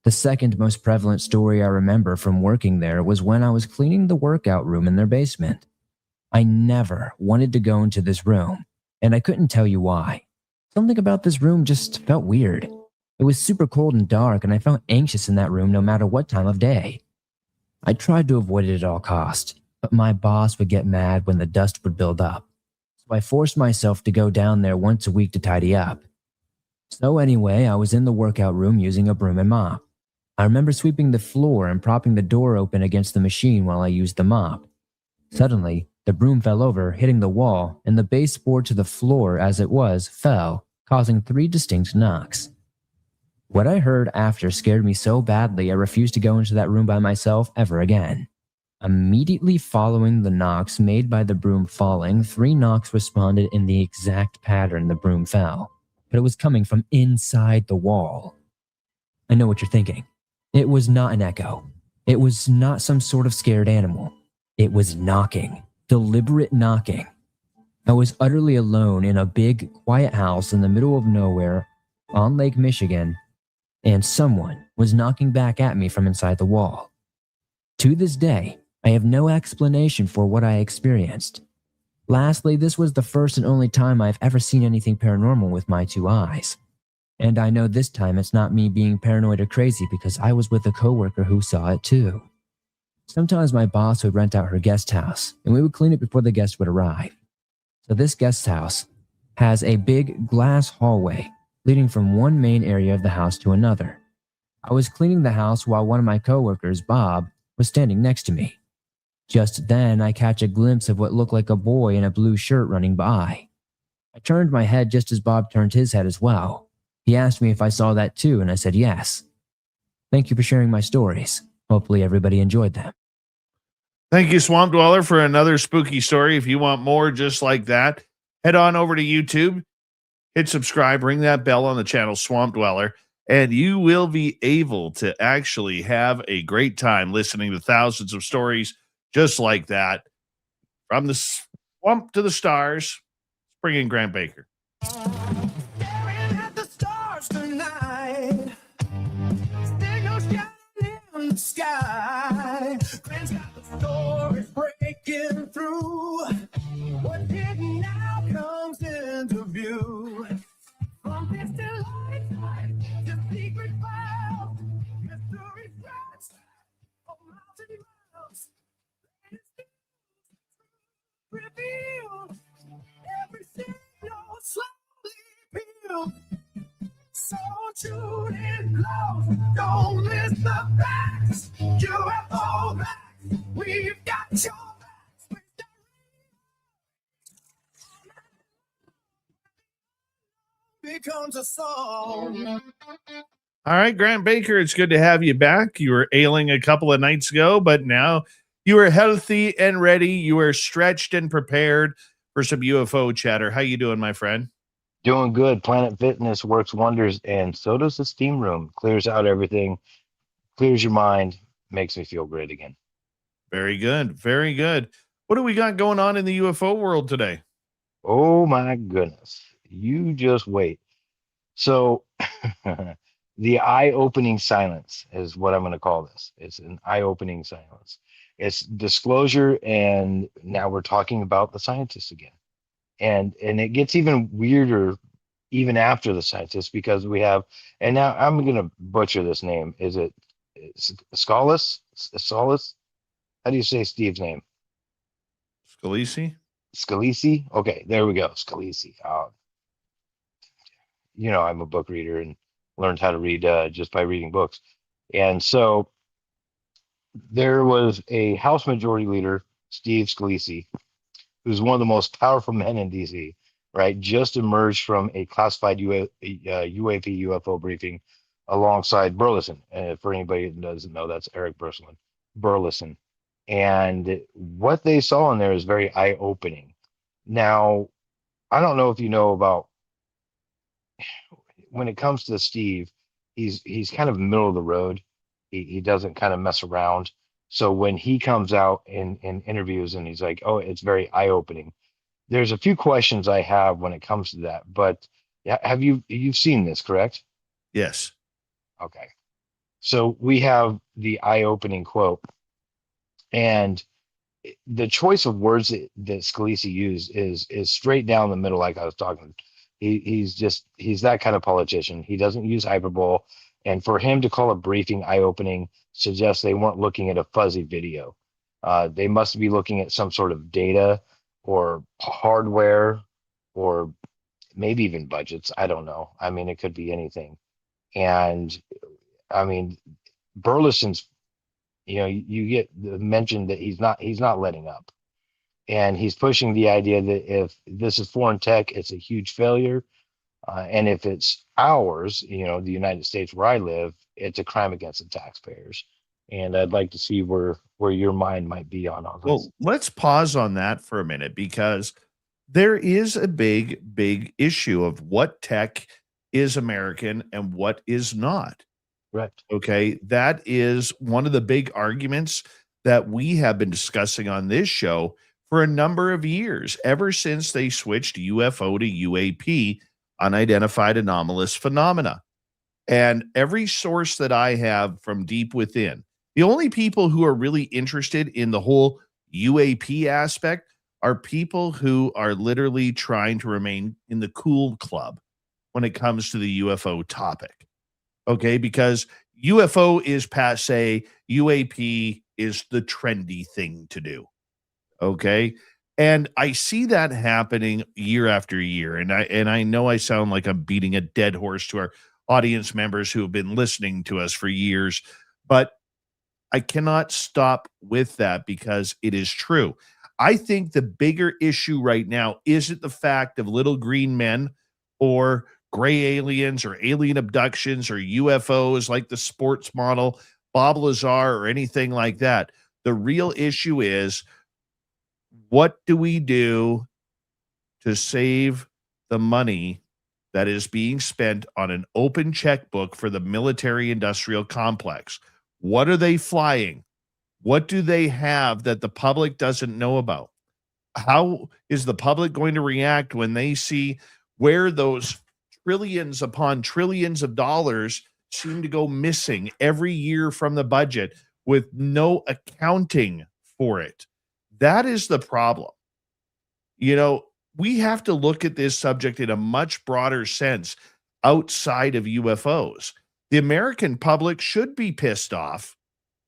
The second most prevalent story I remember from working there was when I was cleaning the workout room in their basement. I never wanted to go into this room, and I couldn't tell you why. Something about this room just felt weird. It was super cold and dark, and I felt anxious in that room no matter what time of day. I tried to avoid it at all costs, but my boss would get mad when the dust would build up. So I forced myself to go down there once a week to tidy up. So anyway, I was in the workout room using a broom and mop. I remember sweeping the floor and propping the door open against the machine while I used the mop. Suddenly, the broom fell over, hitting the wall, and the baseboard to the floor as it was fell, causing 3 distinct knocks. What I heard after scared me so badly I refused to go into that room by myself ever again. Immediately following the knocks made by the broom falling, 3 knocks responded in the exact pattern the broom fell, but it was coming from inside the wall. I know what you're thinking. It was not an echo. It was not some sort of scared animal. It was knocking. Deliberate knocking. I was utterly alone in a big, quiet house in the middle of nowhere on Lake Michigan, and someone was knocking back at me from inside the wall. To this day, I have no explanation for what I experienced. Lastly, this was the first and only time I've ever seen anything paranormal with my 2 eyes. And I know this time it's not me being paranoid or crazy because I was with a coworker who saw it too. Sometimes my boss would rent out her guest house, and we would clean it before the guests would arrive. So this guest house has a big glass hallway leading from one main area of the house to another. I was cleaning the house while one of my coworkers, Bob, was standing next to me. Just then, I catch a glimpse of what looked like a boy in a blue shirt running by. I turned my head just as Bob turned his head as well. He asked me if I saw that too, and I said yes. Thank you for sharing my stories. Hopefully everybody enjoyed them. Thank you, Swamp Dweller, for another spooky story. If you want more just like that, head on over to YouTube, hit subscribe, ring that bell on the channel, Swamp Dweller, and you will be able to actually have a great time listening to thousands of stories just like that. From the swamp to the stars, bring in Grant Baker. Staring at the stars tonight. Signals shining in the sky. Grant's got the stories breaking through. What hidden now comes into view. From distant lights to secret clouds, mystery threats for miles and miles. Revealed every signal slowly peeled. So tune in close, don't miss the facts. UFO facts, we've got your backs. Becomes a song. All right, Grant Baker, it's good to have you back. You were ailing a couple of nights ago, but now you are healthy and ready. You are stretched and prepared for some UFO chatter. How you doing, my friend? Doing good. Planet Fitness works wonders, and so does the steam room. Clears out everything, clears your mind, makes me feel great again. Very good. Very good. What do we got going on in the UFO world today? Oh my goodness. You just wait. So the eye-opening silence is what I'm going to call this. It's an eye-opening silence. It's disclosure, and now we're talking about the scientists again. And it gets even weirder even after the scientists, because we have, and now I'm going to butcher this name. Is it Scalise? Scalise? How do you say Steve's name? Scalise? Scalise? Okay, there we go. Scalise. I'm a book reader and learned how to read just by reading books. And so there was a House Majority Leader, Steve Scalise, who's one of the most powerful men in DC, right? Just emerged from a classified UAP UFO briefing alongside Burleson. For anybody that doesn't know, that's Eric Burleson. And what they saw in there is very eye-opening. Now, I don't know if you know about, when it comes to Steve, he's kind of middle of the road. He doesn't kind of mess around. So when he comes out in interviews and he's like, oh, it's very eye-opening. There's a few questions I have when it comes to that, but you've seen this, correct? Yes. Okay. So we have the eye-opening quote, and the choice of words that Scalise used is straight down the middle, like I was talking. He's that kind of politician. He doesn't use hyperbole. And for him to call a briefing eye-opening suggests they weren't looking at a fuzzy video. They must be looking at some sort of data or hardware, or maybe even budgets. I don't know. I mean, it could be anything. And I mean, Burleson's, you get mentioned that he's not letting up. And he's pushing the idea that if this is foreign tech, it's a huge failure. And if it's ours, the United States where I live, it's a crime against the taxpayers. And I'd like to see where your mind might be on all this. Well, let's pause on that for a minute, because there is a big issue of what tech is American and what is not. Right. Okay. That is one of the big arguments that we have been discussing on this show for a number of years, ever since they switched UFO to UAP, unidentified anomalous phenomena. And every source that I have from deep within, the only people who are really interested in the whole UAP aspect are people who are literally trying to remain in the cool club when it comes to the UFO topic. Okay, because UFO is passe, UAP is the trendy thing to do. Okay. And I see that happening year after year. And I know I sound like I'm beating a dead horse to our audience members who have been listening to us for years, but I cannot stop with that because it is true. I think the bigger issue right now isn't the fact of little green men or gray aliens or alien abductions or UFOs like the sports model, Bob Lazar, or anything like that. The real issue is, what do we do to save the money that is being spent on an open checkbook for the military industrial complex? What are they flying? What do they have that the public doesn't know about? How is the public going to react when they see where those trillions upon trillions of dollars seem to go missing every year from the budget with no accounting for it? That is the problem. We have to look at this subject in a much broader sense outside of UFOs. The American public should be pissed off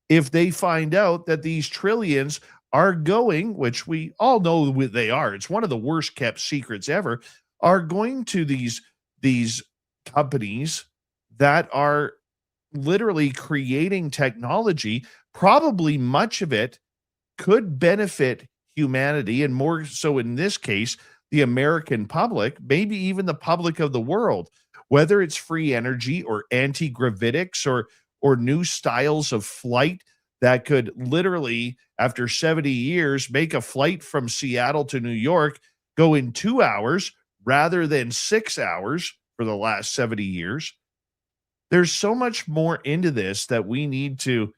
if they find out that these trillions are going, which we all know they are, it's one of the worst kept secrets ever, are going to these companies that are literally creating technology. Probably much of it could benefit humanity, and more so in this case, the American public, maybe even the public of the world, whether it's free energy or anti-gravitics or new styles of flight that could literally, after 70 years, make a flight from Seattle to New York go in 2 hours rather than 6 hours for the last 70 years. There's so much more into this that we need to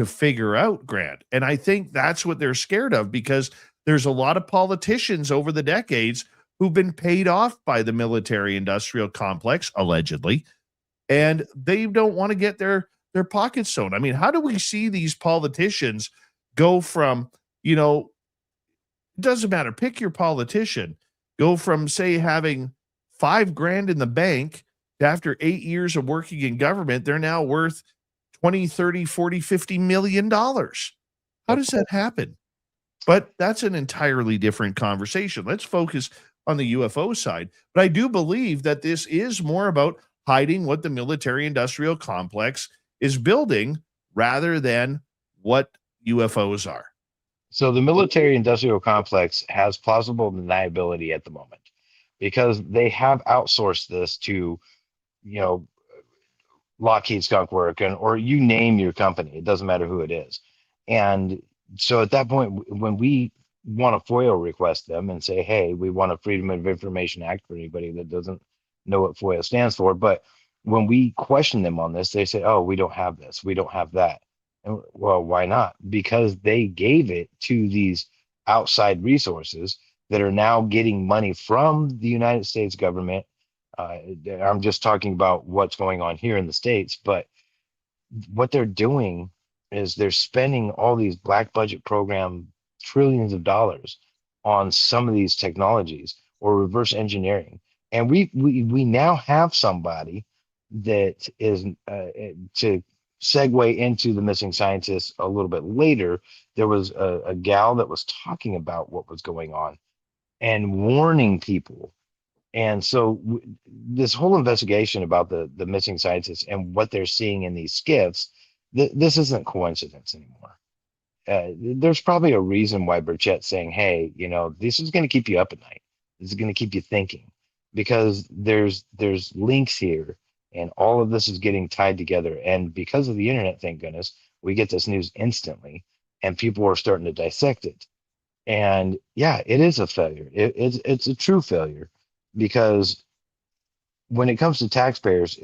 figure out, Grant. And I think that's what they're scared of, because there's a lot of politicians over the decades who've been paid off by the military industrial complex, allegedly, and they don't want to get their pockets sewn. I mean, how do we see these politicians go from, it doesn't matter, pick your politician, go from, say, having $5,000 in the bank to, after 8 years of working in government, they're now worth 20, 30, 40, 50 million dollars. How does that happen? But that's an entirely different conversation. Let's focus on the UFO side. But I do believe that this is more about hiding what the military industrial complex is building rather than what UFOs are. So the military industrial complex has plausible deniability at the moment because they have outsourced this to, Lockheed Skunk Work or you name your company. It doesn't matter who it is. And so at that point, when we want to FOIA request them and say, hey, we want a Freedom of Information Act for anybody that doesn't know what FOIA stands for. But when we question them on this, they say, oh, we don't have this, we don't have that. And, well, why not? Because they gave it to these outside resources that are now getting money from the United States government. I'm just talking about what's going on here in the States, but what they're doing is they're spending all these black budget program trillions of dollars on some of these technologies or reverse engineering. And we now have somebody that is to segue into the missing scientists a little bit later. There was a gal that was talking about what was going on and warning people. And so this whole investigation about the missing scientists and what they're seeing in these skiffs, this isn't coincidence anymore. There's probably a reason why Burchett's saying, hey, this is going to keep you up at night. This is going to keep you thinking, because there's links here and all of this is getting tied together. And because of the internet, thank goodness, we get this news instantly and people are starting to dissect it. And yeah, it is a failure. It's a true failure, because when it comes to taxpayers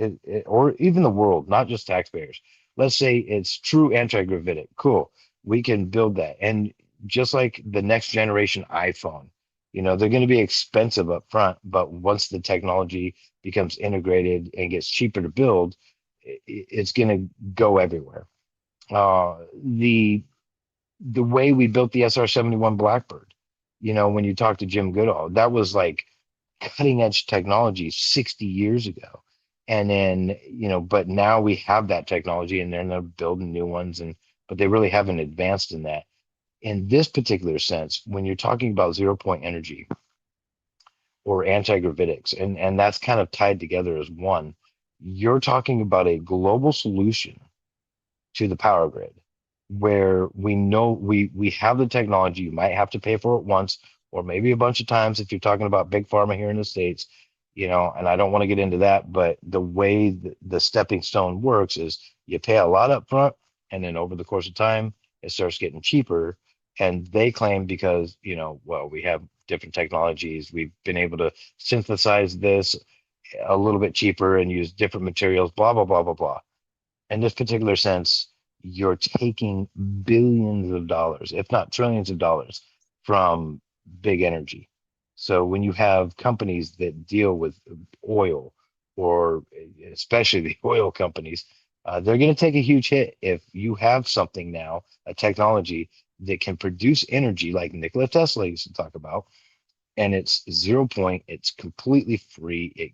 or even the world, not just taxpayers, let's say it's true anti-gravitic. Cool. We can build that. And just like the next generation iPhone, they're going to be expensive up front, but once the technology becomes integrated and gets cheaper to build, it's going to go everywhere. The way we built the SR-71 Blackbird, when you talk to Jim Goodall, that was like cutting edge technology 60 years ago. And then, but now we have that technology and they're building new ones, but they really haven't advanced in that. In this particular sense, when you're talking about 0-point energy or anti-gravitics, and that's kind of tied together as one, you're talking about a global solution to the power grid, where we know we have the technology. You might have to pay for it once or maybe a bunch of times if you're talking about big pharma here in the States, and I don't want to get into that, but the way the stepping stone works is you pay a lot up front, and then over the course of time, it starts getting cheaper. And they claim because, we have different technologies, we've been able to synthesize this a little bit cheaper and use different materials, blah, blah, blah, blah, blah. In this particular sense, you're taking billions of dollars, if not trillions of dollars, from big energy. So when you have companies that deal with oil, or especially the oil companies, they're going to take a huge hit if you have something now, a technology that can produce energy like Nikola Tesla used to talk about, and it's 0 point, it's completely free,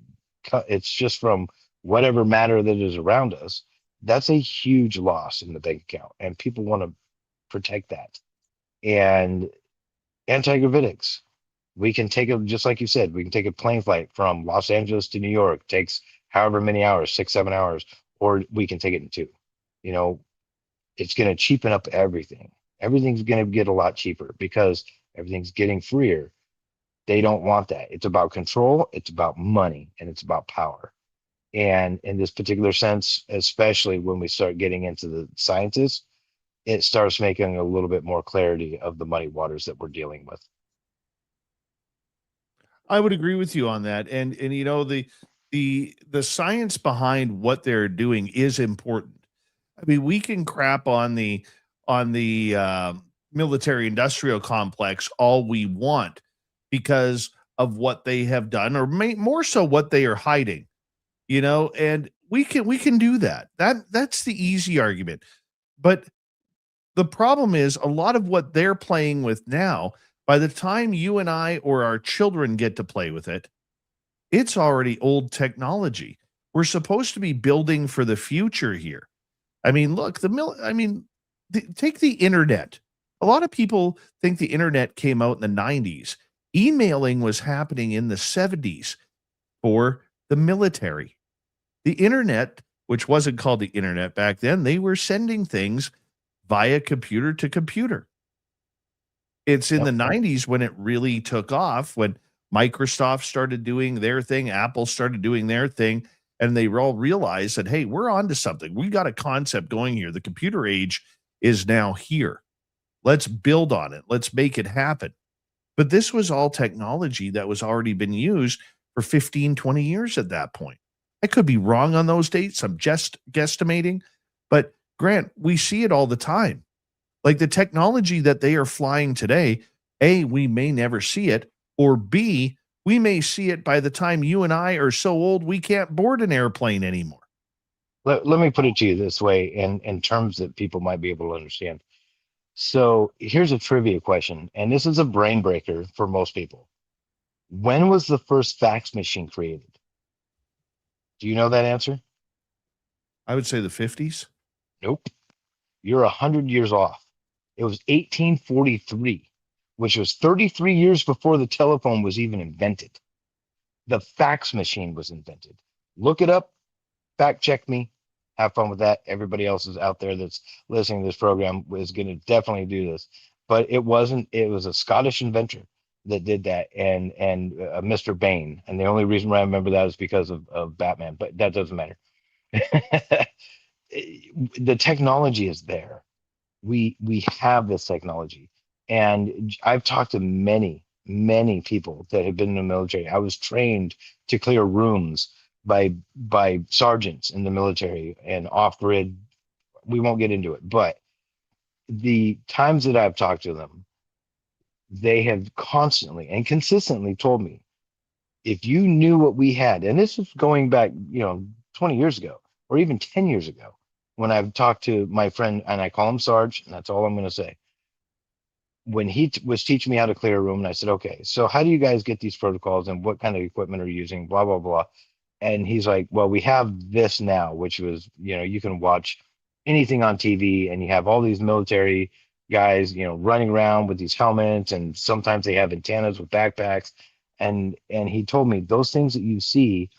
it's just from whatever matter that is around us. That's a huge loss in the bank account, and people want to protect that. And anti-gravitics, we can take it, just like you said, we can take a plane flight from Los Angeles to New York, takes however many hours, 6-7 hours, or we can take it in 2. It's going to cheapen up everything. Everything's going to get a lot cheaper because everything's getting freer. They don't want that. It's about control, it's about money, and it's about power. And in this particular sense, especially when we start getting into the scientists, it starts making a little bit more clarity of the muddy waters that we're dealing with. I would agree with you on that. And the science behind what they're doing is important. I mean, we can crap on the military industrial complex all we want because of what they have done, or more so what they are hiding, and we can do that. That's the easy argument. But The problem is a lot of what they're playing with now, by the time you and I or our children get to play with it, it's already old technology. We're supposed to be building for the future here. I mean, look, take the internet. A lot of people think the internet came out in the 90s. Emailing was happening in the 70s for the military. The internet, which wasn't called the internet back then, they were sending things via computer to computer. It's in the 90s when it really took off, when Microsoft started doing their thing, Apple started doing their thing, and they all realized that, hey, we're onto something. We got a concept going here. The computer age is now here. Let's build on it. Let's make it happen. But this was all technology that was already been used for 15, 20 years at that point. I could be wrong on those dates. I'm just guesstimating. But Grant, we see it all the time. Like the technology that they are flying today, A, we may never see it, or B, we may see it by the time you and I are so old we can't board an airplane anymore. Let me put it to you this way in terms that people might be able to understand. So here's a trivia question, and this is a brain breaker for most people. When was the first fax machine created? Do you know that answer? I would say the 50s. Nope. You're 100 years off. It was 1843, which was 33 years before the telephone was even invented. The fax machine was invented. Look it up, fact check me, have fun with that. Everybody else is out there that's listening to this program is going to definitely do this. But it was a Scottish inventor that did that, and Mr. Bain. And the only reason why I remember that is because of Batman, but that doesn't matter. The technology is there. We have this technology, and I've talked to many people that have been in the military. I was trained to clear rooms by sergeants in the military and off-grid. We won't get into it, but the times that I've talked to them, they have constantly and consistently told me, if you knew what we had, and this is going back 20 years ago or even 10 years ago, when I've talked to my friend, and I call him Sarge, and that's all I'm going to say. When he was teaching me how to clear a room, and I said, okay, so how do you guys get these protocols, and what kind of equipment are you using, blah, blah, blah. And he's like, well, we have this now, which was, you can watch anything on TV, and you have all these military guys, running around with these helmets, and sometimes they have antennas with backpacks. And he told me those things that you see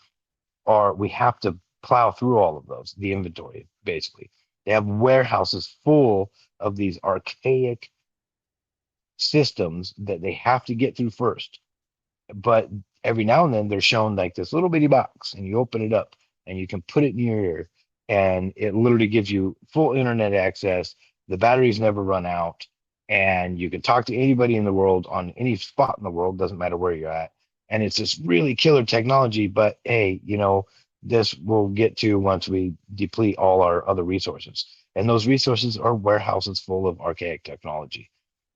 we have to plow through all of those, the inventory, basically. They have warehouses full of these archaic systems that they have to get through first. But every now and then they're shown like this little bitty box, and you open it up and you can put it in your ear, and it literally gives you full internet access. The batteries never run out, and you can talk to anybody in the world on any spot in the world, doesn't matter where you're at. And it's this really killer technology, but hey, this we'll get to once we deplete all our other resources. And those resources are warehouses full of archaic technology.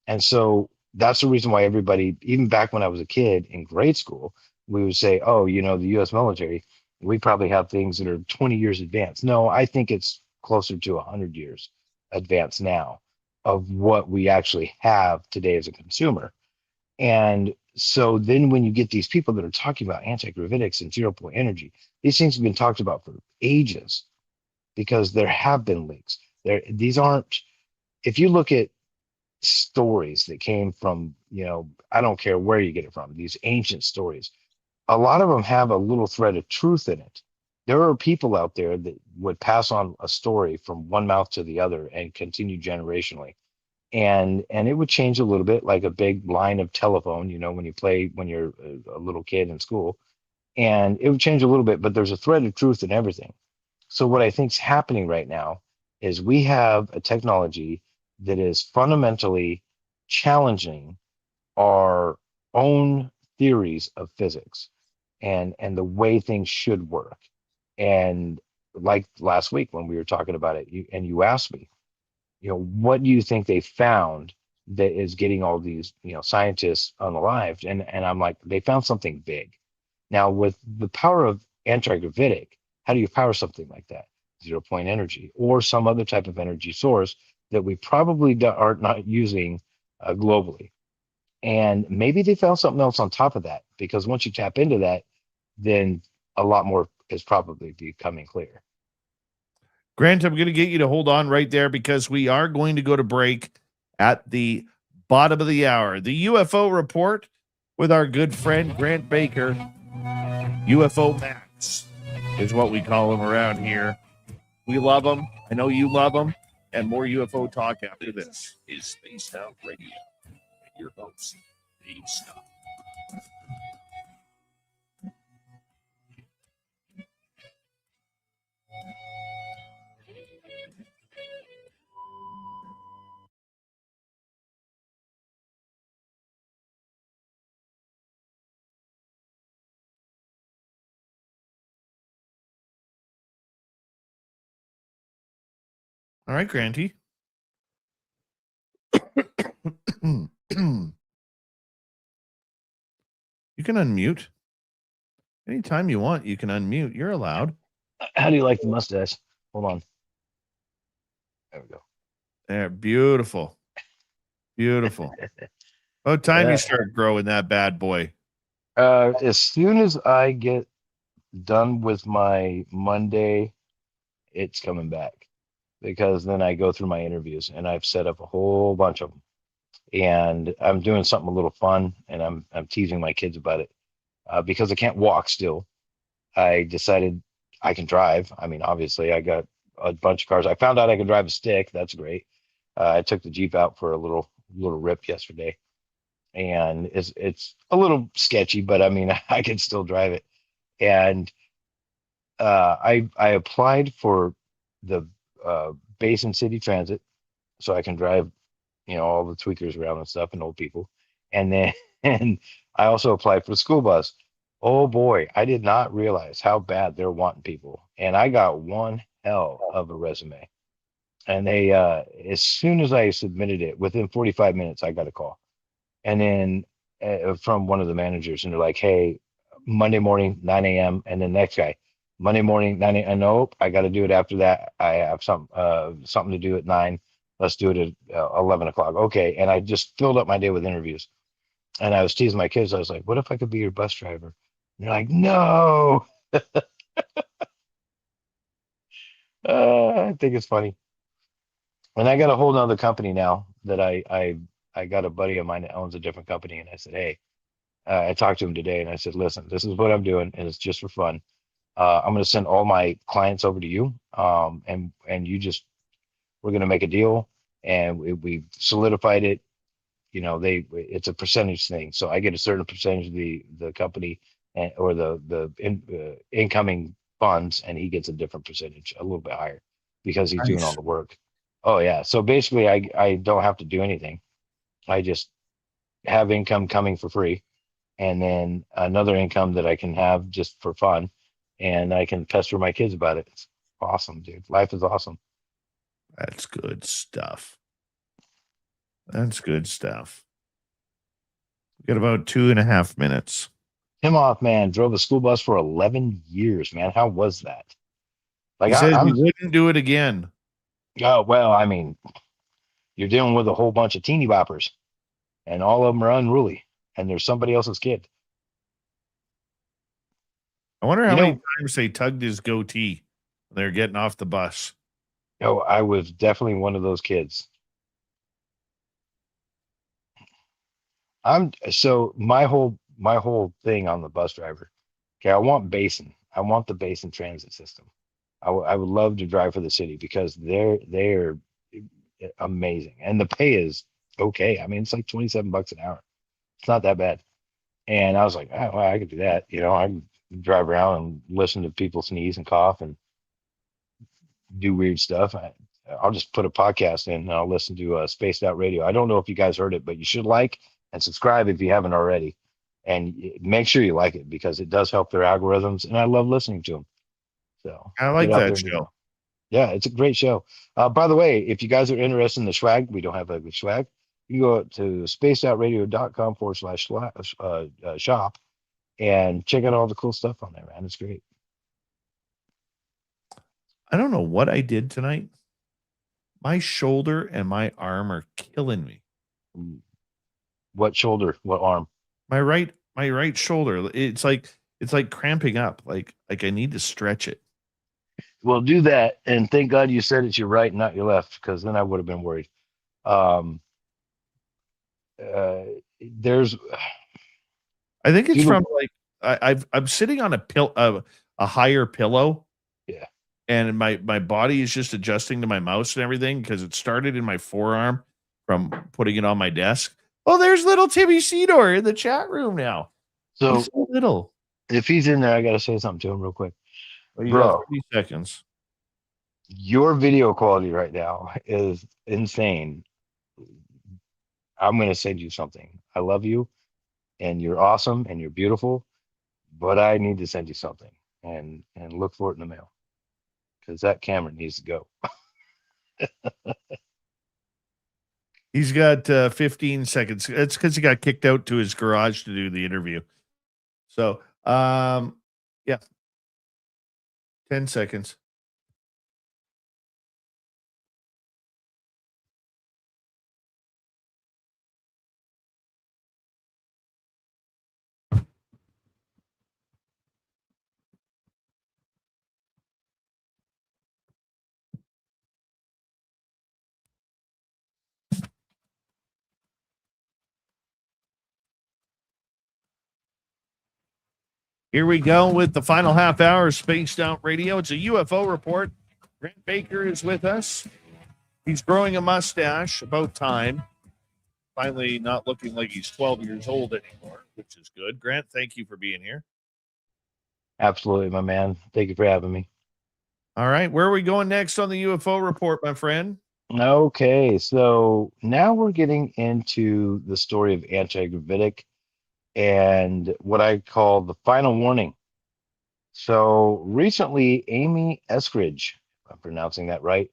And so that's the reason why everybody, even back when I was a kid in grade school, we would say, oh, the U.S. military, we probably have things that are 20 years advanced. No, I think it's closer to 100 years advanced now of what we actually have today as a consumer. And so then when you get these people that are talking about anti-gravitics and zero-point energy, these things have been talked about for ages because there have been leaks. These aren't, if you look at stories that came from, I don't care where you get it from, these ancient stories, a lot of them have a little thread of truth in it. There are people out there that would pass on a story from one mouth to the other and continue generationally. And it would change a little bit, like a big line of telephone, when you're a little kid in school, and it would change a little bit, but there's a thread of truth in everything. So what I think is happening right now is we have a technology that is fundamentally challenging our own theories of physics and the way things should work. And like last week when we were talking about it, you asked me, what do you think they found that is getting all these, scientists unalived? And I'm like, they found something big. Now, with the power of anti-gravitic, how do you power something like that? Zero-point energy or some other type of energy source that we probably are not using globally. And maybe they found something else on top of that, because once you tap into that, then a lot more is probably becoming clear. Grant, I'm going to get you to hold on right there because we are going to go to break at the bottom of the hour. The UFO report with our good friend Grant Baker. UFO Max is what we call him around here. We love him. I know you love him. And more UFO talk after this. Is Spaced Out Radio. Your host, Dave Scott. All right, Granty. You can unmute. Anytime you want, you can unmute. You're allowed. How do you like the mustache? Hold on. There we go. There, beautiful. Beautiful. About time you start growing that bad boy. As soon as I get done with my Monday, it's coming back, because then I go through my interviews and I've set up a whole bunch of them, and I'm doing something a little fun, and I'm teasing my kids about it, because I can't walk still. I decided I can drive. I mean, obviously I got a bunch of cars. I found out I can drive a stick. That's great. I took the Jeep out for a little rip yesterday, and it's a little sketchy, but I mean, I can still drive it. And I applied for the Basin City Transit, so I can drive, all the tweakers around and stuff and old people. And then and I also applied for the school bus. Oh boy, I did not realize how bad they're wanting people. And I got one hell of a resume. And they, as soon as I submitted it, within 45 minutes, I got a call. And then from one of the managers, and they're like, hey, Monday morning, 9 a.m. And the next guy, Monday morning, 9 a.m. Nope, I got to do it after that. I have something to do at 9. Let's do it at 11 o'clock. Okay. And I just filled up my day with interviews. And I was teasing my kids. I was like, what if I could be your bus driver? And they're like, no. I think it's funny. And I got a whole nother company now that I got a buddy of mine that owns a different company. And I said, hey, I talked to him today, and I said, listen, this is what I'm doing, and it's just for fun. I'm going to send all my clients over to you. And we're going to make a deal, and we solidified it. It's a percentage thing. So I get a certain percentage of the company or the incoming funds, and he gets a different percentage, a little bit higher, because he's doing all the work. Oh yeah. So basically I don't have to do anything. I just have income coming for free, and then another income that I can have just for fun, and I can pester my kids about it. It's awesome, dude. Life is awesome. That's good stuff. That's good stuff. We got about 2.5 minutes. Tim Hoffman drove a school bus for 11 years, man. How was that? He said he wouldn't do it again. Oh, well, I mean, you're dealing with a whole bunch of teeny boppers, and all of them are unruly, and there's somebody else's kid. I wonder how many times they tugged his goatee when they're getting off the bus. Oh, I was definitely one of those kids. So my whole thing on the bus driver. Okay, I want Basin. I want the Basin transit system. I would love to drive for the city, because they're amazing, and the pay is okay. I mean, it's like $27 an hour. It's not that bad. And I was like, oh, well, I could do that. I can drive around and listen to people sneeze and cough and do weird stuff. I'll just put a podcast in, and I'll listen to Spaced Out Radio. I don't know if you guys heard it, but you should like and subscribe if you haven't already, and make sure you like it, because it does help their algorithms, and I love listening to them. So I like that show. Yeah, it's a great show. By the way, if you guys are interested in the swag, we don't have a good swag. You can go to spacedoutradio.com/shop and check out all the cool stuff on there, man. It's great. I don't know what I did tonight, My shoulder and my arm are killing me. What shoulder? What arm? My right shoulder. It's like cramping up. Like I need to stretch it. Well, do that, and thank God you said it's your right, not your left, because then I would have been worried. Um, there's, I think it's do from like I'm sitting on a higher pillow. Yeah. And my body is just adjusting to my mouse and everything because it started in my forearm from putting it on my desk. Oh, there's little Timmy Seanor in the chat room now. So, He's so little. If he's in there, I gotta say something to him real quick. Well, you Bro, got 30 seconds. Your video quality right now is insane. I'm gonna send you something. I love you, and you're awesome, and you're beautiful, but I need to send you something, and look for it in the mail, because that camera needs to go. He's got 15 seconds. It's because he got kicked out to his garage to do the interview. So, yeah, 10 seconds. Here we go with the final half hour of Spaced Out Radio. It's a UFO report. Grant Baker is with us. He's growing a mustache, about time. Finally not looking like he's 12 years old anymore, which is good. Grant, thank you for being here. Absolutely, my man. Thank you for having me. All right, where are we going next on the UFO report, my friend? Okay, so now we're getting into the story of anti-gravitic and what I call the final warning. So recently, Amy Eskridge, if I'm pronouncing that right,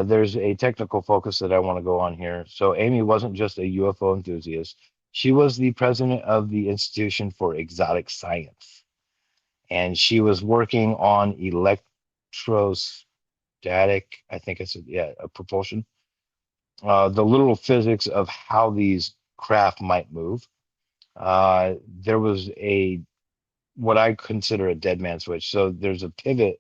there's a technical focus that I want to go on here. So Amy wasn't just a UFO enthusiast. She was the president of the Institution for Exotic Science. And she was working on electrostatic, I think I said, propulsion. The literal physics of how these craft might move. There was what I consider a dead man switch. So there's a pivot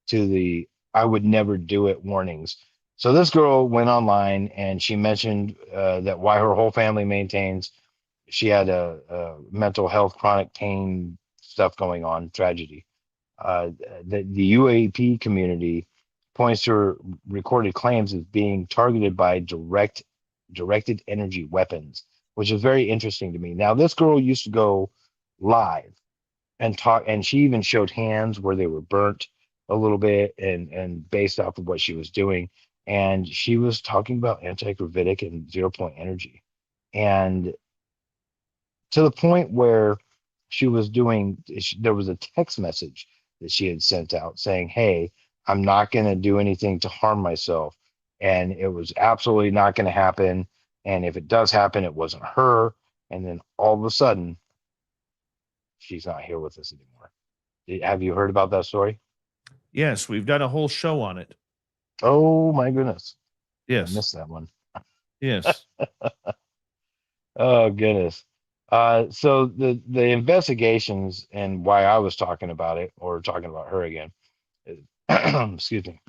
to the I would never do it warnings. So this girl went online and she mentioned that why her whole family maintains she had a mental health, chronic pain stuff going on, tragedy. The UAP community points to her recorded claims as being targeted by directed energy weapons, which is very interesting to me. Now, this girl used to go live and talk, and she even showed hands where they were burnt a little bit, and based off of what she was doing. And she was talking about anti-gravitic and 0 point energy. And to the point where she was there was a text message that she had sent out saying, hey, I'm not going to do anything to harm myself. And it was absolutely not going to happen. And if it does happen, it wasn't her. And then all of a sudden, she's not here with us anymore. Have you heard about that story? Yes, we've done a whole show on it. Oh my goodness. Yes. I missed that one. Yes. Oh goodness. So the investigations and why I was talking about it, or talking about her again, excuse me.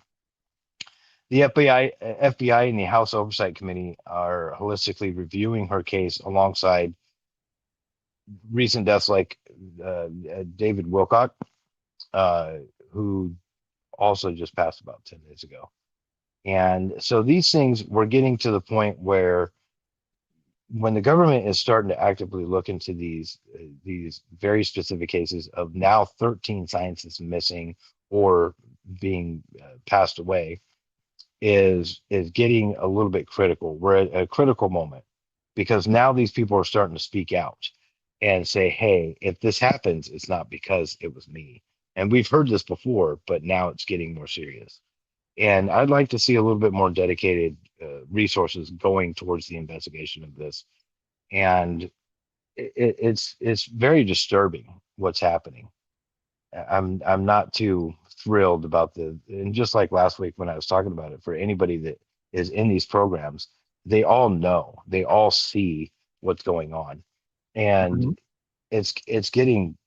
The FBI and the House Oversight Committee are holistically reviewing her case alongside recent deaths like David Wilcock, who also just passed about 10 days ago. And so these things, we're getting to the point where when the government is starting to actively look into these very specific cases of now 13 scientists missing or being passed away, is getting a little bit critical. We're at a critical moment because now these people are starting to speak out and say, hey, if this happens, it's not because it was me. And we've heard this before, but now it's getting more serious. And I'd like to see a little bit more dedicated resources going towards the investigation of this. And it's very disturbing what's happening. I'm not too thrilled about and just like last week when I was talking about it, for anybody that is in these programs, they all know, they all see what's going on. And Mhm. it's getting,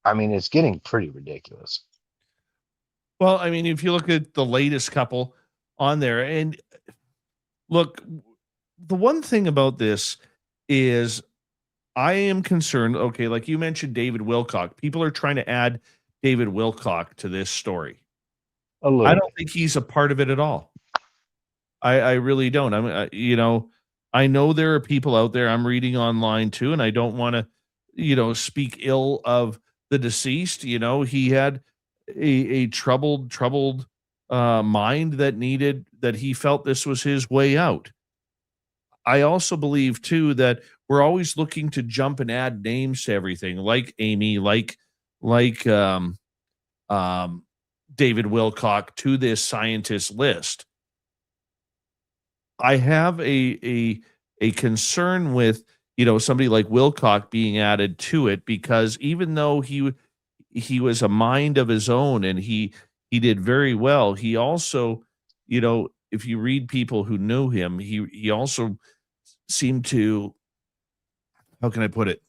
I mean, it's getting pretty ridiculous. Well, I mean, if you look at the latest couple on there, and look, the one thing about this is I am concerned. Okay, like you mentioned, David Wilcock. People are trying to add David Wilcock to this story. A little I bit. don't think he's a part of it at all. I really don't. I mean, you know, I know there are people out there I'm reading online too, and I don't want to, you know, speak ill of the deceased. You know, he had a troubled mind that he felt this was his way out. I also believe too that we're always looking to jump and add names to everything, like Amy, like um, David Wilcock to this scientist list. I have a concern with, you know, somebody like Wilcock being added to it, because even though he was a mind of his own and he did very well, he also, you know, if you read people who knew him, he also seemed to, how can I put it,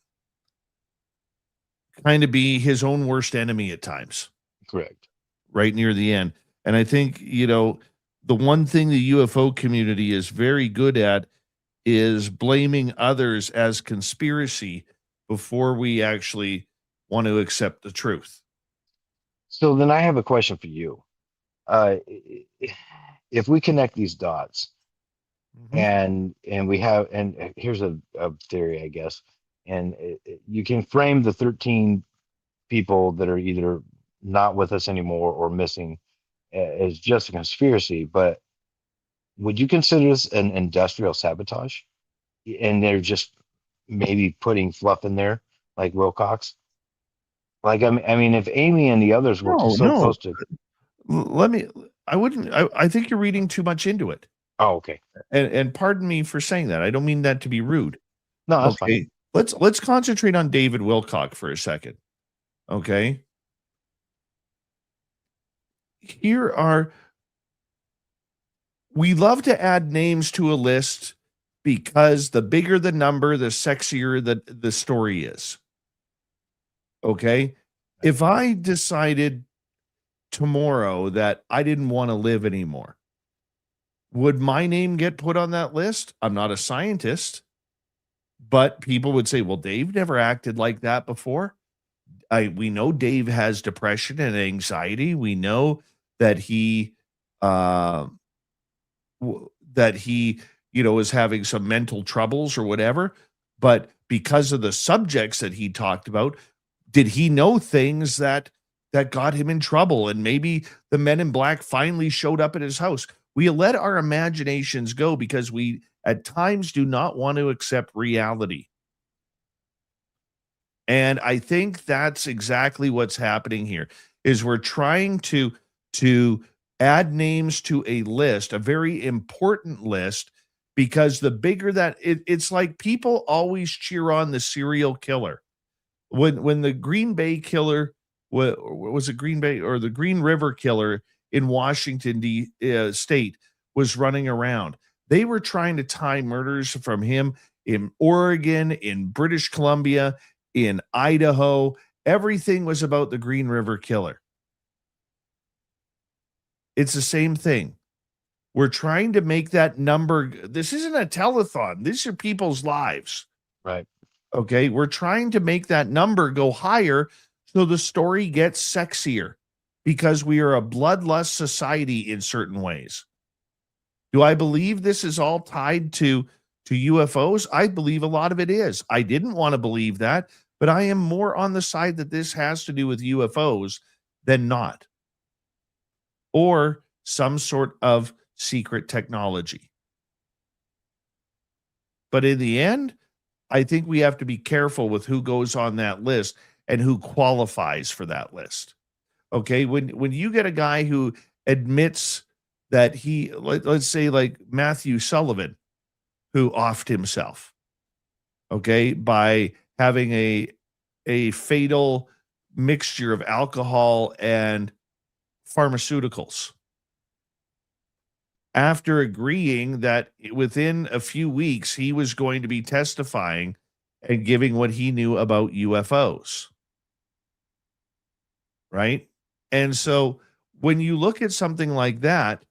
kind of be his own worst enemy at times. Correct. Right near the end. And I think, you know, the one thing the UFO community is very good at is blaming others as conspiracy before we actually want to accept the truth. So then I have a question for you. If we connect these dots, and we have, and here's a theory, I guess, and you can frame the 13 people that are either not with us anymore or missing as just a conspiracy, but would you consider this an industrial sabotage? And they're just maybe putting fluff in there, like Wilcox. Like I mean, if Amy and the others were No, so no. close to, Let me, I wouldn't, I think you're reading too much into it. oh, okay. And pardon me for saying that. I don't mean that to be rude. No, that's Okay. fine. Let's concentrate on David Wilcock for a second. Okay. We love to add names to a list because the bigger the number, the sexier the story is. Okay. If I decided tomorrow that I didn't want to live anymore, would my name get put on that list? I'm not a scientist, but people would say, well, Dave never acted like that before. We know Dave has depression and anxiety. We know that uh, he, you know, is having some mental troubles or whatever. But because of the subjects that he talked about, did he know things that got him in trouble? And maybe the men in black finally showed up at his house. We let our imaginations go because we at times do not want to accept reality. And I think that's exactly what's happening here, is we're trying to add names to a list, a very important list, because the bigger that it's like people always cheer on the serial killer. When the Green Bay killer was it Green Bay or the Green River killer in Washington state was running around, they were trying to tie murders from him in Oregon, in British Columbia, in Idaho. Everything was about the Green River killer. It's the same thing. We're trying to make that number. This isn't a telethon. These are people's lives. Right. Okay. We're trying to make that number go higher so the story gets sexier, because we are a bloodlust society in certain ways. Do I believe this is all tied to UFOs? I believe a lot of it is. I didn't want to believe that, but I am more on the side that this has to do with UFOs than not, or some sort of secret technology. But in the end, I think we have to be careful with who goes on that list and who qualifies for that list. Okay, when you get a guy who admits that let's say like Matthew Sullivan, who offed himself, okay, by having a fatal mixture of alcohol and pharmaceuticals. after agreeing that within a few weeks he was going to be testifying and giving what he knew about UFOs. Right? And so when you look at something like that,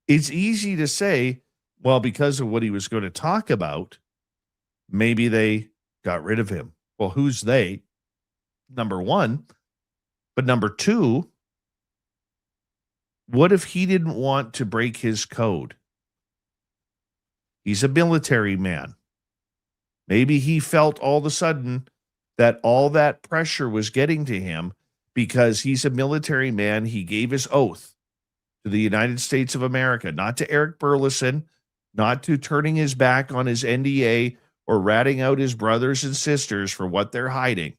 it's easy to say, well, because of what he was going to talk about, maybe they got rid of him. Well, who's they? Number one. But number two, what if he didn't want to break his code? He's a military man. Maybe he felt all of a sudden that all that pressure was getting to him because he's a military man. He gave his oath to the United States of America, not to Eric Burleson, not to turning his back on his NDA or ratting out his brothers and sisters for what they're hiding.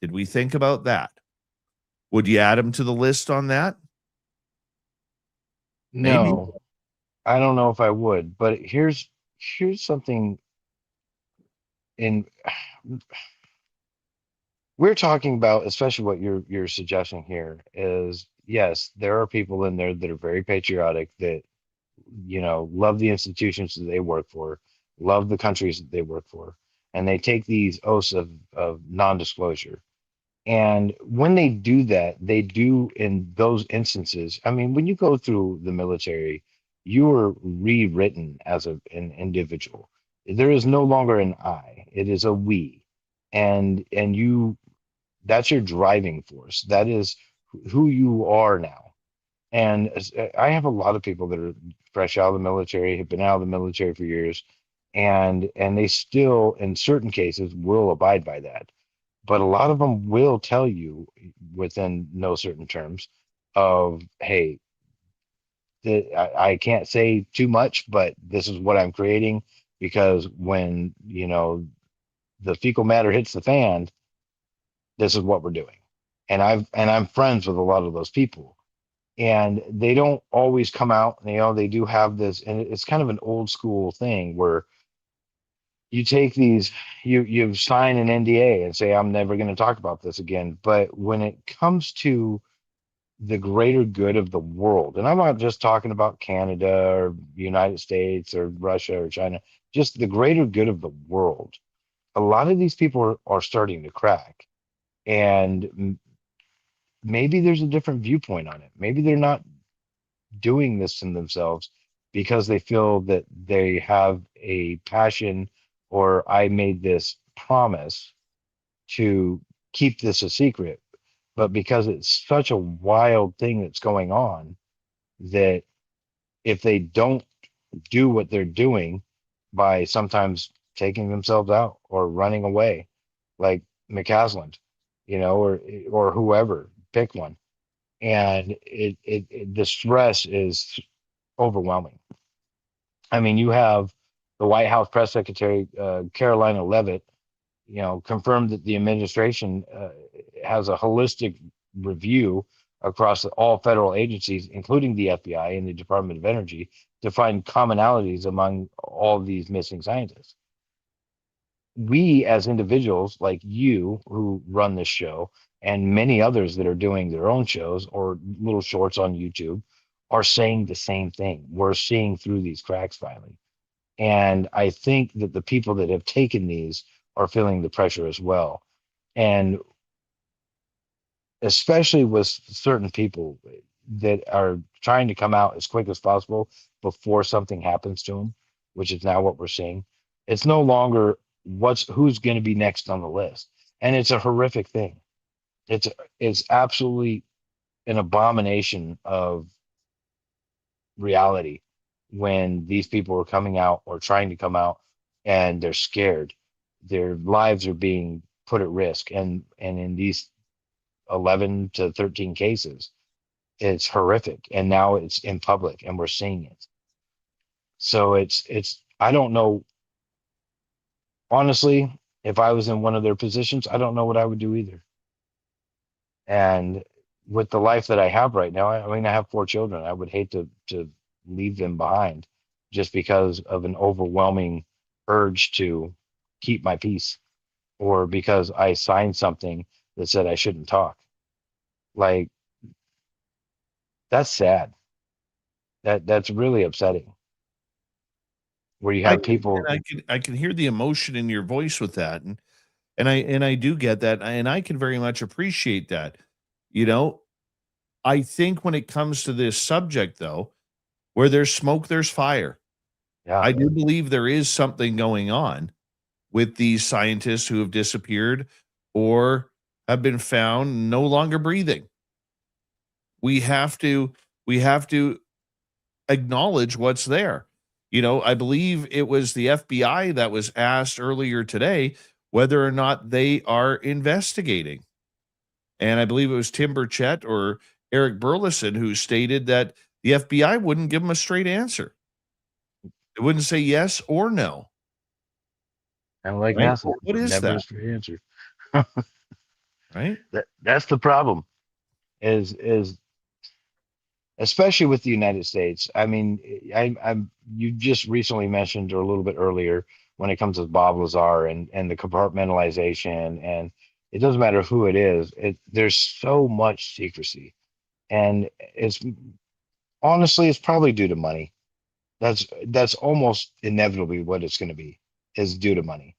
Did we think about that? Would you add him to the list on that? No, Maybe. I don't know if I would, but here's something in we're talking about, especially what you're suggesting here is, yes, there are people in there that are very patriotic, that love the institutions that they work for, love the countries that they work for, and they take these oaths of non-disclosure. And when they do that, they do in those instances. I mean, when you go through the military, you are rewritten as an individual. There is no longer an I, it is a we. And you, that's your driving force. That is who you are now. And I have a lot of people that are fresh out of the military, have been out of the military for years, and they still, in certain cases, will abide by that. But a lot of them will tell you within no certain terms of, hey, I can't say too much, but this is what I'm creating, because when, the fecal matter hits the fan, this is what we're doing. And I'm friends with a lot of those people, and they don't always come out. They do have this, and it's kind of an old school thing where you take these, you sign an NDA and say, I'm never going to talk about this again. But when it comes to the greater good of the world, and I'm not just talking about Canada or United States or Russia or China, just the greater good of the world, a lot of these people are starting to crack. And maybe there's a different viewpoint on it. Maybe they're not doing this to themselves because they feel that they have a passion, or I made this promise to keep this a secret, but because it's such a wild thing that's going on, that if they don't do what they're doing by sometimes taking themselves out or running away, like McCasland, or whoever, pick one. And the stress is overwhelming. I mean, you have the White House press secretary, Carolina Levitt, confirmed that the administration has a holistic review across all federal agencies, including the FBI and the Department of Energy, to find commonalities among all these missing scientists. We, as individuals like you who run this show, and many others that are doing their own shows or little shorts on YouTube, are saying the same thing. We're seeing through these cracks finally. And I think that the people that have taken these are feeling the pressure as well. And especially with certain people that are trying to come out as quick as possible before something happens to them, which is now what we're seeing. It's no longer who's going to be next on the list. And it's a horrific thing. It's absolutely an abomination of reality when these people are coming out or trying to come out, and they're scared. Their lives are being put at risk. And in these 11 to 13 cases, it's horrific. And now it's in public and we're seeing it. So I don't know. Honestly, if I was in one of their positions, I don't know what I would do either. And with the life that I have right now, I mean, I have 4 children. I would hate to leave them behind just because of an overwhelming urge to keep my peace, or because I signed something that said I shouldn't talk. Like, that's sad. That's really upsetting. Where you have people. I can hear the emotion in your voice with that, and I do get that, and I can very much appreciate that. You know, I think when it comes to this subject, though, where there's smoke, there's fire. Yeah. I do believe there is something going on with these scientists who have disappeared or have been found no longer breathing. We have to acknowledge what's there. You know, I believe it was the FBI that was asked earlier today whether or not they are investigating. And I believe it was Tim Burchett or Eric Burleson who stated that the FBI wouldn't give them a straight answer. It wouldn't say yes or no. And like Right? NASA, What is never that? a straight answer. Right? That's the problem. Is especially with the United States. I mean, I'm you just recently mentioned or a little bit earlier when it comes to Bob Lazar and the compartmentalization, and it doesn't matter who it is. There's so much secrecy, and it's honestly it's probably due to money. That's almost inevitably what it's going to be, is due to money.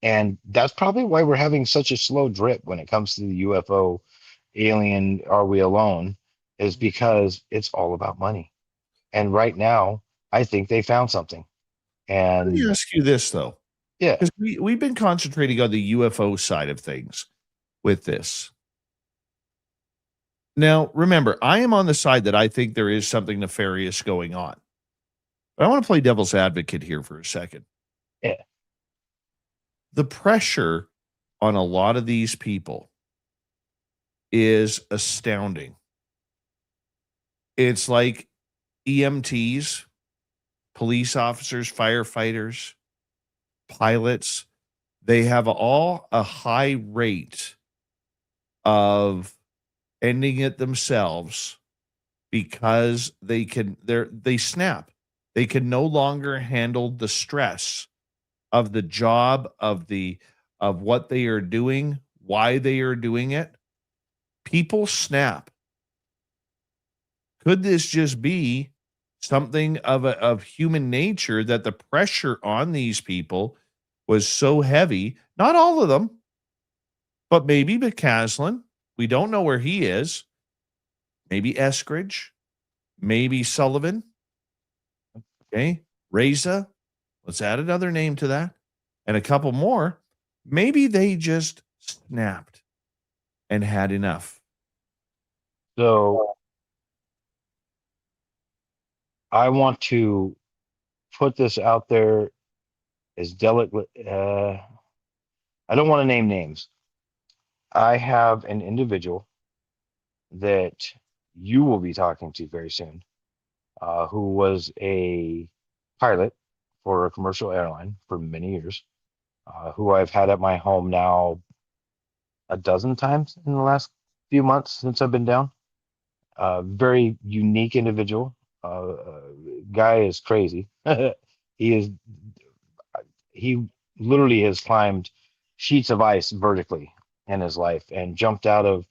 And that's probably why we're having such a slow drip when it comes to the UFO alien are we alone, is because it's all about money. And right now, I think they found something. Let me And ask you this though. yeah, Because we've been concentrating on the UFO side of things with this. Now, remember, I am on the side that I think there is something nefarious going on. But I want to play devil's advocate here for a second. yeah, The pressure on a lot of these people is astounding. It's like EMTs, police officers, firefighters, pilots, they have all a high rate of ending it themselves because they snap. They can no longer handle the stress of the job, of what they are doing, why they are doing it. People snap. Could this just be something of human nature, that the pressure on these people was so heavy? Not all of them, but maybe McCaslin. We don't know where he is. Maybe Eskridge, maybe Sullivan. Okay, Reza. Let's add another name to that, and a couple more. Maybe they just snapped and had enough. so I want to put this out there as delicate. I don't want to name names. I have an individual that you will be talking to very soon, who was a pilot for a commercial airline for many years, who I've had at my home now a dozen times in the last few months since I've been down. Very unique individual. Guy is crazy. he is. He literally has climbed sheets of ice vertically in his life and jumped out of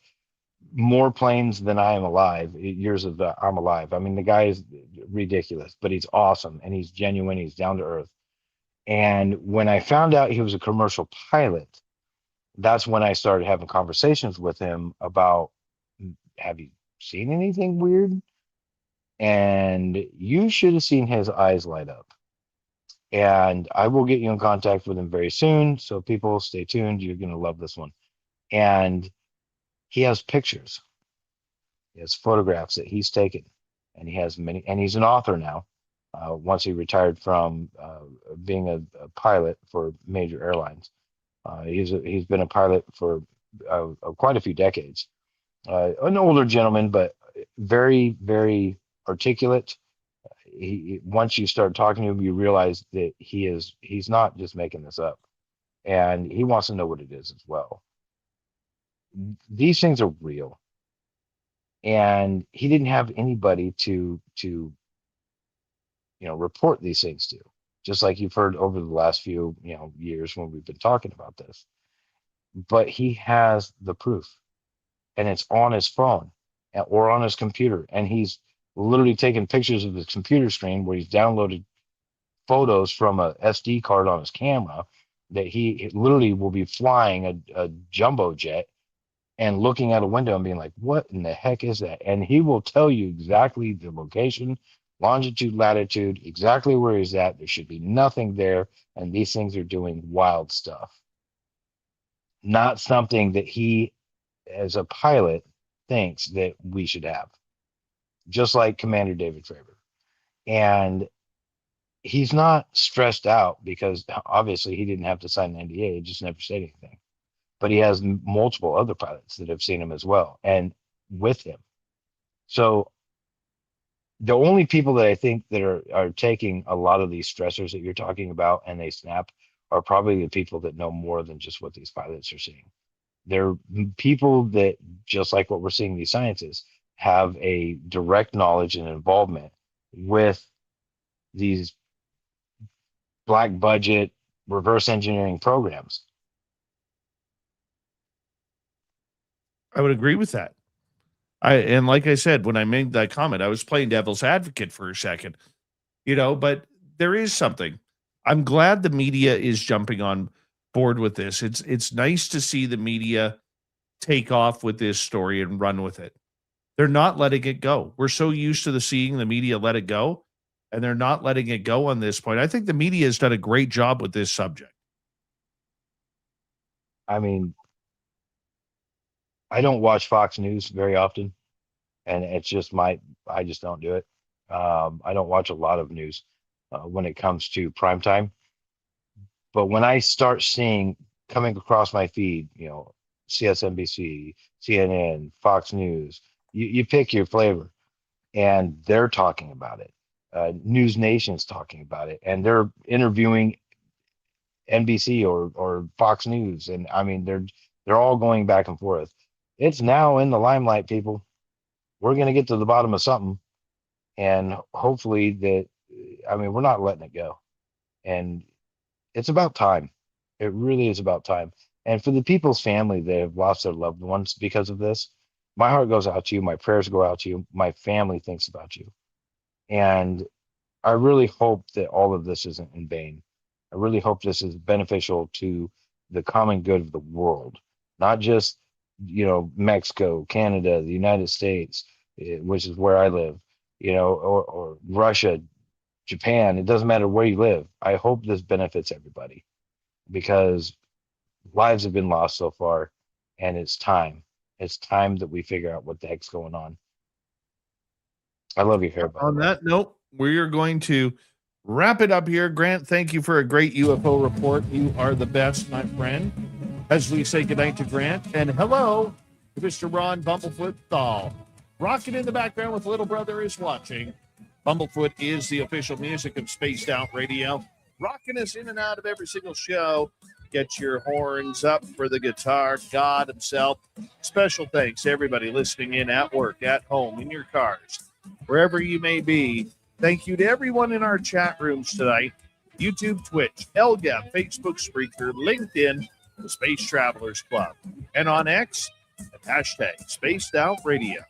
more planes than I am alive. Years of I'm alive. I mean, the guy is ridiculous, but he's awesome and he's genuine. He's down to earth. And when I found out he was a commercial pilot, that's when I started having conversations with him about, have you seen anything weird? And you should have seen his eyes light up. And I will get you in contact with him very soon. So people, stay tuned. You're going to love this one. And he has pictures. He has photographs that he's taken, and he has many. And he's an author now. Once he retired from being a pilot for major airlines, he's been a pilot for quite a few decades. An older gentleman, but very, very articulate. Once you start talking to him, you realize that he's not just making this up, and he wants to know what it is as well. These things are real, and he didn't have anybody to report these things to, just like you've heard over the last few years when we've been talking about this. But he has the proof, and it's on his phone or on his computer, and he's literally taking pictures of his computer screen where he's downloaded photos from a SD card on his camera, that he literally will be flying a jumbo jet and looking out a window and being like, what in the heck is that? And he will tell you exactly the location, longitude, latitude, exactly where he's at. There should be nothing there. And these things are doing wild stuff. Not something that he, as a pilot, thinks that we should have. Just like Commander David Fravor. And he's not stressed out because obviously he didn't have to sign an NDA, he just never said anything. But he has multiple other pilots that have seen him as well and with him. So the only people that I think that are taking a lot of these stressors that you're talking about and they snap are probably the people that know more than just what these pilots are seeing. They're people that, just like what we're seeing in these sciences, have a direct knowledge and involvement with these black budget reverse engineering programs. I would agree with that. And like I said, when I made that comment, I was playing devil's advocate for a second, but there is something. I'm glad the media is jumping on board with this. It's nice to see the media take off with this story and run with it. They're not letting it go. We're so used to seeing the media let it go, and they're not letting it go on this point. I think the media has done a great job with this subject. I mean, I don't watch Fox News very often, and it's just I just don't do it. I don't watch a lot of news when it comes to prime time. But when I start seeing coming across my feed, CSNBC, CNN, Fox News, you pick your flavor, and they're talking about it. News Nation's talking about it, and they're interviewing NBC or Fox News, and I mean they're all going back and forth. It's now in the limelight, people. We're going to get to the bottom of something, and hopefully we're not letting it go. And it's about time. It really is about time. And for the people's family that have lost their loved ones because of this, my heart goes out to you. My prayers go out to you. My family thinks about you. And I really hope that all of this isn't in vain. I really hope this is beneficial to the common good of the world, not just Mexico, Canada, the United States, which is where I live, or Russia, Japan. It doesn't matter where you live. I hope this benefits everybody because lives have been lost so far, and it's time. It's time that we figure out what the heck's going on. I love your hair. On that note, we are going to wrap it up here. Grant, thank you for a great UFO report. You are the best, my friend. As we say goodnight to Grant, and hello to Mr. Ron Bumblefoot Thal. Rocking in the background with Little Brother is Watching. Bumblefoot is the official music of Spaced Out Radio, rocking us in and out of every single show. Get your horns up for the guitar god himself. Special thanks to everybody listening in at work, at home, in your cars, wherever you may be. Thank you to everyone in our chat rooms tonight. YouTube, Twitch, LGAP, Facebook, Spreaker, LinkedIn, the Space Travelers Club, and on X at hashtag Spaced Out Radio.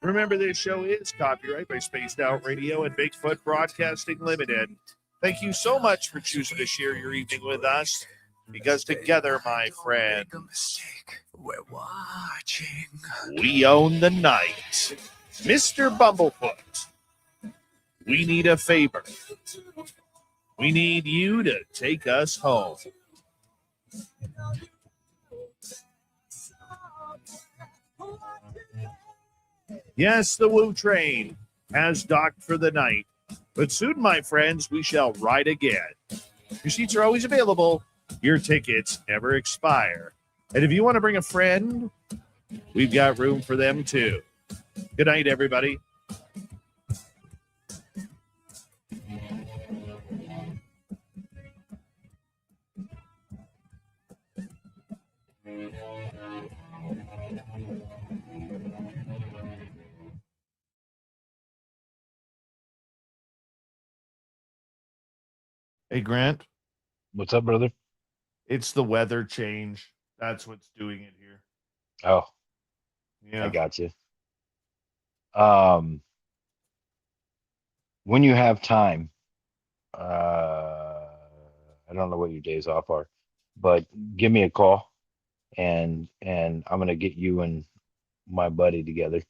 Remember, this show is copyright by Spaced Out Radio and Bigfoot Broadcasting Limited. Thank you so much for choosing to share your evening with us, because together, my friends, we're watching. We own the night. Mr. Bumblefoot, we need a favor. We need you to take us home. Yes, the Woo Train has docked for the night, but soon, my friends, we shall ride again. Your seats are always available. Your tickets never expire. And if you want to bring a friend, we've got room for them too. Good night, everybody. Hey, Grant. What's up, brother? It's the weather change. That's what's doing it here. Oh, Yeah. I got you. When you have time, I don't know what your days off are, but give me a call, and I'm gonna get you and my buddy together,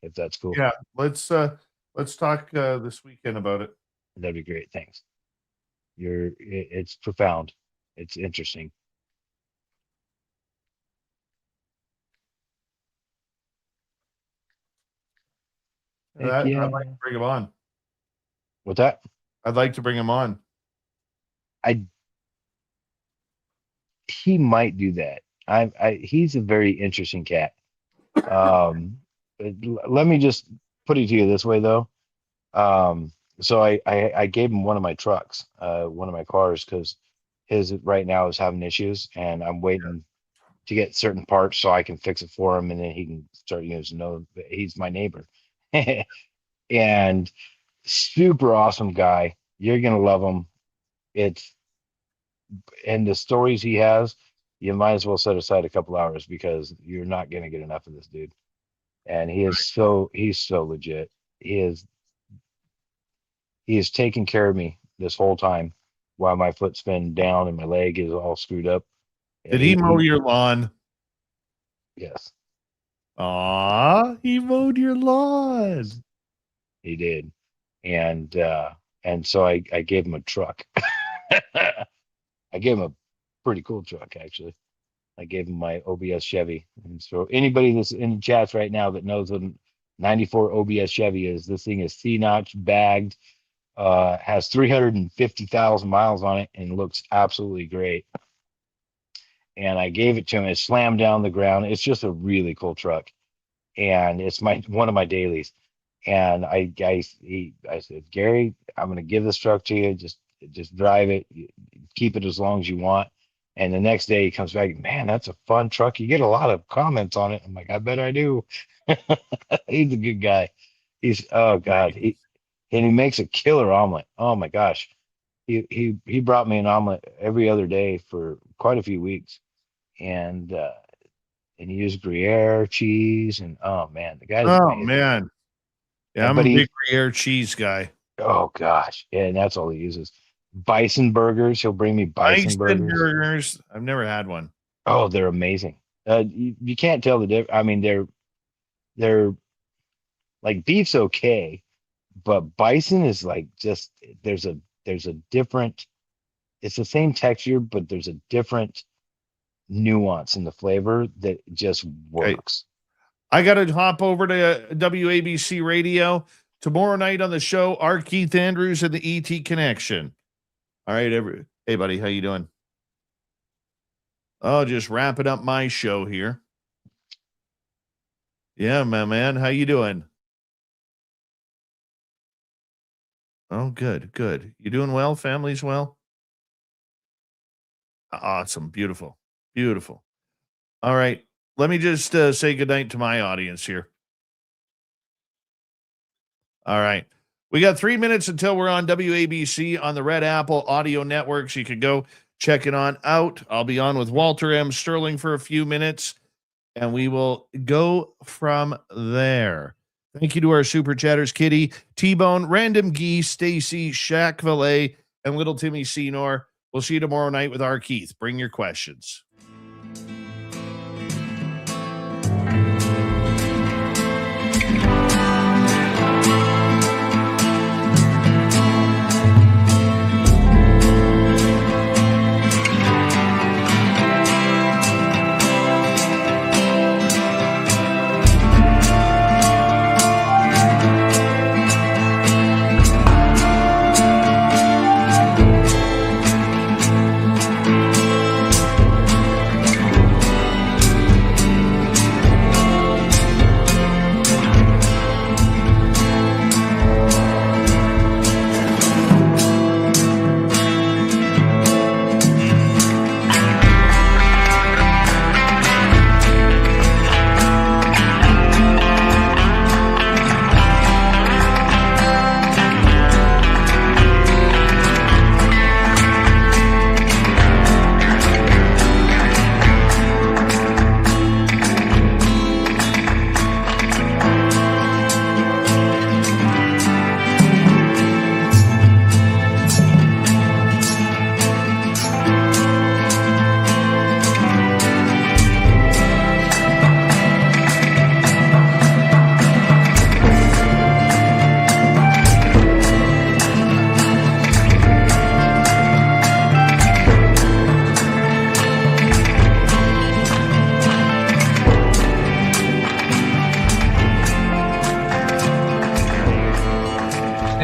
if that's cool. Yeah. Let's talk this weekend about it. That'd be great. Thanks. It's profound. It's interesting. Heck yeah. I'd like to bring him on. What's that? I'd like to bring him on. He might do that. He's a very interesting cat. Let me just put it to you this way though. So I gave him one of my trucks, one of my cars, because his right now is having issues, and I'm waiting to get certain parts so I can fix it for him, and then he can start using. He's my neighbor, and super awesome guy. You're gonna love him. And the stories he has, you might as well set aside a couple hours, because you're not gonna get enough of this dude. And he's so legit. He has taken care of me this whole time while my foot's been down and my leg is all screwed up. Did he mow your lawn? Yes. He mowed your lawn. He did. And so I gave him a truck. I gave him a pretty cool truck, actually. I gave him my OBS Chevy. And so anybody that's in the chats right now that knows what a 94 OBS Chevy is, this thing is C-notch bagged, has 350,000 miles on it, and looks absolutely great. And I gave it to him. It slammed down the ground. It's just a really cool truck, and it's one of my dailies. And I said, Gary, I'm going to give this truck to you. Just drive it, keep it as long as you want. And the next day he comes back, man, that's a fun truck. You get a lot of comments on it. I'm like, I bet I do. He's a good guy. Oh God. And he makes a killer omelet. Oh my gosh. He brought me an omelet every other day for quite a few weeks. And he used Gruyere cheese, and oh man, the guy's amazing. Man. Yeah, I'm a big Gruyere cheese guy. Oh gosh. Yeah, and that's all he uses. Bison burgers. He'll bring me bison burgers. I've never had one. Oh, they're amazing. You can't tell the difference. I mean, they're like, beef's okay, but bison is like, just there's a different. It's the same texture, but there's a different nuance in the flavor that just works. I got to hop over to WABC Radio tomorrow night on the show. R. Keith Andrews and the ET Connection. All right, hey buddy, how you doing? Oh, just wrapping up my show here. Yeah, my man, how you doing? Oh, good. You doing well? Family's well? Awesome, beautiful. All right, let me just say goodnight to my audience here. All right. We got 3 minutes until we're on WABC on the Red Apple Audio Network, so you can go check it out. I'll be on with Walter M. Sterling for a few minutes, and we will go from there. Thank you to our super chatters, Kitty, T-Bone, Random Geese, Stacy, Shaq Valet, and Little Timmy Seanor. We'll see you tomorrow night with R. Keith. Bring your questions.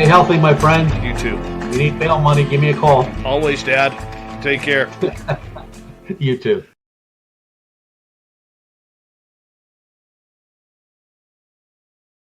Stay healthy, my friend. You too. If you need bail money, give me a call. Always, Dad. Take care. You too.